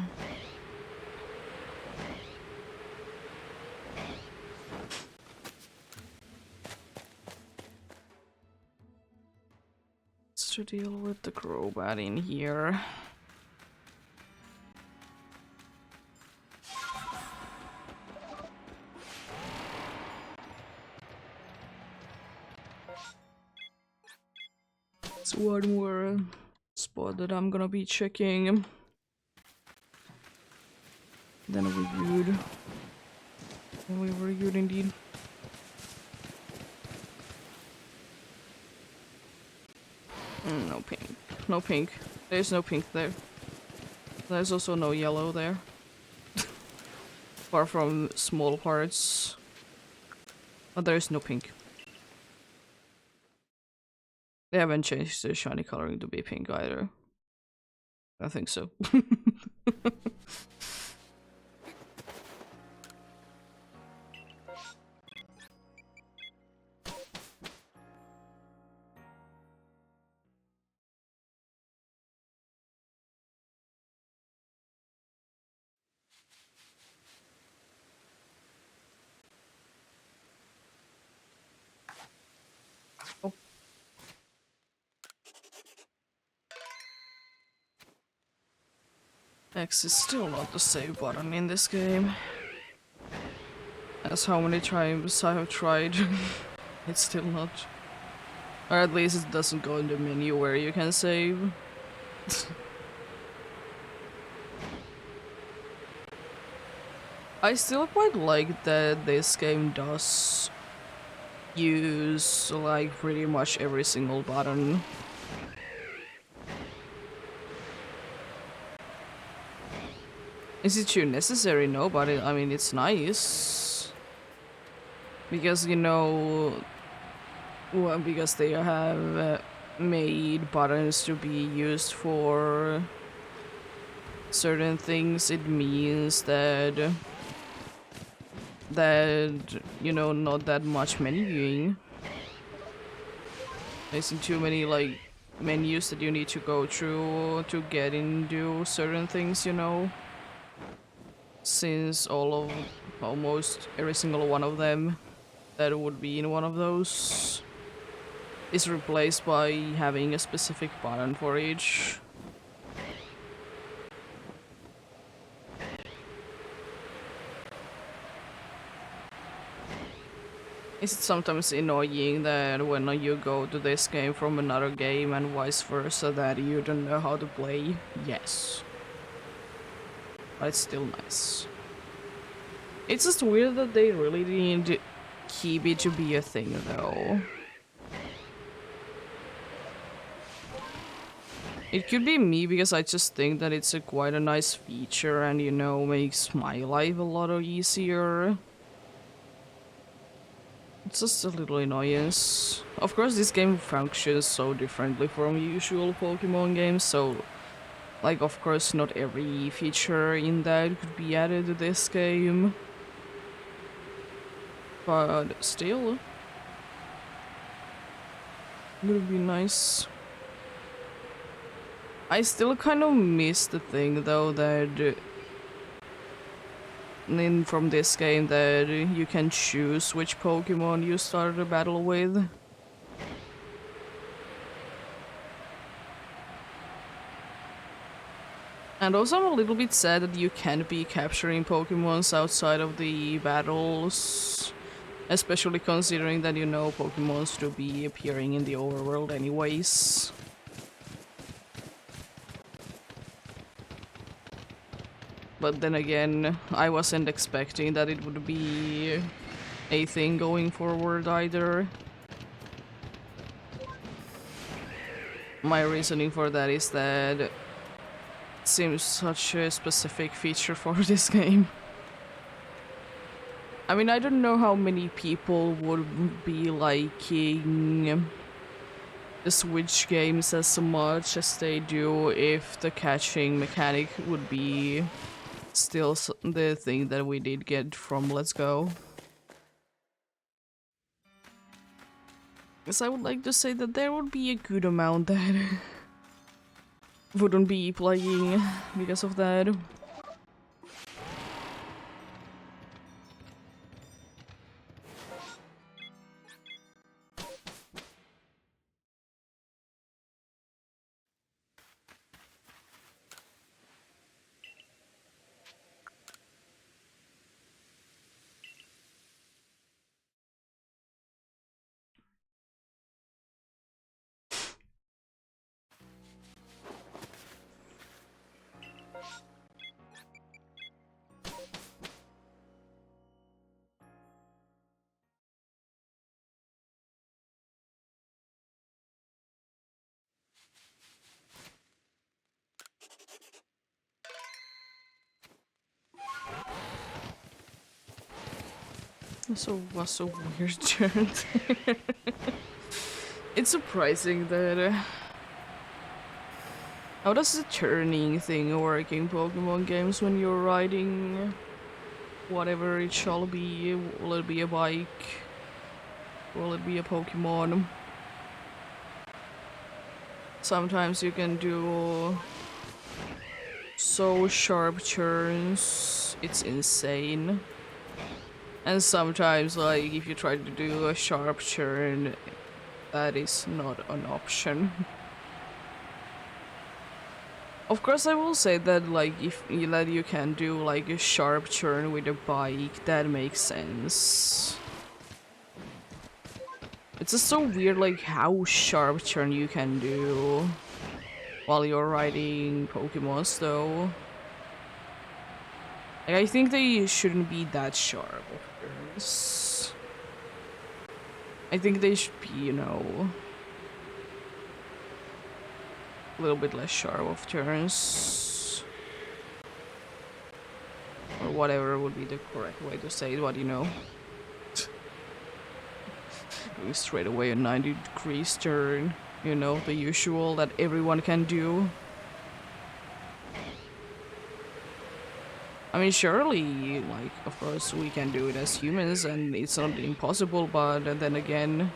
S1: Let's to deal with the Crobat in here. It's one more spot that I'm gonna be checking. Then we're good. Then we were good indeed. No pink. No pink. There's no pink there. There's also no yellow there. Apart from small parts. But there's no pink. They haven't changed the shiny coloring to be pink either. I think so. Oh. X is still not the save button in this game. As how many times I have tried, it's still not. Or at least it doesn't go in the menu where you can save. I still quite like that this game does use like pretty much every single button Is it too necessary? No, but I mean, it's nice. Because, you know, well, because they have made buttons to be used for certain things, it means that you know, not that much menuing. There isn't too many like menus that you need to go through to get into certain things, you know. Since almost every single one of them that would be in one of those is replaced by having a specific button for each. Is it sometimes annoying that when you go to this game from another game and vice versa that you don't know how to play? Yes. But it's still nice. It's just weird that they really didn't keep it to be a thing though. It could be me because I just think that it's quite a nice feature and, you know, makes my life a lot easier. It's just a little annoyance. Of course, this game functions so differently from usual Pokemon games, so, like, of course, not every feature in that could be added to this game. But still, it would be nice. I still kind of miss the thing, though, that from this game that you can choose which Pokemon you start a battle with. And also I'm a little bit sad that you can't be capturing Pokemons outside of the battles. Especially considering that, you know, Pokemons to be appearing in the overworld anyways. But then again, I wasn't expecting that it would be a thing going forward either. My reasoning for that is that it seems such a specific feature for this game. I mean, I don't know how many people would be liking the Switch games as much as they do if the catching mechanic would be still the thing that we did get from Let's Go. Because I would like to say that there would be a good amount that wouldn't be playing because of that. This was a weird turn. It's surprising that how does the turning thing work in Pokemon games when you're riding whatever it shall be? Will it be a bike? Will it be a Pokemon? Sometimes you can do so sharp turns, it's insane. And sometimes, like, if you try to do a sharp turn, that is not an option. Of course, I will say that, like, if you can do, like, a sharp turn with a bike, that makes sense. It's just so weird, like, how sharp turn you can do while you're riding Pokemons, though. Like, I think they shouldn't be that sharp, of course. I think they should be, you know, a little bit less sharp of turns. whatever would be the correct way to say it, but you know. Doing straight away a 90 degrees turn, you know, the usual that everyone can do. I mean, surely, like, of course we can do it as humans and it's not impossible, but then again,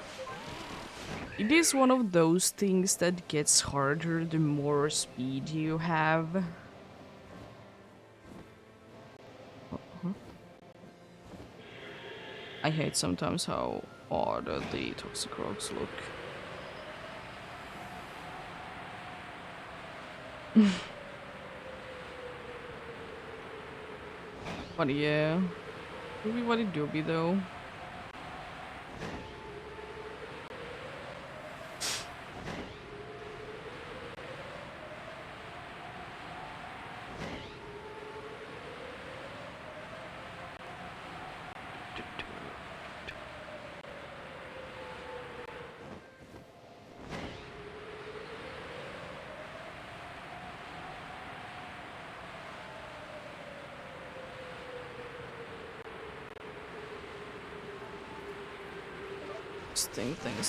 S1: it is one of those things that gets harder the more speed you have. I hate sometimes how odd the toxic rocks look. But yeah, everybody doobie though.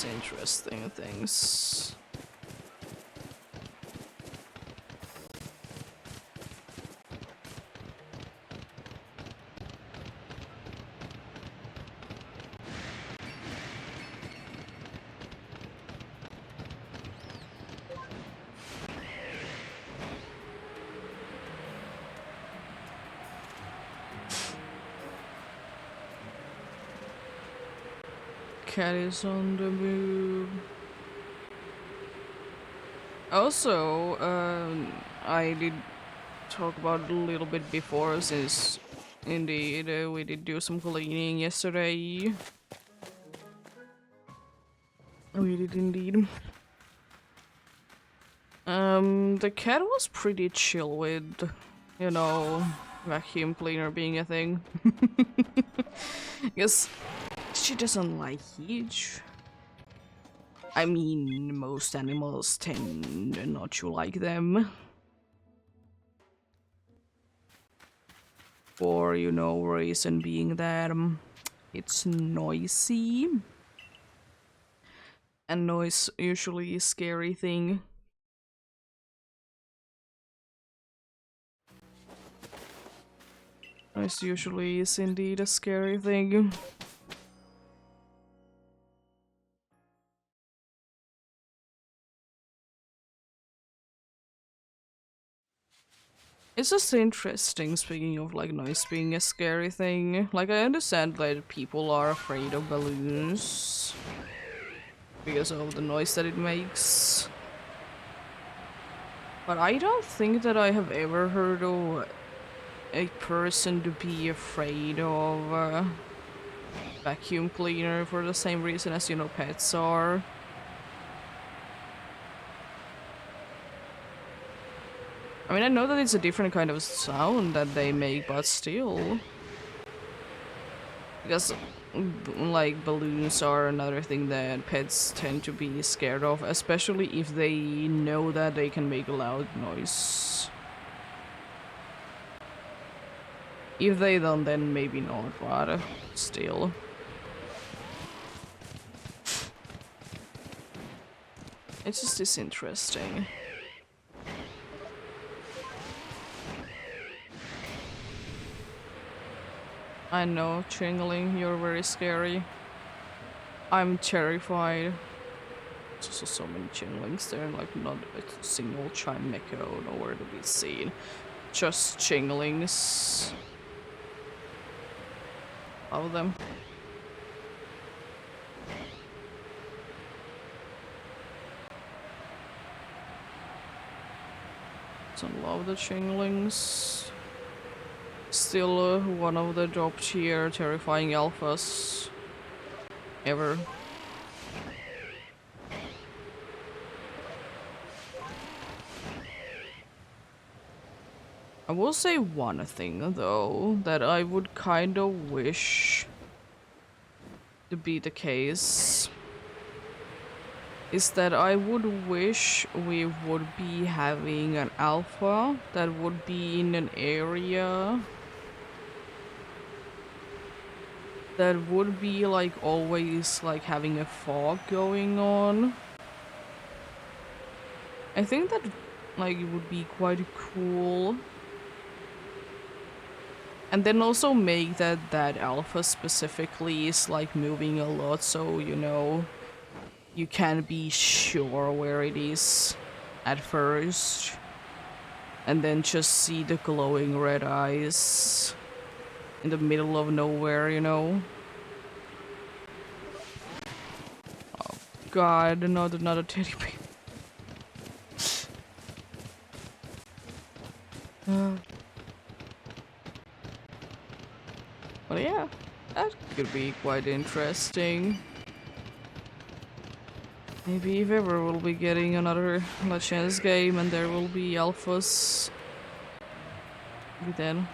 S1: Interesting things. Cat is on the move. Also, I did talk about it a little bit before, since indeed we did do some cleaning yesterday. We did indeed. The cat was pretty chill with, you know, vacuum cleaner being a thing. Because she doesn't like heat. I mean, most animals tend not to like them. For, you know, reason being that it's noisy. And noise usually is a scary thing. Noise usually is indeed a scary thing. It's just interesting, speaking of like noise being a scary thing. Like, I understand that people are afraid of balloons because of the noise that it makes. But I don't think that I have ever heard of a person to be afraid of vacuum cleaner for the same reason as, you know, pets are. I mean, I know that it's a different kind of sound that they make, but still. Because, like, balloons are another thing that pets tend to be scared of, especially if they know that they can make a loud noise. If they don't, then maybe not, but still. It's just this interesting. I know, Chingling, you're very scary. I'm terrified. There's also so many Chinglings there, like not a single Chimecho nowhere to be seen. Just Chinglings. Love them. Don't love the Chinglings. Still one of the top tier terrifying alphas ever. I will say one thing though that I would kind of wish to be the case is that I would wish we would be having an alpha that would be in an area that would be like always like having a fog going on. I think that like it would be quite cool. And then also make that alpha specifically is like moving a lot, so you know you can be sure where it is at first. And then just see the glowing red eyes in the middle of nowhere, you know? Oh god, another teddy bear. But yeah, that could be quite interesting. Maybe if ever we'll be getting another Legends game and there will be alphas. Maybe then.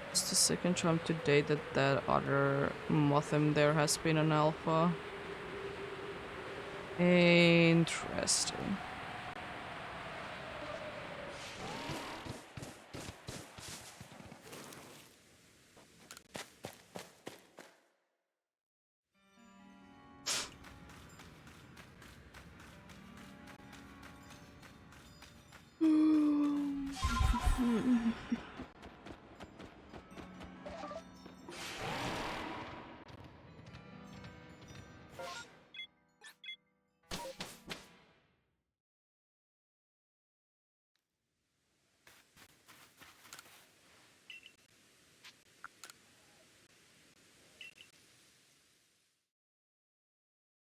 S1: It's the second time today that other Motham there has been an alpha. Interesting.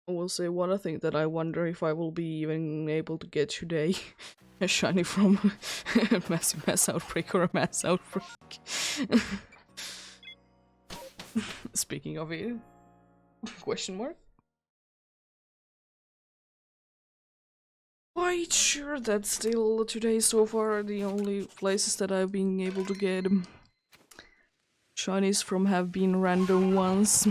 S1: I will say one thing that I wonder if I will be even able to get today. A shiny from a mass outbreak or a mass outbreak. Speaking of it, question mark? Quite sure that still today so far the only places that I've been able to get shinies from have been random ones.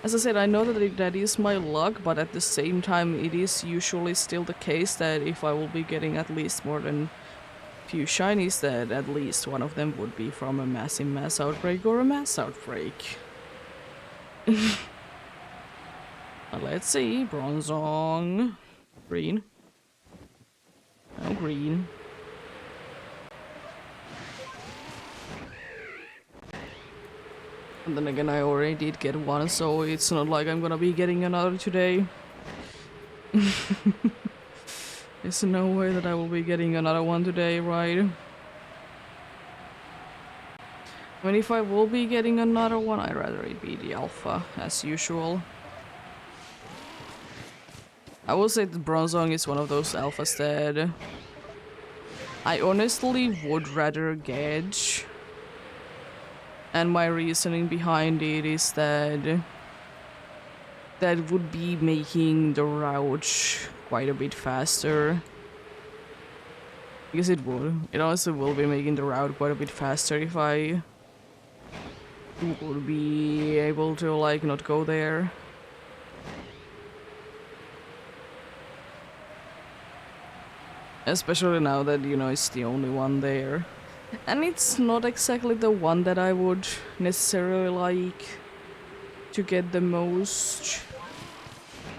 S1: As I said, I know that that is my luck, but at the same time it is usually still the case that if I will be getting at least more than a few shinies, that at least one of them would be from a massive mass outbreak or a mass outbreak. Let's see, Bronzong. Green. No green. And then again, I already did get one, so it's not like I'm gonna be getting another today. There's no way that I will be getting another one today, right? I mean, if I will be getting another one, I'd rather it be the alpha, as usual. I will say that Bronzong is one of those alphas that I honestly would rather get. And my reasoning behind it is that that would be making the route quite a bit faster. Because it would. It also will be making the route quite a bit faster if I would be able to, like, not go there. Especially now that, you know, it's the only one there. And it's not exactly the one that I would necessarily like to get the most.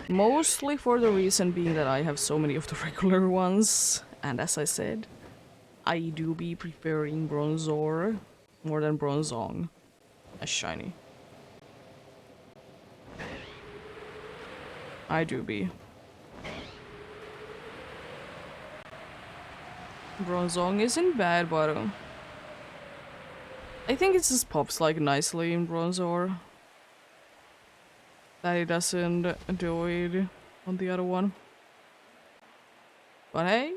S1: Mostly for the reason being that I have so many of the regular ones. And as I said, I do be preferring Bronzor more than Bronzong as shiny. I do be. Bronzong isn't bad, but I think it just pops like nicely in Bronzor. That it doesn't do it on the other one. But hey,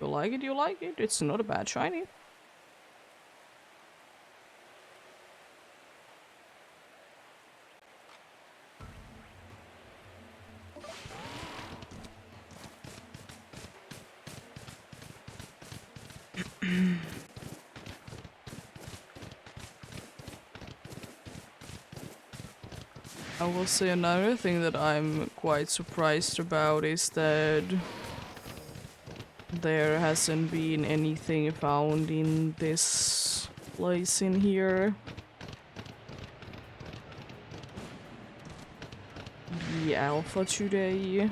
S1: you like it, you like it. It's not a bad shiny. I will say another thing that I'm quite surprised about is that there hasn't been anything found in this place in here. The alpha today.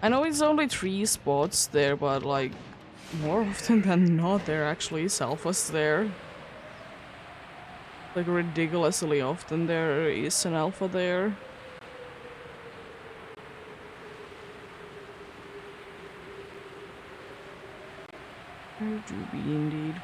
S1: I know it's only 3 spots there, but like more often than not there actually is alphas there. Like ridiculously often there is an alpha there. There do be indeed.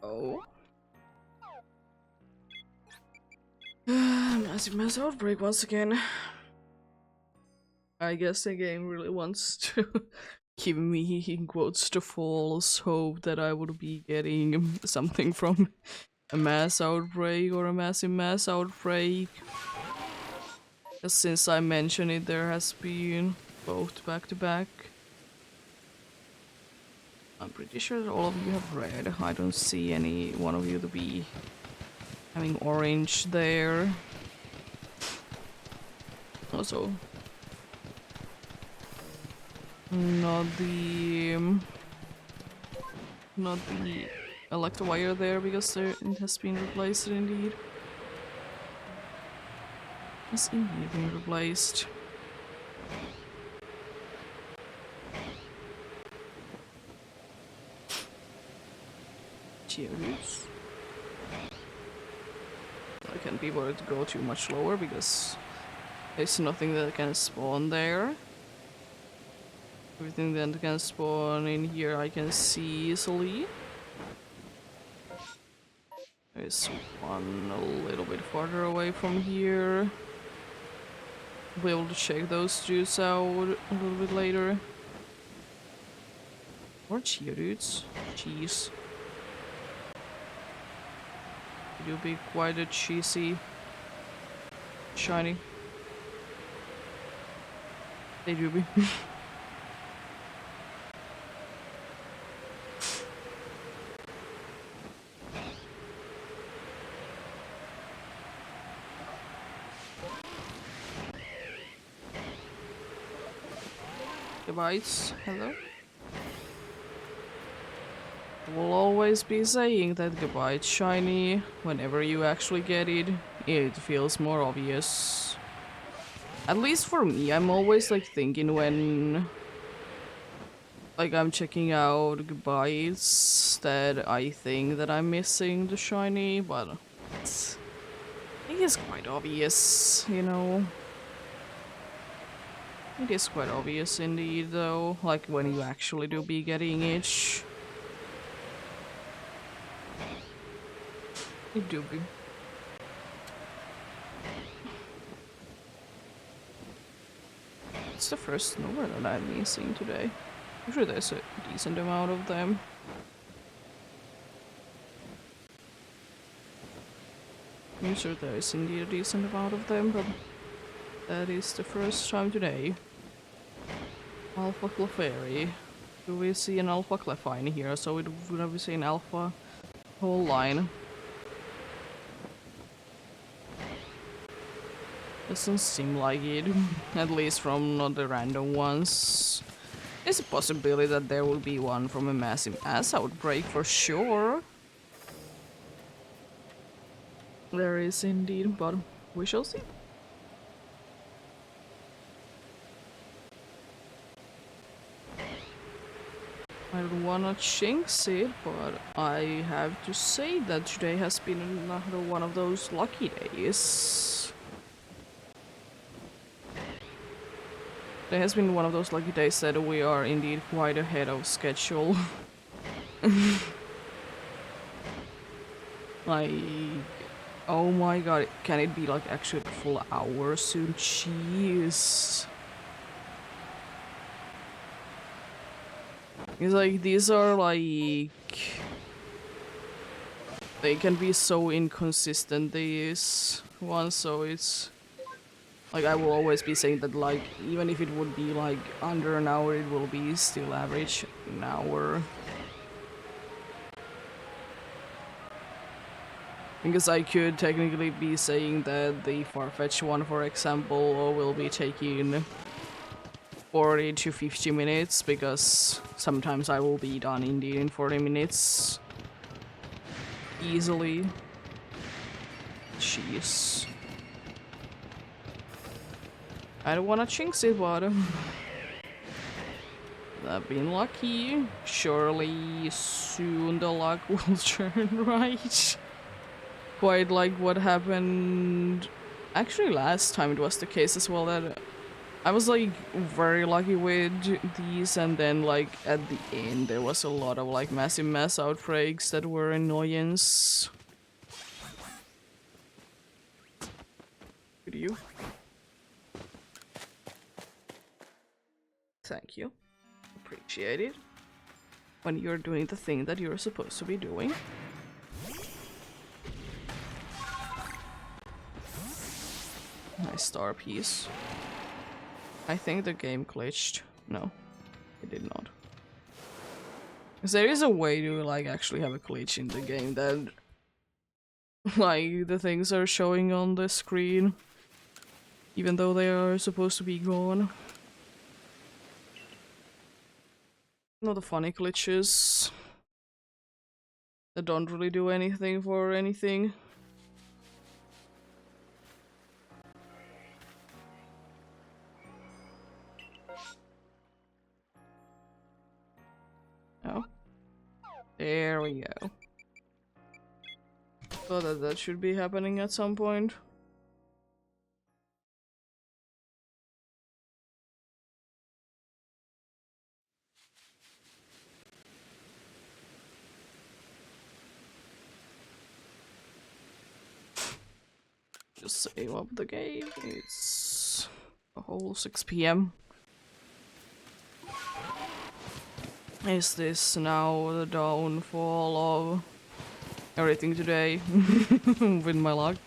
S1: Oh. Massive mass outbreak once again. I guess the game really wants to give me, in quotes, the false hope that I would be getting something from a mass outbreak or a massive mass outbreak. Because since I mentioned it, there has been both back to back. I'm pretty sure that all of you have red. I don't see any one of you to be having orange there. Also, not the electro-wire there because it has been replaced indeed. It's indeed been replaced. Cheers. I can't be bothered to go too much lower because there's nothing that can spawn there. Everything that can spawn in here I can see easily. There's one a little bit farther away from here. I'll be able to check those dudes out a little bit later. More Geodudes. Jeez. They do be quite a cheesy. Shiny. They do be. Goodbyes. Hello. Will always be saying that goodbye it's shiny. Whenever you actually get it, it feels more obvious. At least for me, I'm always like thinking when like I'm checking out goodbyes that I think that I'm missing the shiny, but it is quite obvious, you know. It is quite obvious indeed though, like when you actually do be getting it. It do be. It's the first snowbird that I'm missing today. I'm sure there's a decent amount of them. I'm sure there is indeed a decent amount of them, but that is the first time today. Alpha Clefairy. Do we see an Alpha Clefine here? So it would have seen Alpha whole line. Doesn't seem like it, at least from not the random ones. There's a possibility that there will be one from a massive ass outbreak for sure. There is indeed, but we shall see. I don't wanna jinx it, but I have to say that today has been another one of those lucky days. Today has been one of those lucky days that we are indeed quite ahead of schedule. Like, oh my god, can it be like actually a full hour soon? Jeez. It's like, these are like... They can be so inconsistent, these ones, so it's... Like, I will always be saying that, like, even if it would be like under an hour, it will be still average an hour. Because I could technically be saying that the Farfetch one, for example, will be taking 40 to 50 minutes, because sometimes I will be done indeed in 40 minutes. Easily. Jeez. I don't wanna jinx it, but I've been lucky. Surely soon the luck will turn right. Quite like what happened... Actually, last time it was the case as well, that I was like very lucky with these, and then like at the end there was a lot of like massive mass outbreaks that were annoyance. Could you? Thank you. Appreciate it. When you're doing the thing that you're supposed to be doing. Nice star piece. I think the game glitched. No, it did not. Because there is a way to like actually have a glitch in the game that like the things are showing on the screen even though they are supposed to be gone. Not the funny glitches that don't really do anything for anything. Oh. There we go. Thought that should be happening at some point. Just save up the game. It's a whole 6 p.m. Is this now the downfall of everything today? With my luck.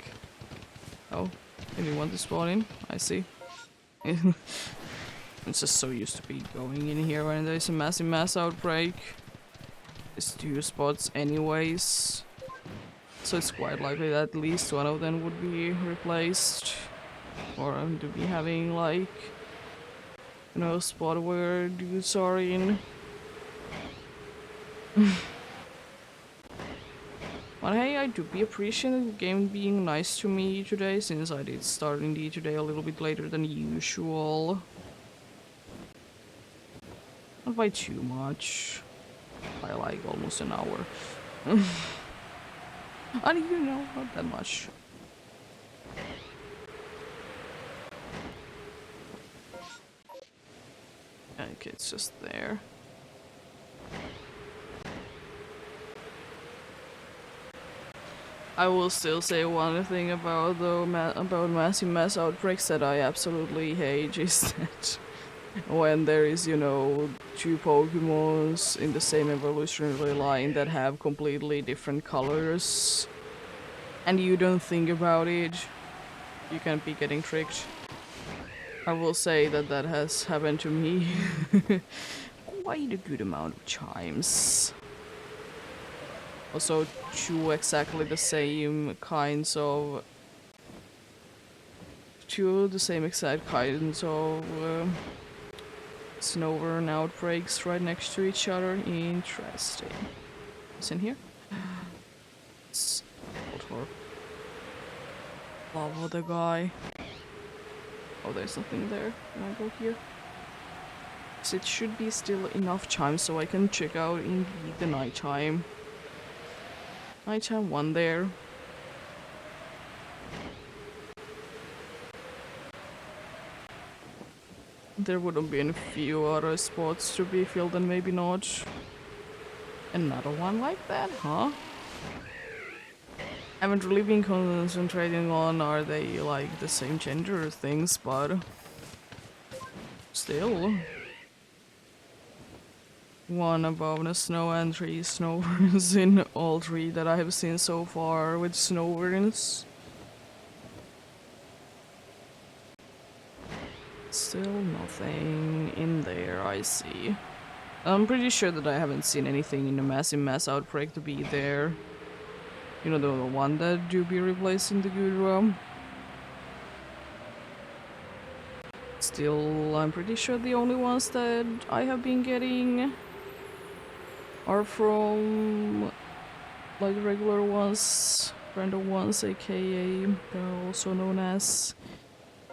S1: Oh, didn't want to spawn in? I see. It's just so used to be going in here when there's a massive mass outbreak. It's 2 spots anyways. So it's quite likely that at least one of them would be replaced. Or to be having like, you know, spot where dudes are in. But hey, I do be appreciating the game being nice to me today, since I did start indeed today a little bit later than usual. Not by too much. By like almost an hour. And you know, not that much. Okay, it's just there. I will still say one thing about about massive mass outbreaks that I absolutely hate is that when there is, you know, 2 Pokemons in the same evolutionary line that have completely different colors, and you don't think about it, you can be getting tricked. I will say that that has happened to me quite a good amount of times. Also, 2 exactly the same kinds of... 2 the same exact kinds of Snowburn outbreaks right next to each other. Interesting. What's in here? It's Voltorb. Love the guy. Oh, there's nothing there. Can I go here? So it should be still enough time so I can check out indeed the nighttime. Nighttime one there. There wouldn't be a few other spots to be filled and maybe not. Another one like that, huh? Haven't really been concentrating on are they like the same gender things, but still. One above the snow and 3 snowbirds in all 3 that I have seen so far with snowbirds. Still nothing in there, I see. I'm pretty sure that I haven't seen anything in the massive mass outbreak to be there. You know, the one that do be replacing the good room. Still, I'm pretty sure the only ones that I have been getting are from like regular ones, random ones, aka they're also known as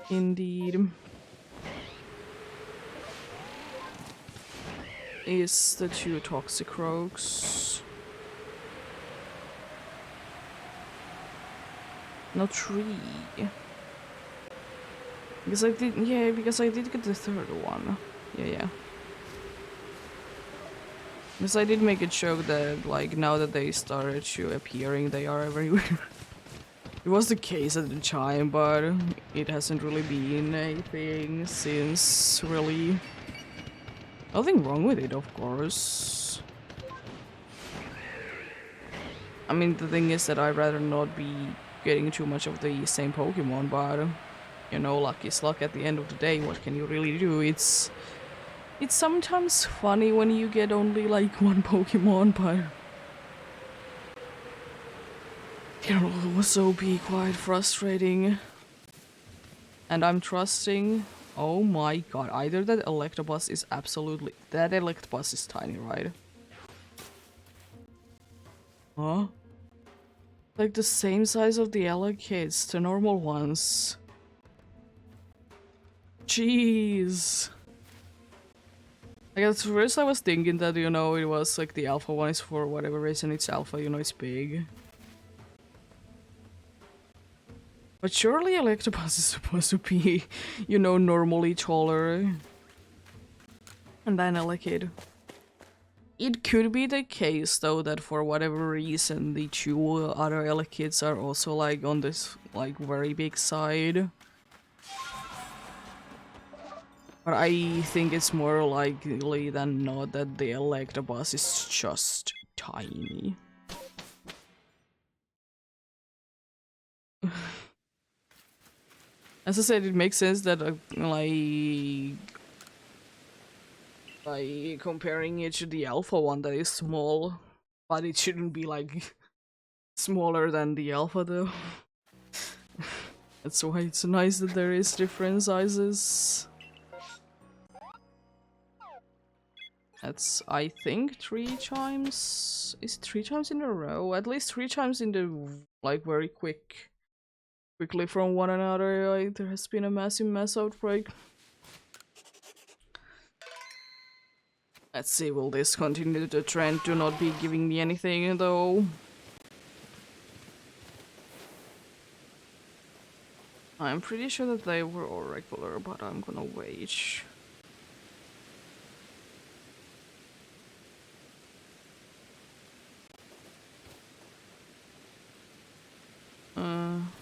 S1: indeed. Is the 2 toxic rogues. Not 3. Because I did, yeah, because I did get the 3rd one. Yeah. Because I did make a joke that, like, now that they started to appearing, they are everywhere. It was the case at the time, but it hasn't really been a thing since, really. Nothing wrong with it, of course. I mean, the thing is that I'd rather not be getting too much of the same Pokemon, but you know, luck is luck at the end of the day. What can you really do? It's sometimes funny when you get only like one Pokemon, but it can also be quite frustrating. And I'm trusting. Oh my god, either that Electabuzz is absolutely... That Electabuzz is tiny, right? Huh? Like the same size of the Elekkids, the normal ones. Jeez. Like at first I was thinking that, you know, it was like the alpha one is for whatever reason it's alpha, you know, it's big. But surely Electabuzz is supposed to be, you know, normally taller than Elekid. It could be the case though that for whatever reason the 2 other Elekids are also like on this like very big side. But I think it's more likely than not that the Electabuzz is just tiny. As I said, it makes sense that like comparing it to the alpha one that is small, but it shouldn't be like smaller than the alpha though. That's why it's nice that there is different sizes. That's, I think, 3 times. Is it 3 times in a row? At least 3 times in the like very quickly from one another. Like, there has been a massive mass outbreak. Let's see, will this continue the trend to not be giving me anything though? I'm pretty sure that they were all regular, but I'm gonna wait.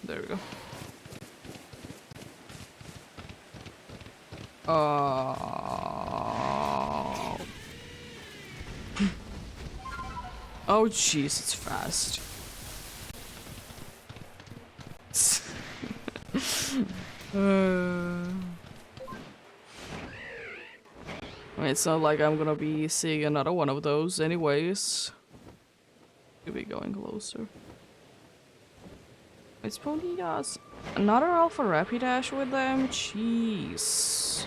S1: There we go. Oh jeez, it's fast. It's not like I'm gonna be seeing another one of those anyways. Could be going closer. It's Ponytas. Another Alpha Rapidash with them? Jeez.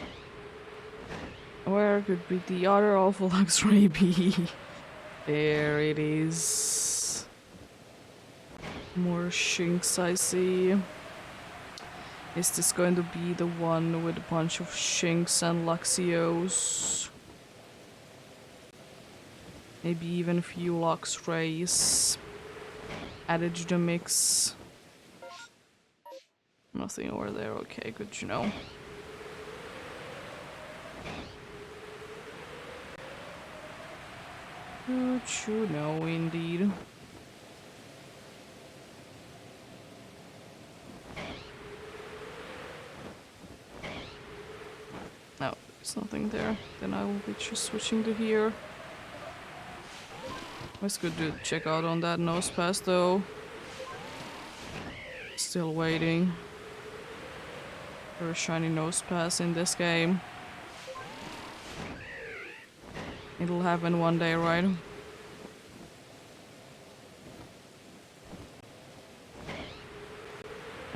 S1: Where could be the other Alpha Luxray be? There it is. More Shinx I see. Is this going to be the one with a bunch of Shinx and Luxios? Maybe even a few Lux Rays added to the mix. Nothing over there, okay, good to know. Good to know, indeed. No, there's nothing there. Then I will be just switching to here. It's good to check out on that nose pass though. Still waiting for a shiny nose pass in this game. It'll happen one day, right?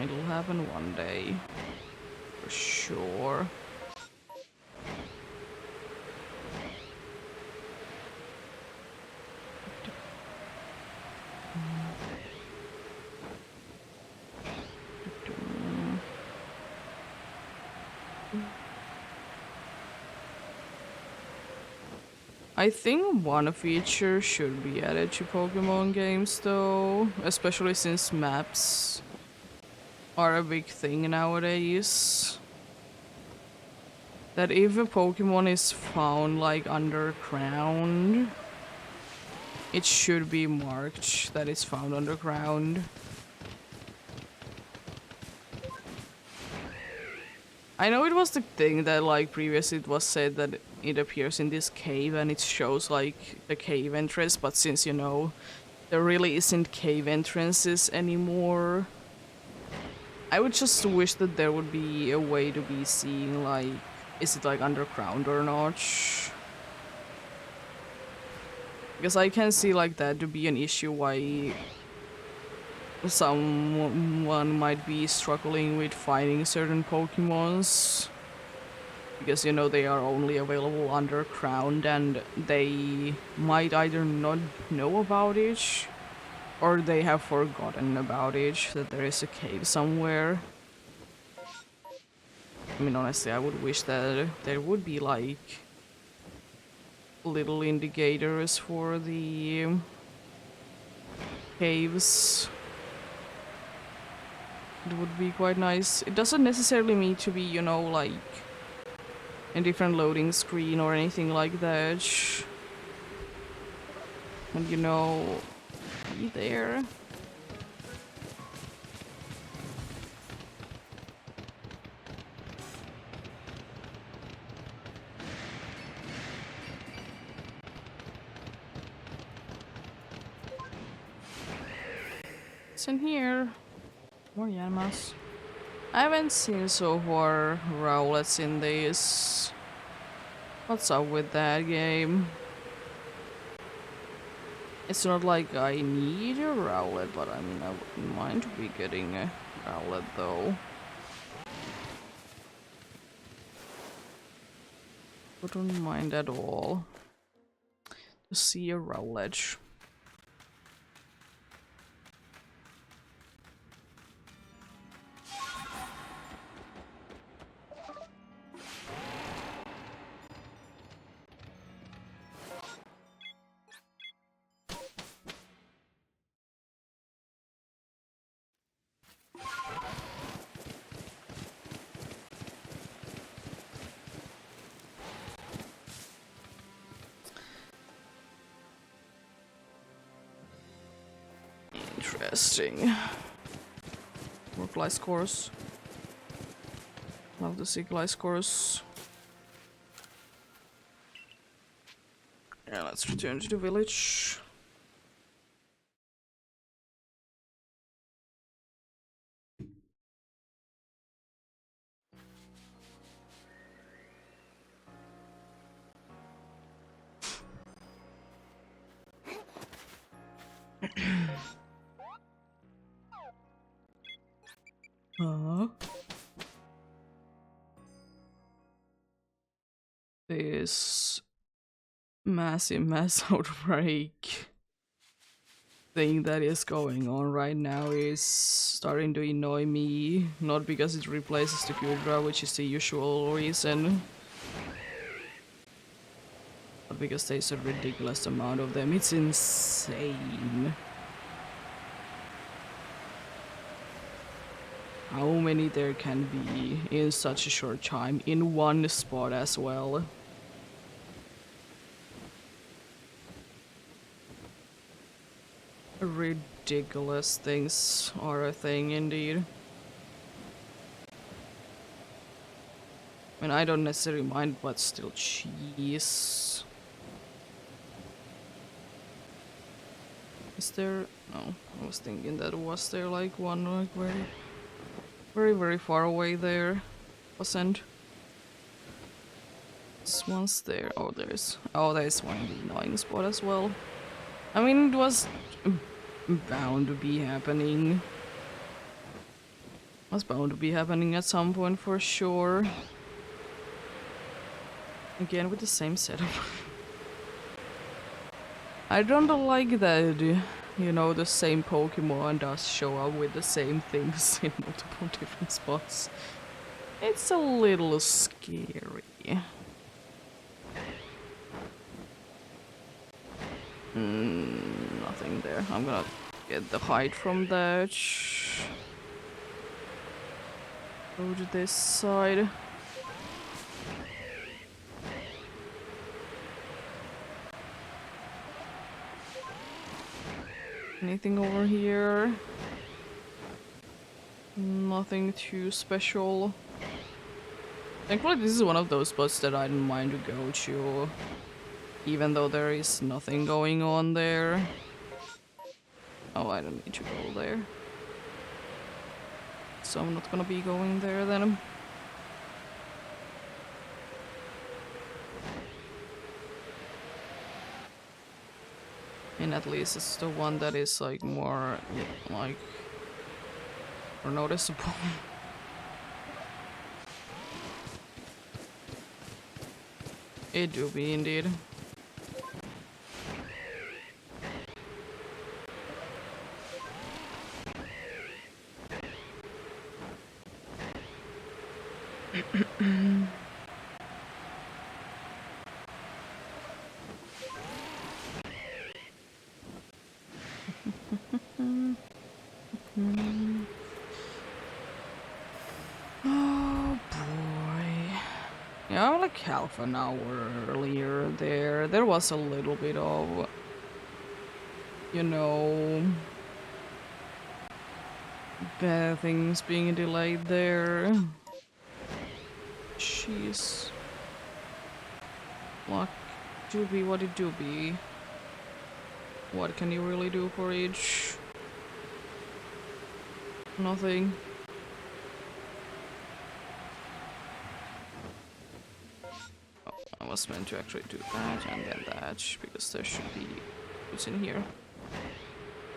S1: It'll happen one day. For sure. I think one feature should be added to Pokemon games though, especially since maps are a big thing nowadays. That if a Pokemon is found like underground, it should be marked that it's found underground. I know it was the thing that like previously it was said that it appears in this cave and it shows like the cave entrance, but since you know there really isn't cave entrances anymore, I would just wish that there would be a way to be seeing like is it like underground or not. Because I can see like that to be an issue why someone might be struggling with finding certain Pokemons. Because, you know, they are only available underground and they might either not know about it or they have forgotten about it, that there is a cave somewhere. I mean, honestly, I would wish that there would be like little indicators for the caves. It would be quite nice. It doesn't necessarily need to be, you know, like a different loading screen or anything like that. And you know, be there. What's in here? More Yanmas. I haven't seen so far Rowlets in this. What's up with that game? It's not like I need a Rowlet, but I mean I wouldn't mind to be getting a Rowlet though. Wouldn't mind at all to see a Rowlet. Interesting. More Gliscors. Love to see Gliscors. Yeah, let's return to the village. This massive mass outbreak thing that is going on right now is starting to annoy me. Not because it replaces the Gudra, which is the usual reason. But because there's a ridiculous amount of them, it's insane. How many there can be in such a short time in one spot as well. Ridiculous things are a thing indeed. I mean, I don't necessarily mind, but still, cheese. Is there? No, I was thinking that was there like one like very far away there. Wasn't. This one's there. Oh, there's one in the annoying spot as well. I mean, it was bound to be happening. Was bound to be happening at some point for sure. Again with the same setup. I don't like that, you know, the same Pokemon does show up with the same things in multiple different spots. It's a little scary. Nothing there. I'm gonna get the height from that. Go to this side. Anything over here? Nothing too special. Thankfully, this is one of those spots that I don't mind to go to, even though there is nothing going on there. Oh, I don't need to go there. So I'm not gonna be going there then. And at least it's the one that is like more, like, more noticeable. It do be indeed. Oh boy. Yeah, like half an hour earlier there. There was a little bit of, you know, bad things being delayed there. Jeez. Luck do be what it do be. What can you really do for each? Nothing. Oh, I was meant to actually do that and then that, because there should be what's in here.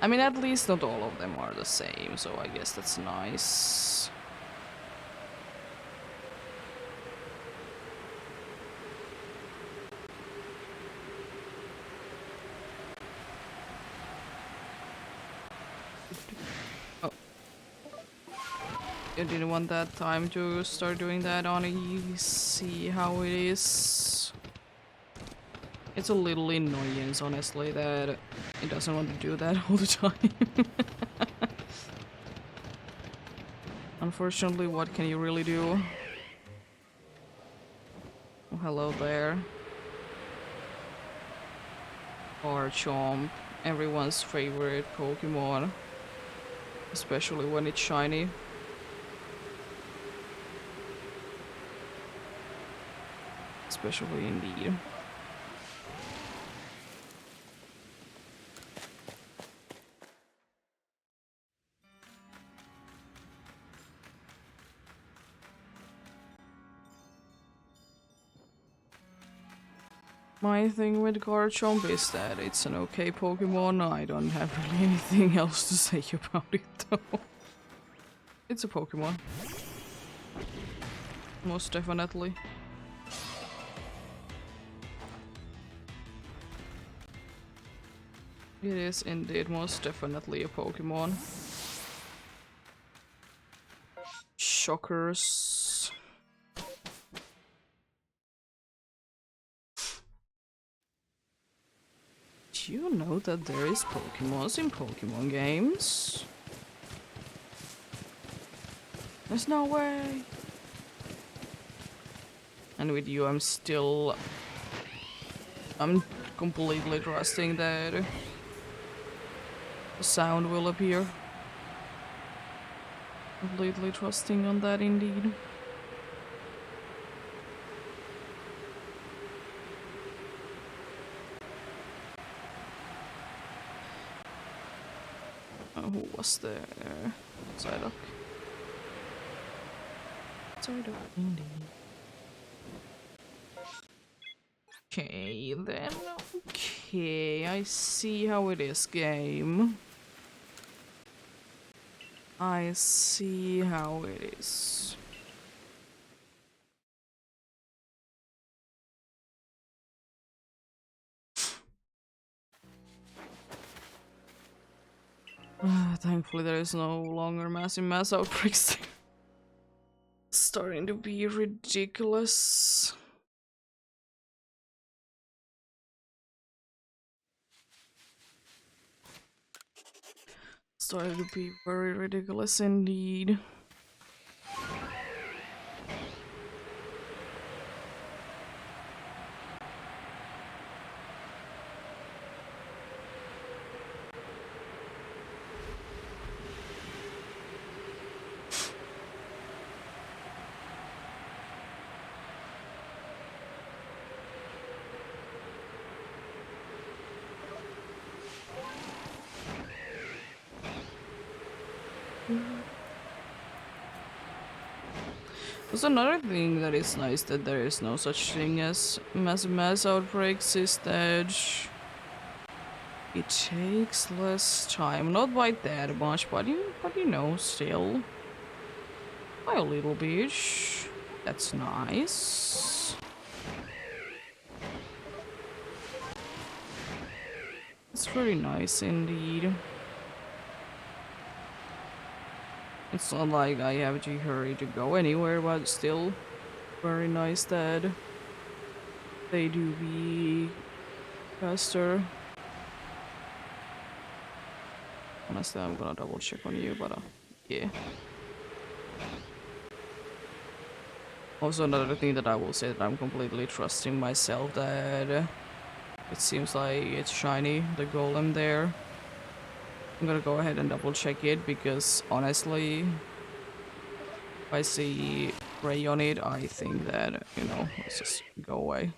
S1: I mean, at least not all of them are the same, so I guess that's nice. Oh. You didn't want that time to start doing that on easy, see how it is. It's a little annoyance, honestly, that it doesn't want to do that all the time. Unfortunately, what can you really do? Oh, hello there. Garchomp, everyone's favorite Pokemon. Especially when it's shiny. Especially indeed. My thing with Garchomp is that it's an okay Pokemon. I don't have really anything else to say about it though. It's a Pokemon. Most definitely. It is indeed most definitely a Pokemon. Shockers. Did you know that there is Pokemons in Pokemon games? There's no way. And with you, I'm completely trusting that the sound will appear. Completely trusting on that indeed. Who was there? Psyduck. Psyduck indeed. Okay, then. Okay, I see how it is, game. I see how it is. Thankfully, there is no longer mass outbreaks. Starting to be ridiculous. Starting to be very ridiculous indeed. There's another thing that is nice that there is no such thing as mass outbreaks is that it takes less time, not by that much, but you know, still by a little bit. That's nice. It's very nice indeed. It's not like I have to hurry to go anywhere, but still very nice that they do be faster. Honestly, I'm gonna double check on you, but yeah. Also, another thing that I will say that I'm completely trusting myself that it seems like it's shiny, the golem there. I'm gonna go ahead and double check it because honestly, if I see gray on it, I think that, you know, let's just go away.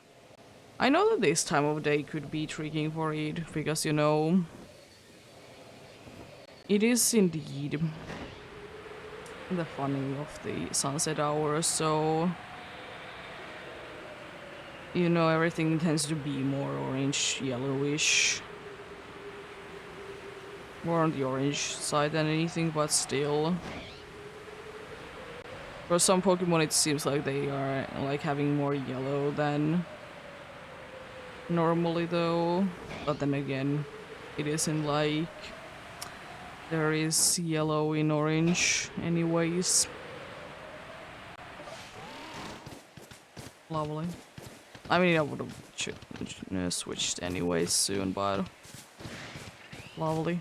S1: I know that this time of day could be tricking for it because, you know, it is indeed the funning of the sunset hour, so you know, everything tends to be more orange, yellowish. More on the orange side than anything, but still. For some Pokemon it seems like they are like having more yellow than normally though. But then again, it isn't like there is yellow in orange anyways. Lovely. I mean, I would have switched anyways soon, but lovely.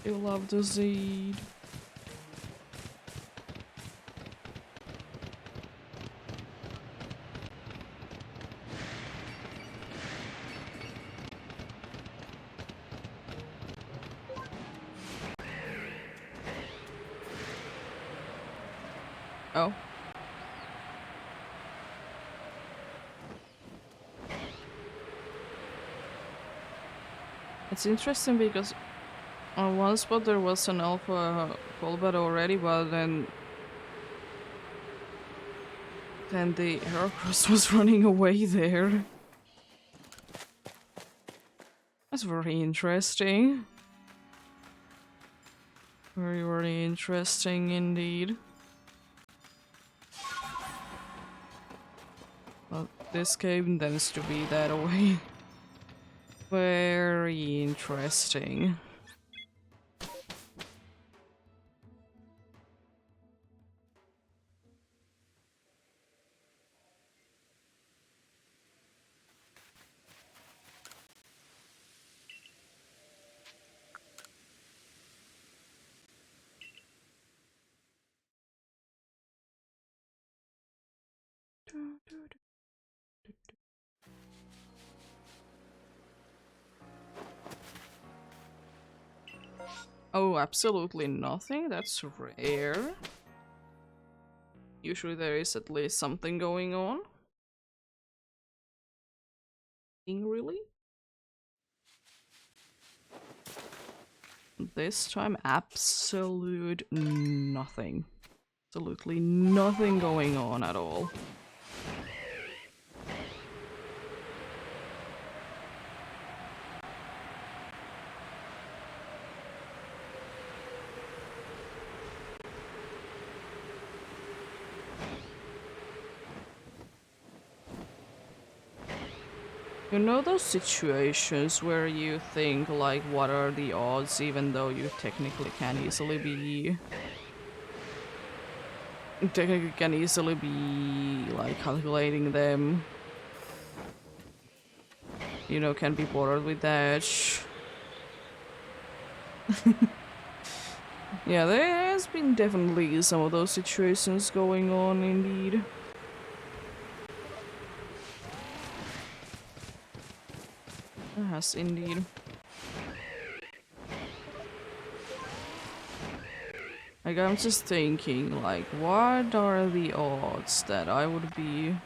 S1: You love the seed. Oh. It's interesting because on one spot there was an alpha Golbat already, but then the Heracross was running away there. That's very interesting. Very, very interesting indeed. But this game tends to be that way. Very interesting. Oh, absolutely nothing? That's rare. Usually there is at least something going on. Really? This time, absolute nothing. Absolutely nothing going on at all. You know those situations where you think, like, what are the odds, even though you technically can easily be... Technically can easily be, like, calculating them. You know, can be bothered with that. Yeah, there has been definitely some of those situations going on, indeed. Yes, indeed. Like, I'm just thinking, like, what are the odds that I would be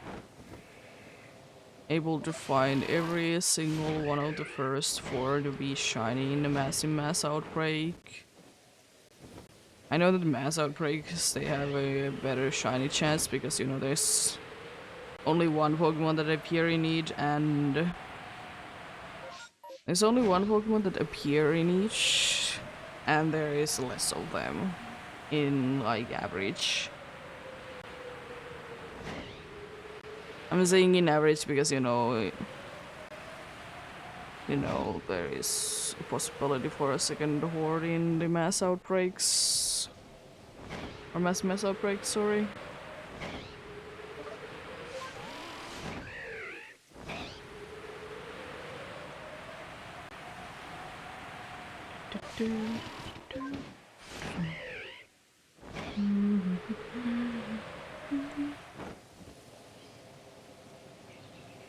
S1: able to find every single one of the first four to be shiny in the massive mass outbreak? I know that the mass outbreaks, they have a better shiny chance because, you know, there's only one Pokemon that appear in each, and there's only one Pokemon that appear in each, and there is less of them in, like, average. I'm saying in average because, there is a possibility for a second horde in the mass outbreaks. Or mass outbreaks, sorry.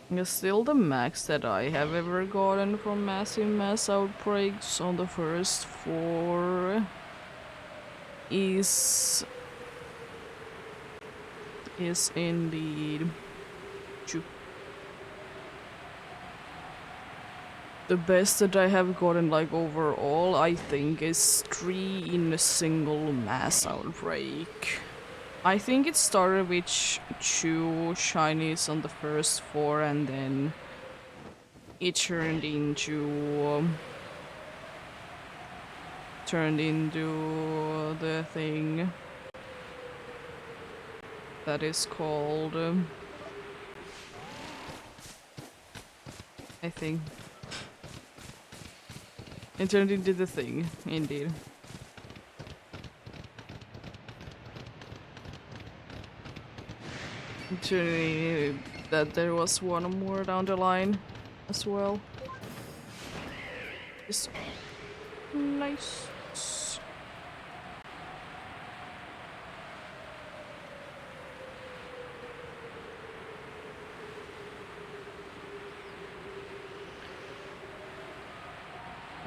S1: It's still the max that I have ever gotten from massive mass outbreaks on the first four is indeed two. The best that I have gotten, like, overall, I think is 3 in a single mass outbreak. I think it started with 2 shinies on the first 4, and then it turned into the thing that is called, I think. It turned into the thing, indeed. Actually, that there was one more down the line as well. It's nice.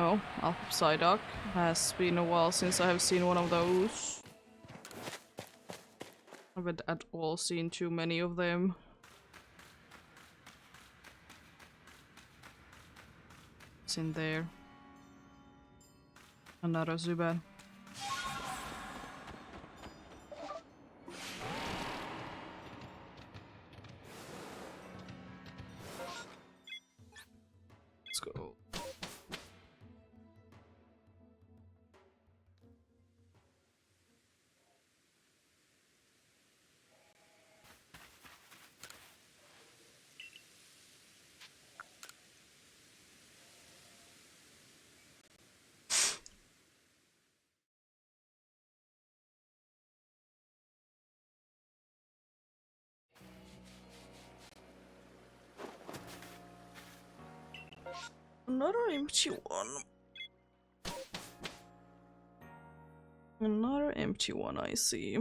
S1: Oh, Alpha Psyduck. Has been a while since I have seen one of those. I haven't at all seen too many of them. It's in there. Another Zubat. Let's go. Another empty one. Another empty one, I see.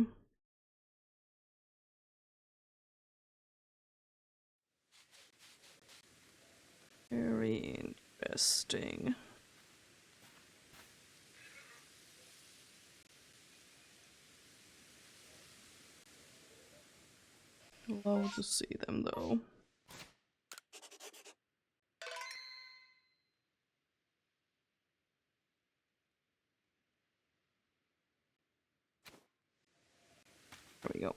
S1: Very interesting. Love to see them though. There we go.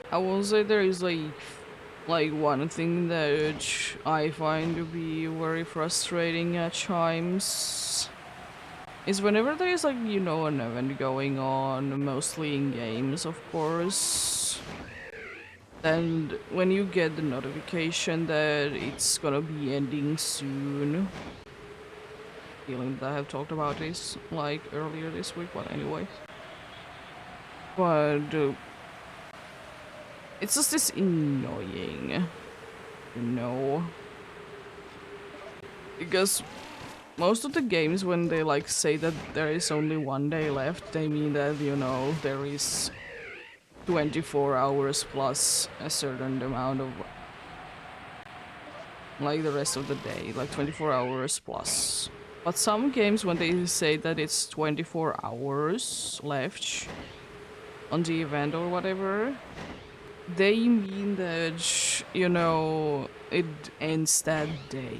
S1: I will say there is like one thing that I find to be very frustrating at times is whenever there is like, you know, an event going on, mostly in games of course, and when you get the notification that it's gonna be ending soon, feeling that I have talked about this like earlier this week, but anyway. But it's just this annoying, you know, because most of the games when they like say that there is only one day left, they mean that, you know, there is 24 hours plus a certain amount of like the rest of the day, like 24 hours plus. But some games when they say that it's 24 hours left on the event or whatever, they mean that, you know, it ends that day.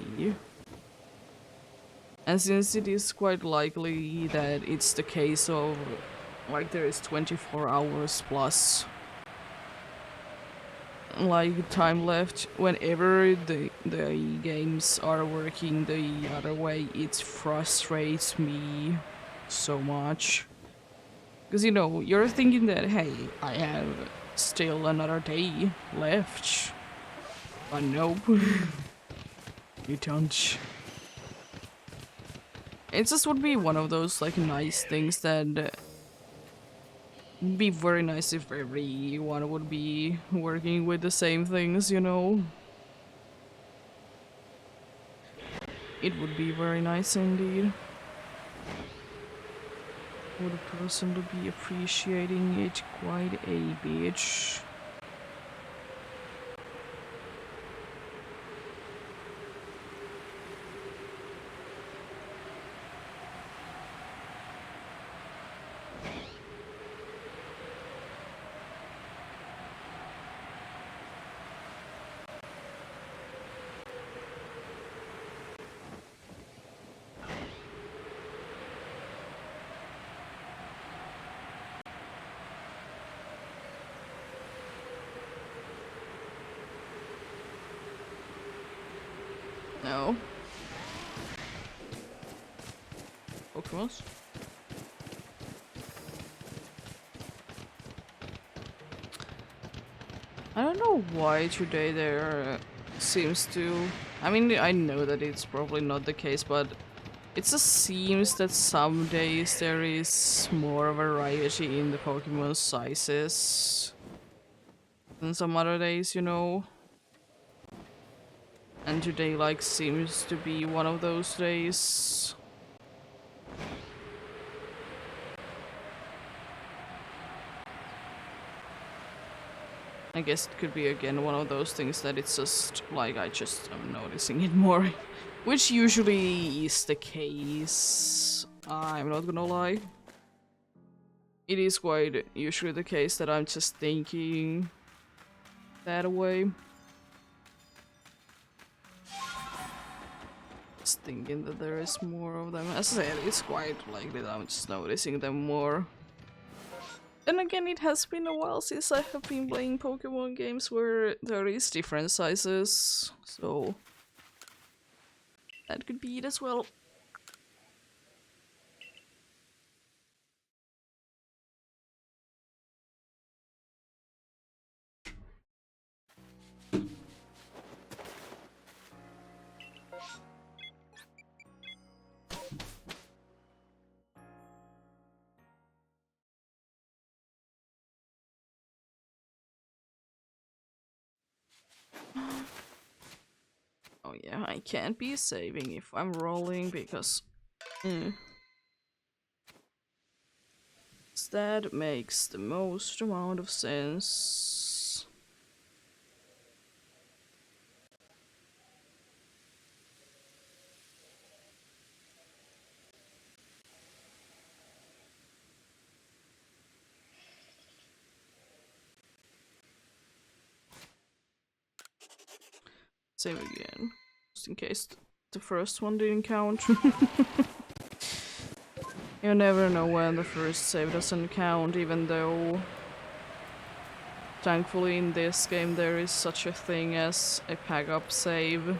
S1: And since it is quite likely that it's the case of like there is 24 hours plus like time left whenever the games are working the other way, it frustrates me so much. Because, you know, you're thinking that, hey, I have still another day left. But nope. You don't. It just would be one of those, like, nice things that would be very nice if everyone would be working with the same things, you know? It would be very nice indeed. Would a person to be appreciating it quite a bit. No. Pokemons? I don't know why today there seems to... I mean, I know that it's probably not the case, but it just seems that some days there is more variety in the Pokemon sizes than some other days, you know? And today, like, seems to be one of those days. I guess it could be again one of those things that it's just like I just am noticing it more, which usually is the case. I'm not gonna lie. It is quite usually the case that I'm just thinking that way. Just thinking that there is more of them. As I said, it's quite likely that I'm just noticing them more. Then again, it has been a while since I have been playing Pokemon games where there is different sizes, so that could be it as well. Oh yeah, I can't be saving if I'm rolling because... That makes the most amount of sense. Save again, just in case the first one didn't count. You never know when the first save doesn't count, even though thankfully in this game there is such a thing as a pack-up save.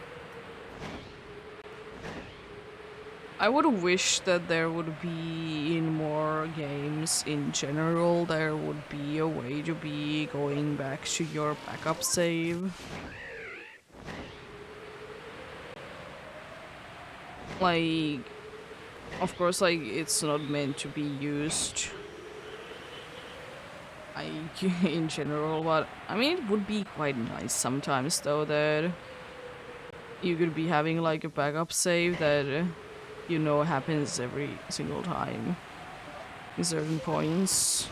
S1: I would wish that there would be in more games in general, there would be a way to be going back to your backup save. Like, of course, like, it's not meant to be used, like, in general, but I mean, it would be quite nice sometimes, though, that you could be having, like, a backup save that, you know, happens every single time in certain points.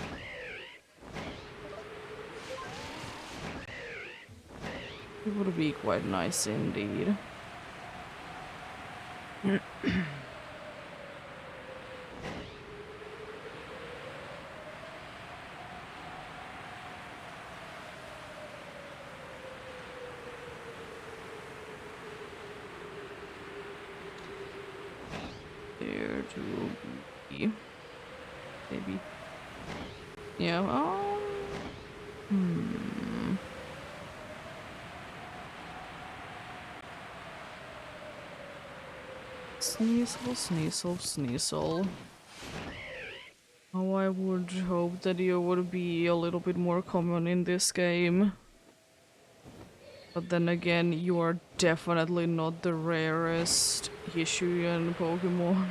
S1: It would be quite nice indeed. There to be. Maybe. Yeah, Sneasel, Sneasel, Sneasel. Oh, I would hope that you would be a little bit more common in this game. But then again, you are definitely not the rarest Hishuian Pokemon.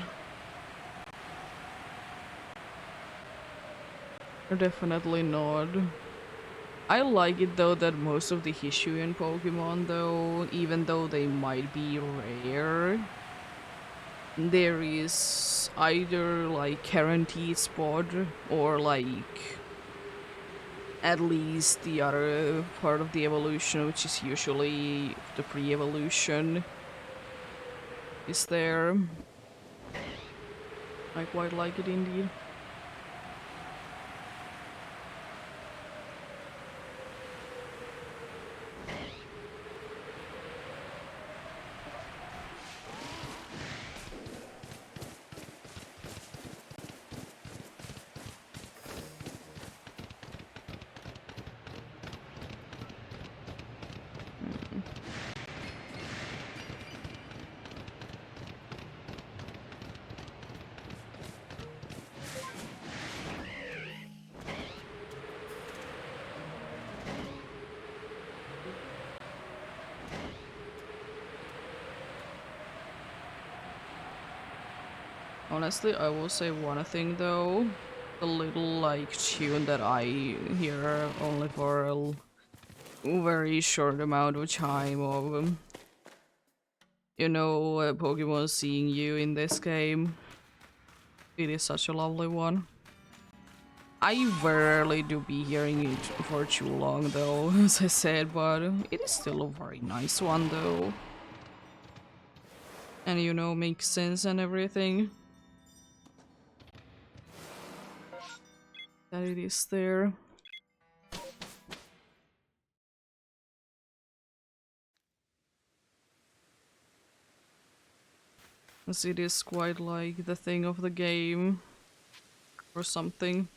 S1: You're definitely not. I like it though that most of the Hishuian Pokemon though, even though they might be rare, there is either like guaranteed spot or like at least the other part of the evolution, which is usually the pre-evolution, is there. I quite like it indeed. Honestly, I will say one thing though. The little like tune that I hear only for a very short amount of time of, you know, Pokemon seeing you in this game. It is such a lovely one. I rarely do be hearing it for too long though, as I said, but it is still a very nice one though. And you know, makes sense and everything. That it is there. As it is quite like the thing of the game. Or something.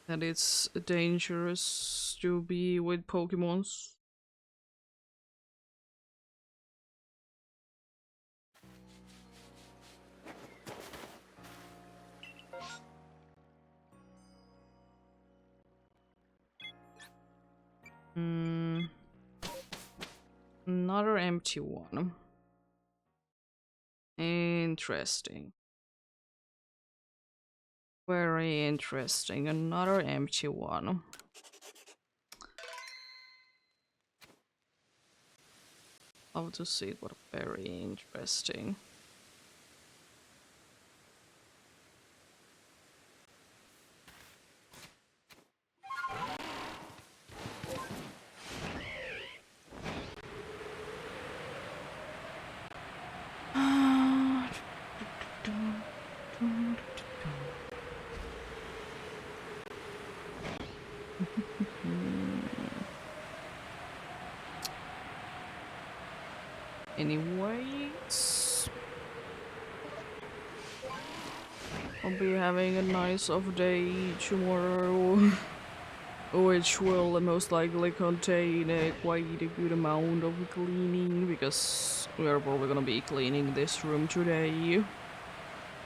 S1: That it's dangerous to be with Pokemons. Another empty one. Interesting. Very interesting. Another empty one. Love to see it, but very interesting. Anyways, I'll be having a nice off day tomorrow, which will most likely contain quite a good amount of cleaning, because we are probably gonna be cleaning this room today.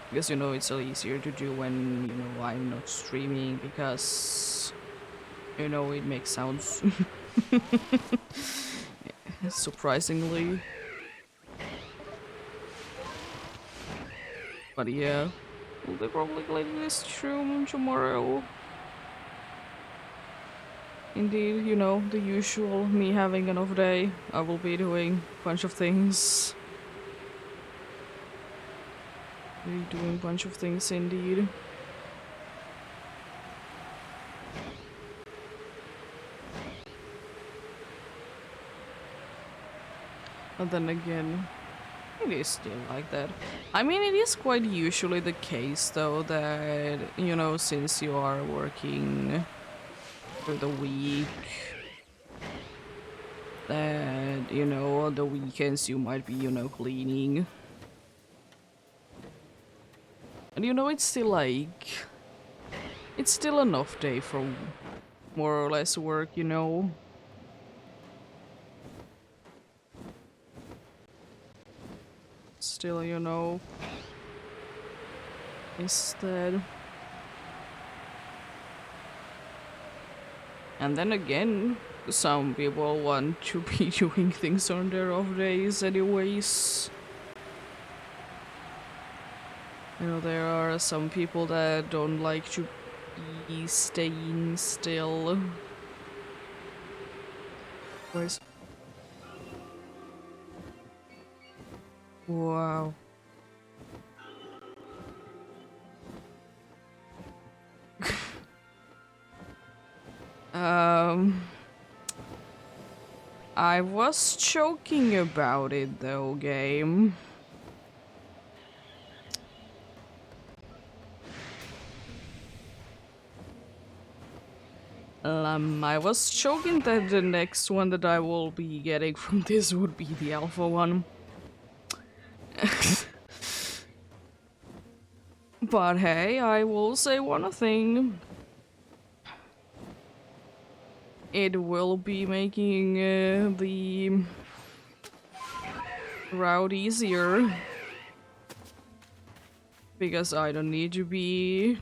S1: Because, you know, it's a little easier to do when, you know, I'm not streaming, because, you know, it makes sounds. Surprisingly. But yeah, we'll be probably cleaning this room tomorrow. Indeed, you know, the usual, me having an off day. I will be doing a bunch of things. Be doing a bunch of things indeed. But then again, it is still like that. I mean, it is quite usually the case though that, you know, since you are working through the week, that, you know, on the weekends you might be, you know, cleaning. And you know, it's still like, it's still an off day for more or less work, you know. Still, you know, instead. And then again, some people want to be doing things on their off days anyways. You know, there are some people that don't like to be staying still. Where's... Wow. I was joking about it though, game. I was joking that the next one that I will be getting from this would be the alpha one. But hey, I will say one thing. It will be making the route easier. Because I don't need to be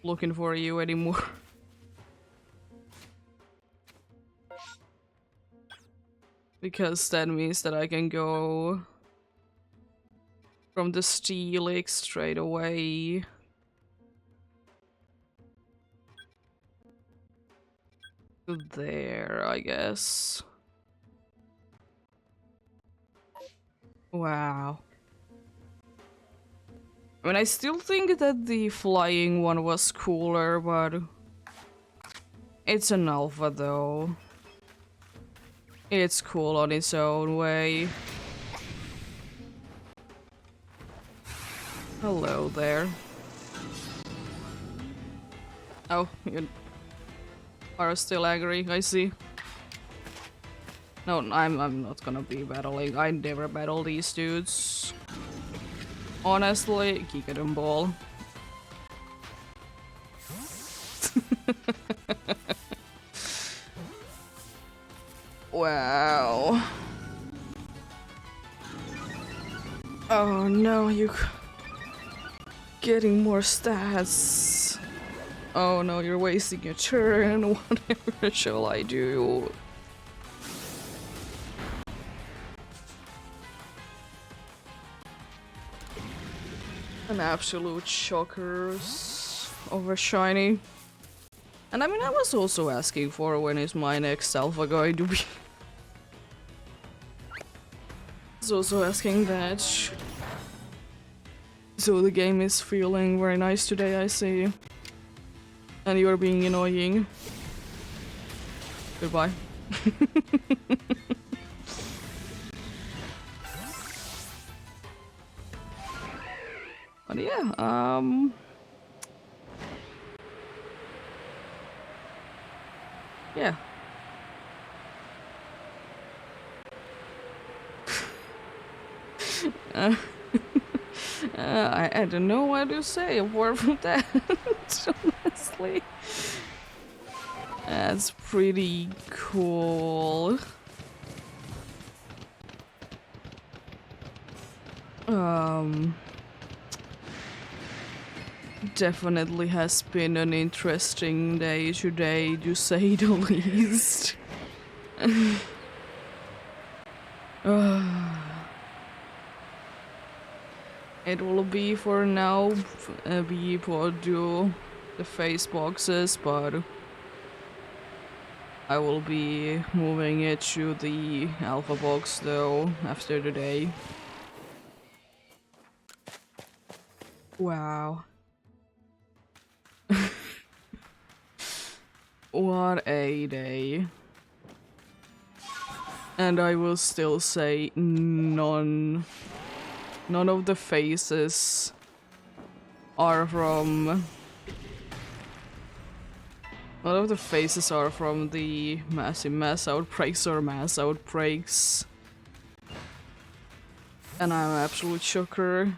S1: looking for you anymore. Because that means that I can go from the Steelix straight away. To there, I guess. Wow. I mean, I still think that the flying one was cooler, but it's an alpha though. It's cool on its own way. Hello there. Oh, you are still angry, I see. No, I'm not gonna be battling. I never battle these dudes. Honestly, kick it and ball. Wow. Oh no, you getting more stats. Oh no, you're wasting your turn. Whatever shall I do? An absolute shockers over shiny. And I mean, I was also asking for when is my next alpha going to be. I was also asking that. So the game is feeling very nice today, I see. And you are being annoying. Goodbye. But yeah, yeah. uh, I don't know what to say apart from that, honestly. That's pretty cool. Definitely has been an interesting day today, to say the least. It will be for now be for do the face boxes, but I will be moving it to the alpha box though after the day. Wow. What a day. And I will still say none of the faces are from... None of the faces are from the massive mass outbreaks or mass outbreaks. And I'm an absolute shocker.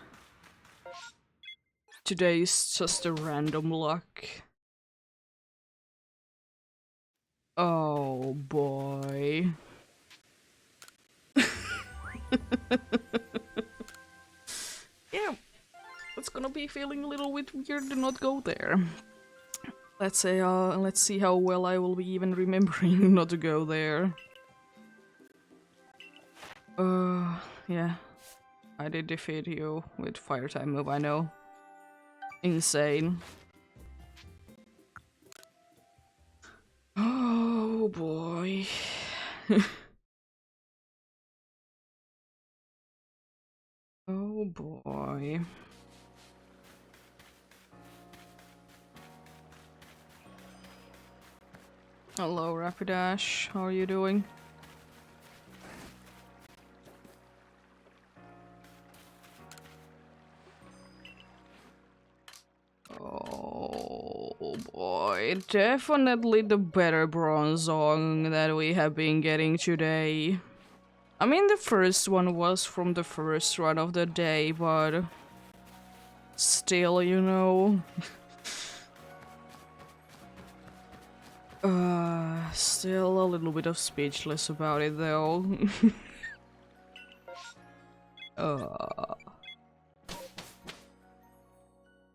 S1: Today is just a random luck. Oh boy. Yeah, it's gonna be feeling a little bit weird to not go there. Let's see how well I will be even remembering not to go there. Yeah. I did defeat you with fire type move, I know. Insane. Oh boy. Oh boy. Hello, Rapidash. How are you doing? Oh boy, definitely the better bronze song that we have been getting today. I mean, the first one was from the first run of the day, but still, you know. Still a little bit of speechless about it though.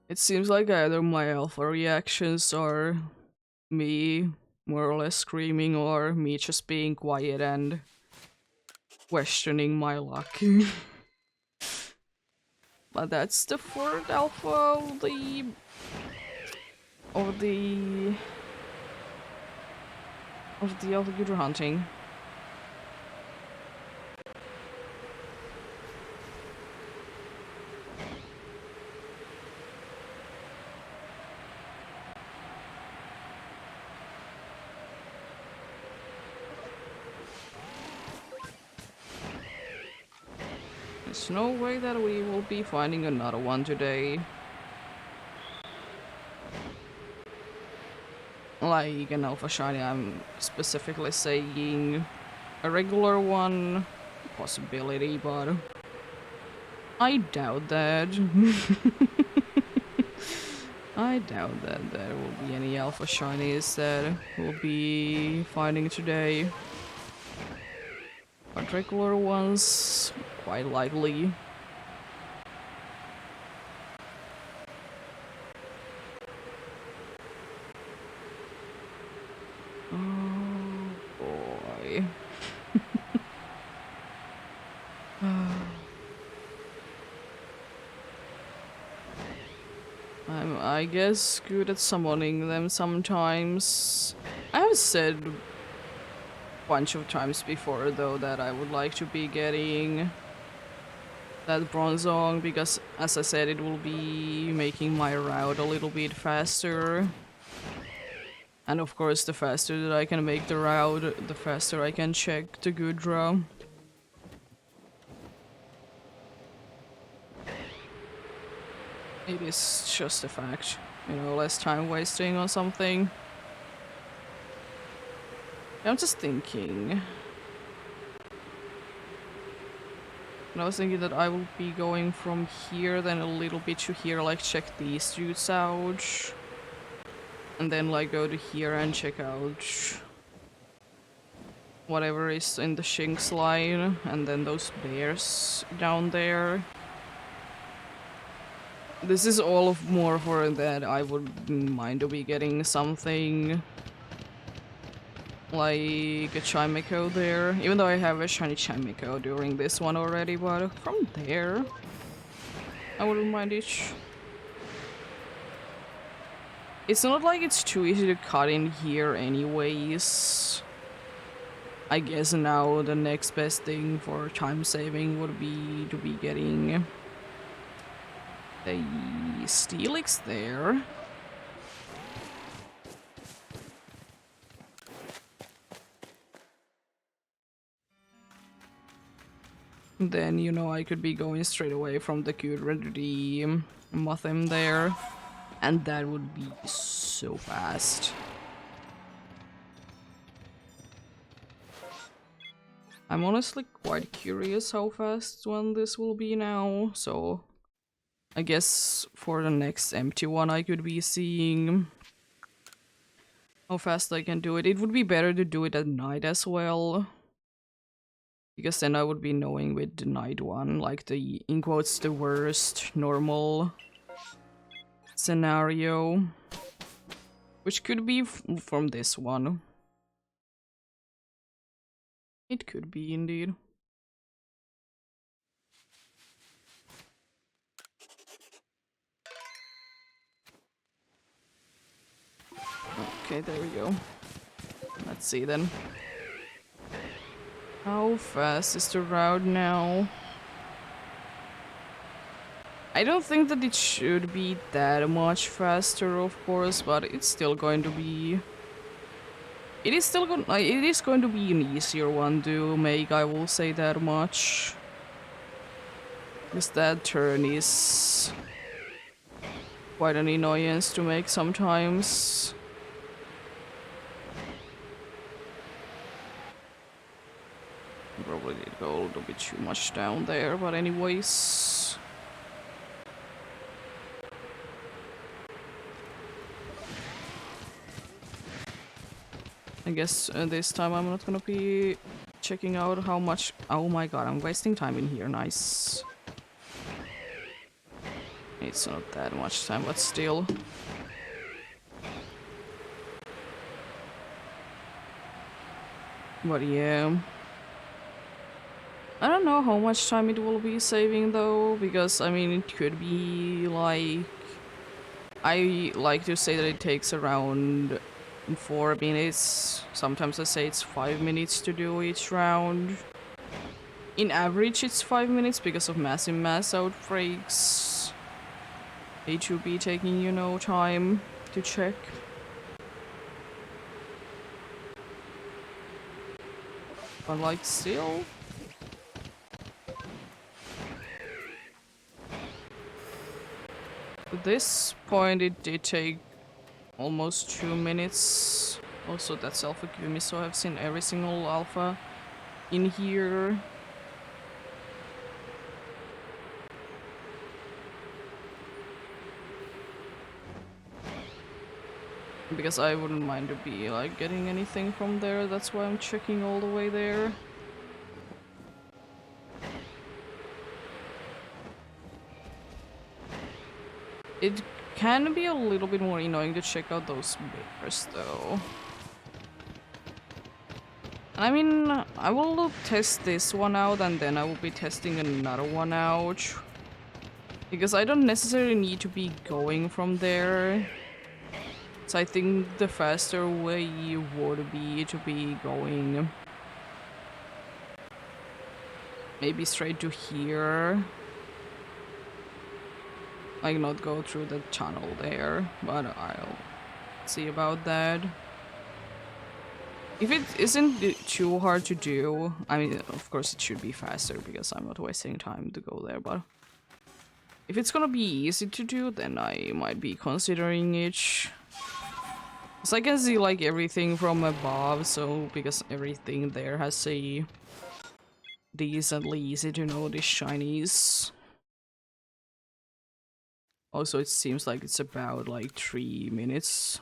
S1: It seems like either my alpha reactions are me more or less screaming or me just being quiet and questioning my luck. But that's the fourth alpha of the Guitar hunting. There's no way that we will be finding another one today. Like an alpha shiny, I'm specifically saying a regular one, possibility, but I doubt that. I doubt that there will be any alpha shinies that we'll be finding today. But regular ones, quite likely. Oh boy. I'm, I guess, good at summoning them sometimes. I have said a bunch of times before, though, that I would like to be getting that Bronzong, because, as I said, it will be making my route a little bit faster. And of course, the faster that I can make the route, the faster I can check the good draw. It is just a fact, you know, less time wasting on something. I'm just thinking. And I was thinking that I will be going from here, then a little bit to here, like check these dudes out. And then like go to here and check out whatever is in the Shinx line. And then those bears down there. This is all of more for that I wouldn't mind to be getting something like a Chimeko there. Even though I have a shiny Chimeko during this one already, but from there I wouldn't mind it. It's not like it's too easy to cut in here anyways. I guess now the next best thing for time saving would be to be getting the Steelix there. Then, you know, I could be going straight away from the Kudra to the Mothim there. And that would be so fast. I'm honestly quite curious how fast one this will be now, so I guess for the next empty one I could be seeing how fast I can do it. It would be better to do it at night as well, because then I would be knowing with the night one, like the, in quotes, the worst normal scenario, which could be from this one. It could be indeed. Okay, there we go. Let's see then. How fast is the route now? I don't think that it should be that much faster, of course, but it's still going to be... It is going to be an easier one to make, I will say that much. Because that turn is quite an annoyance to make sometimes. Probably did go a little bit too much down there, but anyways. I guess this time I'm not gonna be checking out how much... Oh my god, I'm wasting time in here, nice. It's not that much time, but still. But yeah. I don't know how much time it will be saving though, because I mean it could be like... I like to say that it takes around 4 minutes. Sometimes I say it's 5 minutes to do each round. In average it's 5 minutes because of massive mass outbreaks. They should be taking, you know, time to check. But like still... At this point it did take almost 2 minutes. Also that's Alpha Gumi, so I've seen every single alpha in here. Because I wouldn't mind to be like getting anything from there, that's why I'm checking all the way there. It can be a little bit more annoying to check out those bears though. I mean, I will test this one out and then I will be testing another one out. Because I don't necessarily need to be going from there. So I think the faster way would be to be going maybe straight to here. Like not go through the tunnel there, but I'll see about that. If it isn't too hard to do, I mean, of course it should be faster because I'm not wasting time to go there, but if it's gonna be easy to do, then I might be considering it. So I can see like everything from above, so because everything there has a decently easy to notice shinies. Also, it seems like it's about like 3 minutes,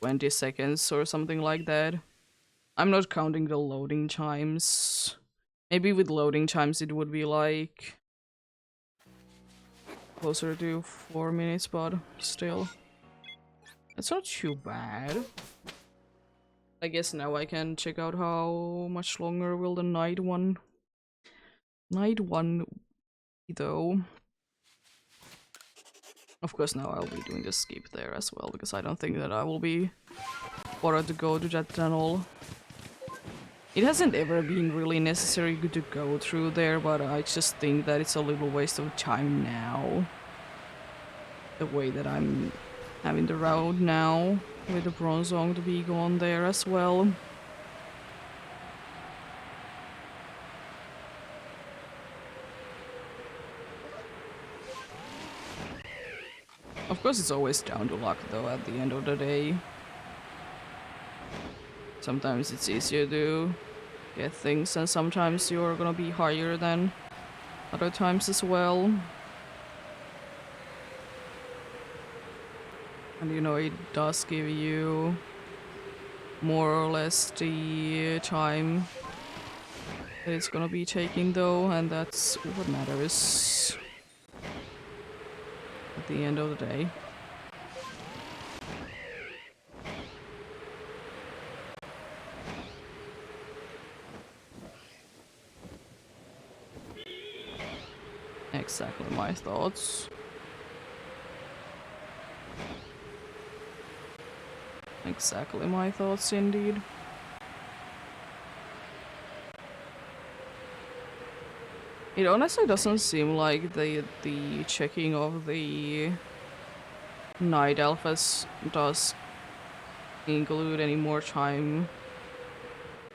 S1: 20 seconds or something like that. I'm not counting the loading times. Maybe with loading times it would be like closer to 4 minutes, but still. It's not too bad. I guess now I can check out how much longer will the night one be though. Of course now I'll be doing the skip there as well, because I don't think that I will be bothered to go to that tunnel. It hasn't ever been really necessary to go through there, but I just think that it's a little waste of time now. The way that I'm having the route now, with the bronze song to be gone there as well. Of course it's always down to luck though at the end of the day. Sometimes it's easier to get things and sometimes you're gonna be higher than other times as well. And you know, it does give you more or less the time that it's gonna be taking though, and that's what matters at the end of the day. Exactly my thoughts. Exactly my thoughts indeed. It honestly doesn't seem like the checking of the night alphas does include any more time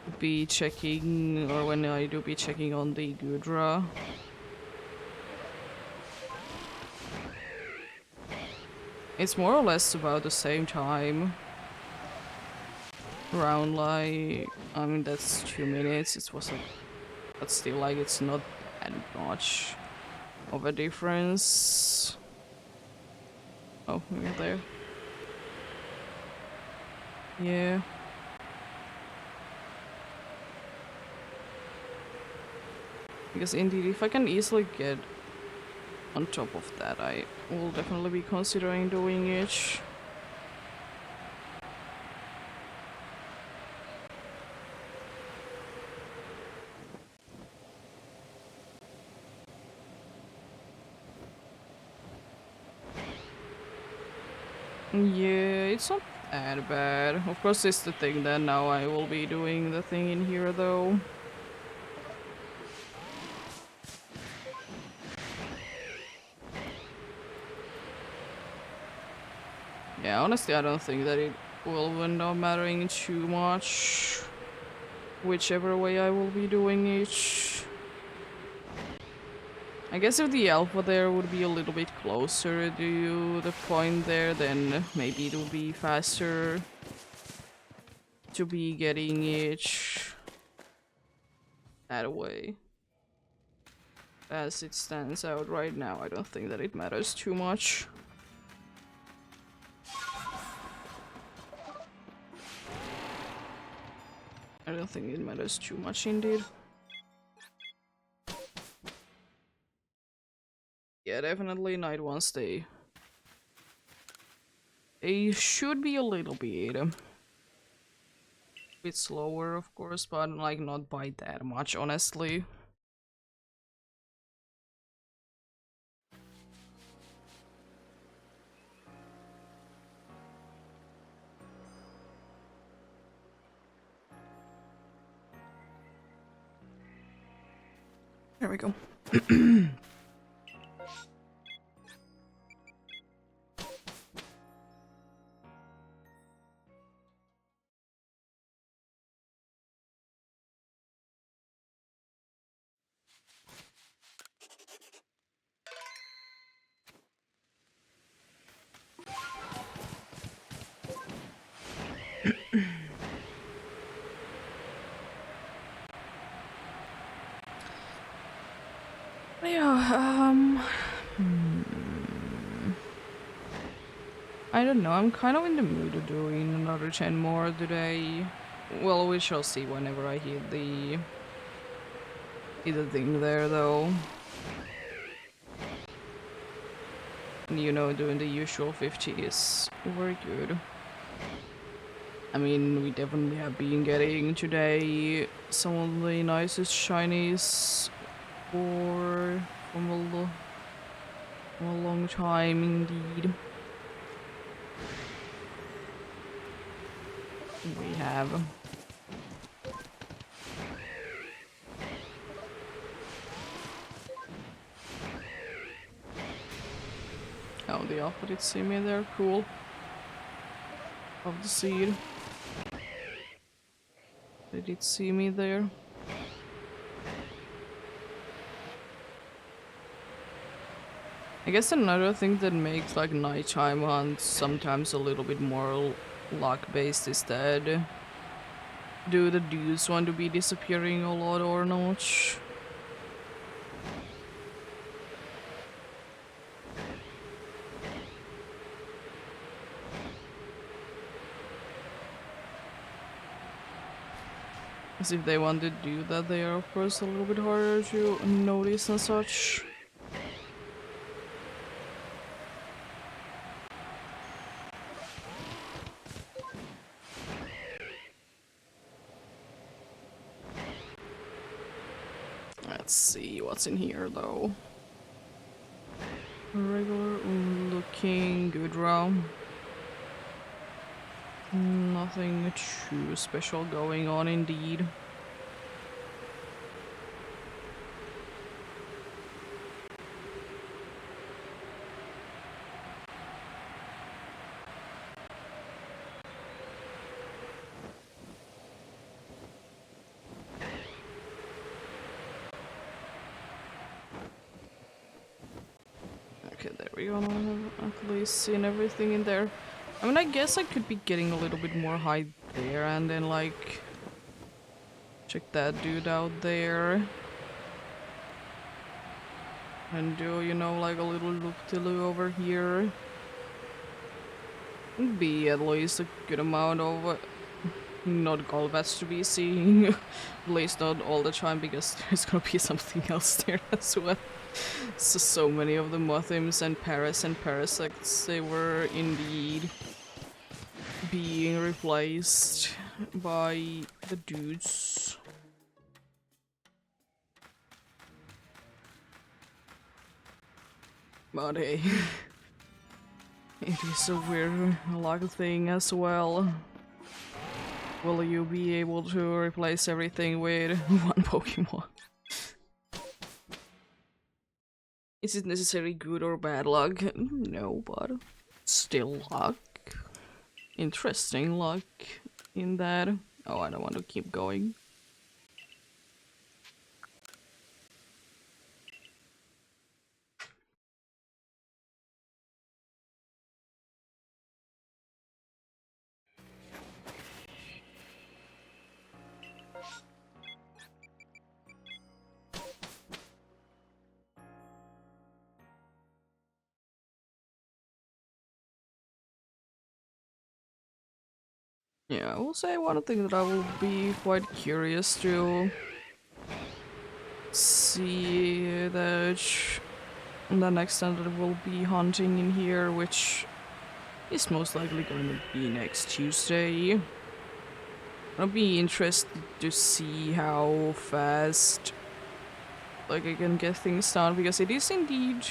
S1: to be checking, or when I do be checking on the Gudra. It's more or less about the same time. Around like, I mean that's 2 minutes, it was like, but still like it's not that much of a difference. Oh, we're there. Yeah. Because indeed, if I can easily get on top of that, I will definitely be considering doing it. Yeah, it's not that bad. Of course, it's the thing that now I will be doing the thing in here though. Yeah, honestly, I don't think that it will end up mattering too much. Whichever way I will be doing it. I guess if the alpha there would be a little bit closer to the point there, then maybe it would be faster to be getting it that way. As it stands out right now, I don't think that it matters too much. I don't think it matters too much indeed. Yeah, definitely night ones, they should be a little bit slower, of course, but like not by that much, honestly. There we go. Yeah, I don't know, I'm kind of in the mood of doing another 10 more today. Well, we shall see whenever I hit the thing there, though. And you know, doing the usual 50 is very good. I mean, we definitely have been getting today some of the nicest shinies for from from a long time indeed. We have. Oh, the alpha did see me there, cool. Of the seed. They did see me there. I guess another thing that makes like nighttime hunts sometimes a little bit more luck based is that do the dudes want to be disappearing a lot or not? As if they want to do that, they are of course a little bit harder to notice and such. Let's see what's in here though. Regular looking good round. Nothing too special going on indeed. Okay, there we go. At least seen everything in there. I mean, I guess I could be getting a little bit more height there and then like check that dude out there. And do, you know, like a little loop-de-loo over here. Would be at least a good amount of not Golbats to be seeing. At least not all the time, because there's gonna be something else there as well. So many of the Mothims and Paras and Parasects, they were indeed being replaced by the dudes. But hey, it is a weird luck thing as well. Will you be able to replace everything with one Pokemon? Is it necessarily good or bad luck? No, but still luck. Interesting luck in that. Oh, I don't want to keep going. Yeah, I will say one thing that I will be quite curious to see that the next time that we'll be hunting in here, which is most likely going to be next Tuesday. I'll be interested to see how fast like I can get things done, because it is indeed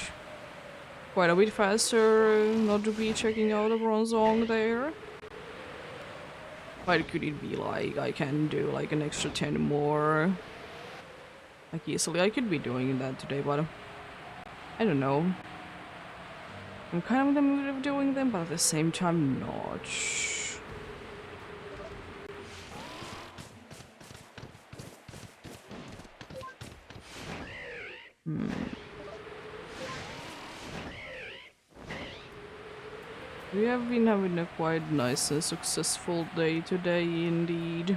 S1: quite a bit faster not to be checking out a Bronzong there. But could it be like I can do like an extra 10 more? Like easily I could be doing that today, but I don't know. I'm kind of in the mood of doing them, but at the same time not. We have been having a quite nice and successful day today indeed.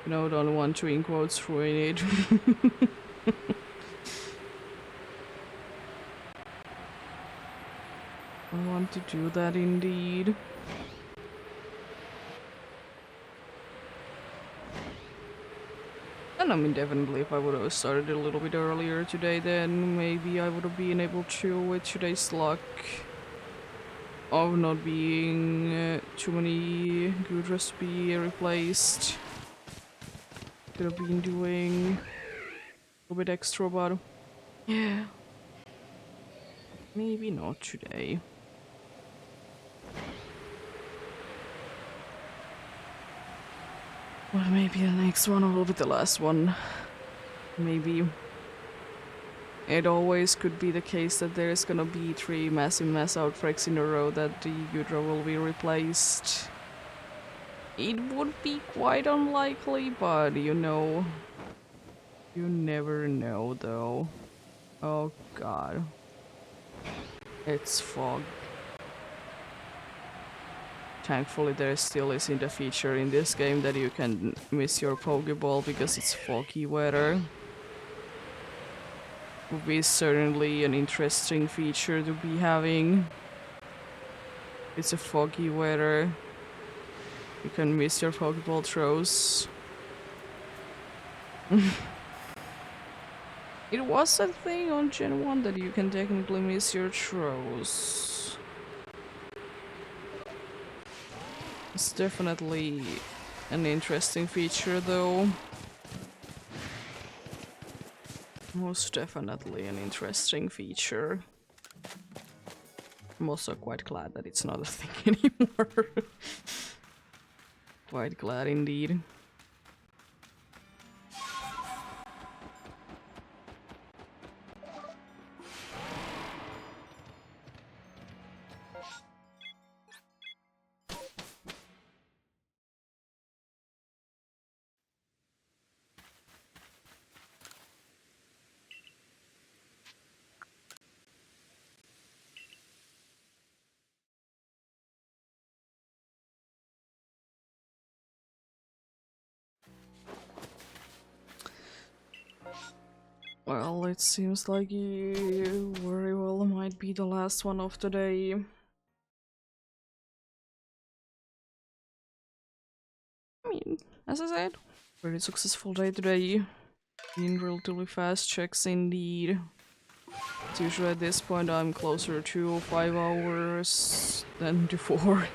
S1: You know, don't want to in quotes ruin it. want to do that indeed. And I mean, definitely if I would have started a little bit earlier today, then maybe I would have been able to, with today's luck of not being too many good recipe replaced, could have been doing a little bit extra, but yeah, maybe not today. Well, maybe the next one will be the last one. Maybe. It always could be the case that there's gonna be 3 massive mass outbreaks in a row that the Hydra will be replaced. It would be quite unlikely, but you know, you never know though. Oh god. It's fog. Thankfully there still isn't a feature in this game that you can miss your Pokeball because it's foggy weather. Would be certainly an interesting feature to be having. It's a foggy weather. You can miss your Pokeball throws. It was a thing on Gen 1 that you can technically miss your throws. It's definitely an interesting feature though. Most definitely an interesting feature. I'm also quite glad that it's not a thing anymore. Quite glad indeed. Well, it seems like you very well might be the last one of the day. I mean, as I said, very successful day today. In relatively fast checks indeed. It's usually at this point I'm closer to 5 hours than to 4.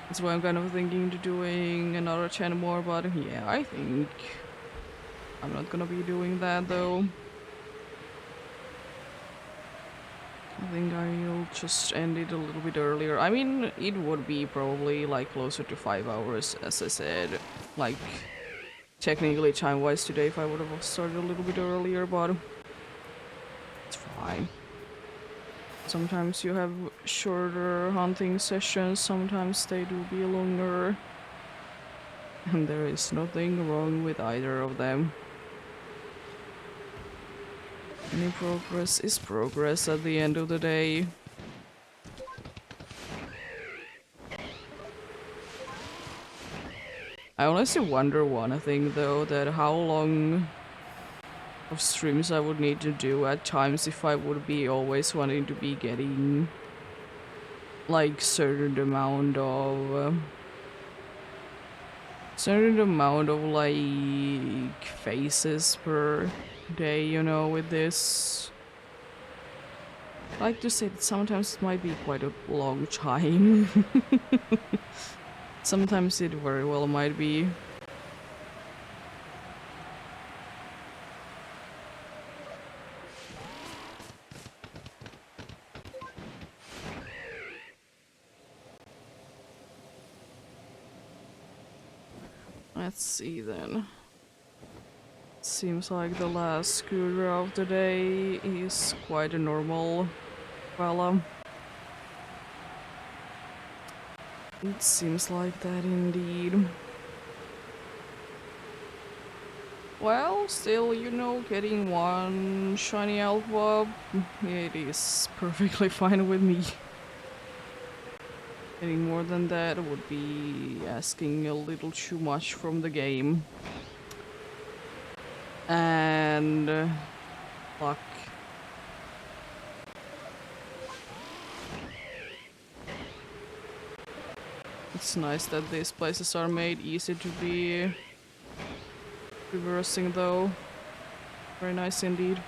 S1: That's why I'm kind of thinking to doing another 10 more, but yeah, I think I'm not gonna be doing that though. I think I'll just end it a little bit earlier. I mean, it would be probably like closer to 5 hours, as I said. Like, technically time-wise today if I would have started a little bit earlier, but it's fine. Sometimes you have shorter hunting sessions, sometimes they do be longer. And there is nothing wrong with either of them. Any progress is progress at the end of the day. I honestly wonder one thing though, that how long of streams I would need to do at times if I would be always wanting to be getting like certain amount of like faces per day, you know, with this. I like to say that sometimes it might be quite a long time. Sometimes it very well might be. Let's see then. Seems like the last scooter of the day is quite a normal fella. It seems like that indeed. Well, still, you know, getting one shiny alpha, it is perfectly fine with me. Getting more than that would be asking a little too much from the game. And luck. It's nice that these places are made easy to be reversing though. Very nice indeed.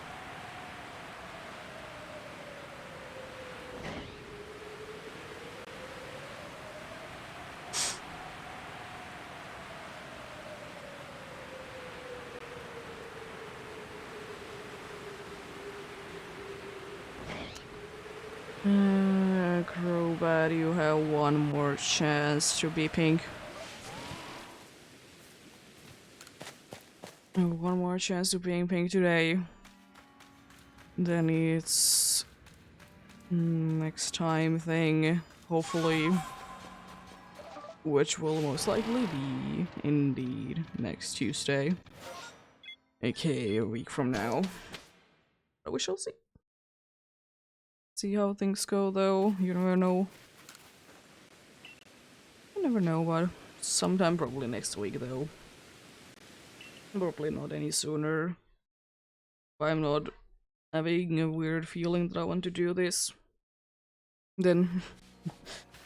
S1: Crobat, you have one more chance to be pink. One more chance to being pink today. Then it's next time thing, hopefully. Which will most likely be, indeed, next Tuesday. AKA a week from now. But we shall see. See how things go though, you never know. You never know, but sometime probably next week though. Probably not any sooner. If I'm not having a weird feeling that I want to do this, then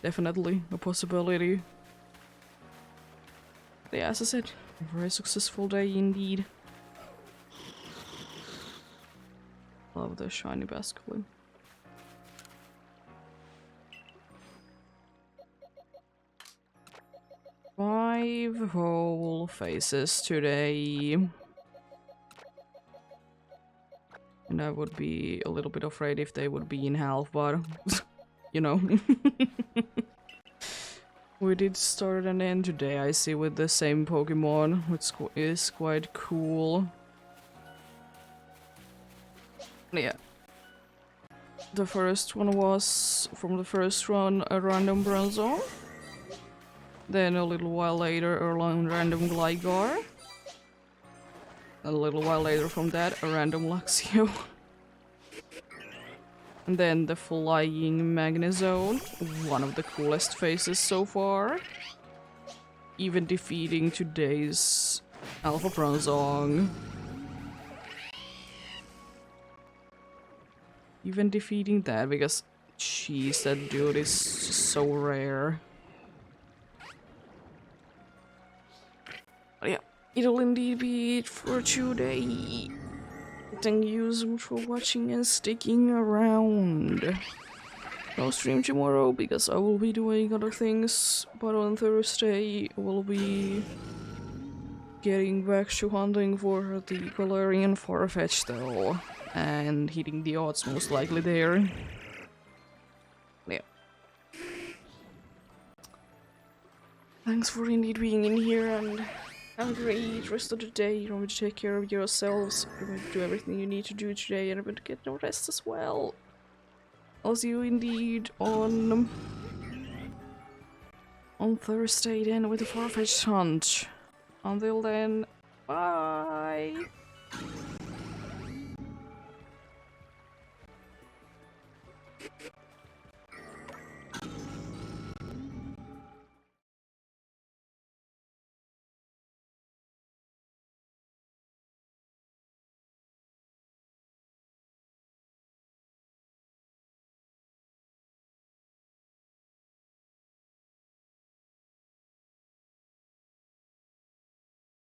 S1: definitely a possibility. But yeah, as I said, a very successful day indeed. Love the shiny basculin. 5 whole faces today. And I would be a little bit afraid if they would be in half, but you know. We did start and end today, I see, with the same Pokemon, which is quite cool. Yeah. The first one was, from the first run, a random Bronzong. Then a little while later, a random Gligar. A little while later from that, a random Luxio. And then the flying Magnezone, one of the coolest faces so far. Even defeating today's Alpha Bronzong. Even defeating that, because jeez, that dude is so rare. But yeah, it'll indeed be it for today. Thank you so much for watching and sticking around. No stream tomorrow because I will be doing other things, but on Thursday we'll be getting back to hunting for the Galarian Farfetch though, and hitting the odds most likely there. Yeah. Thanks for indeed being in here, and have a great rest of the day. Remember to take care of yourselves. Remember to do everything you need to do today, and remember to get no rest as well. I'll see you indeed on Thursday then with the Farfetch hunt. Until then, bye!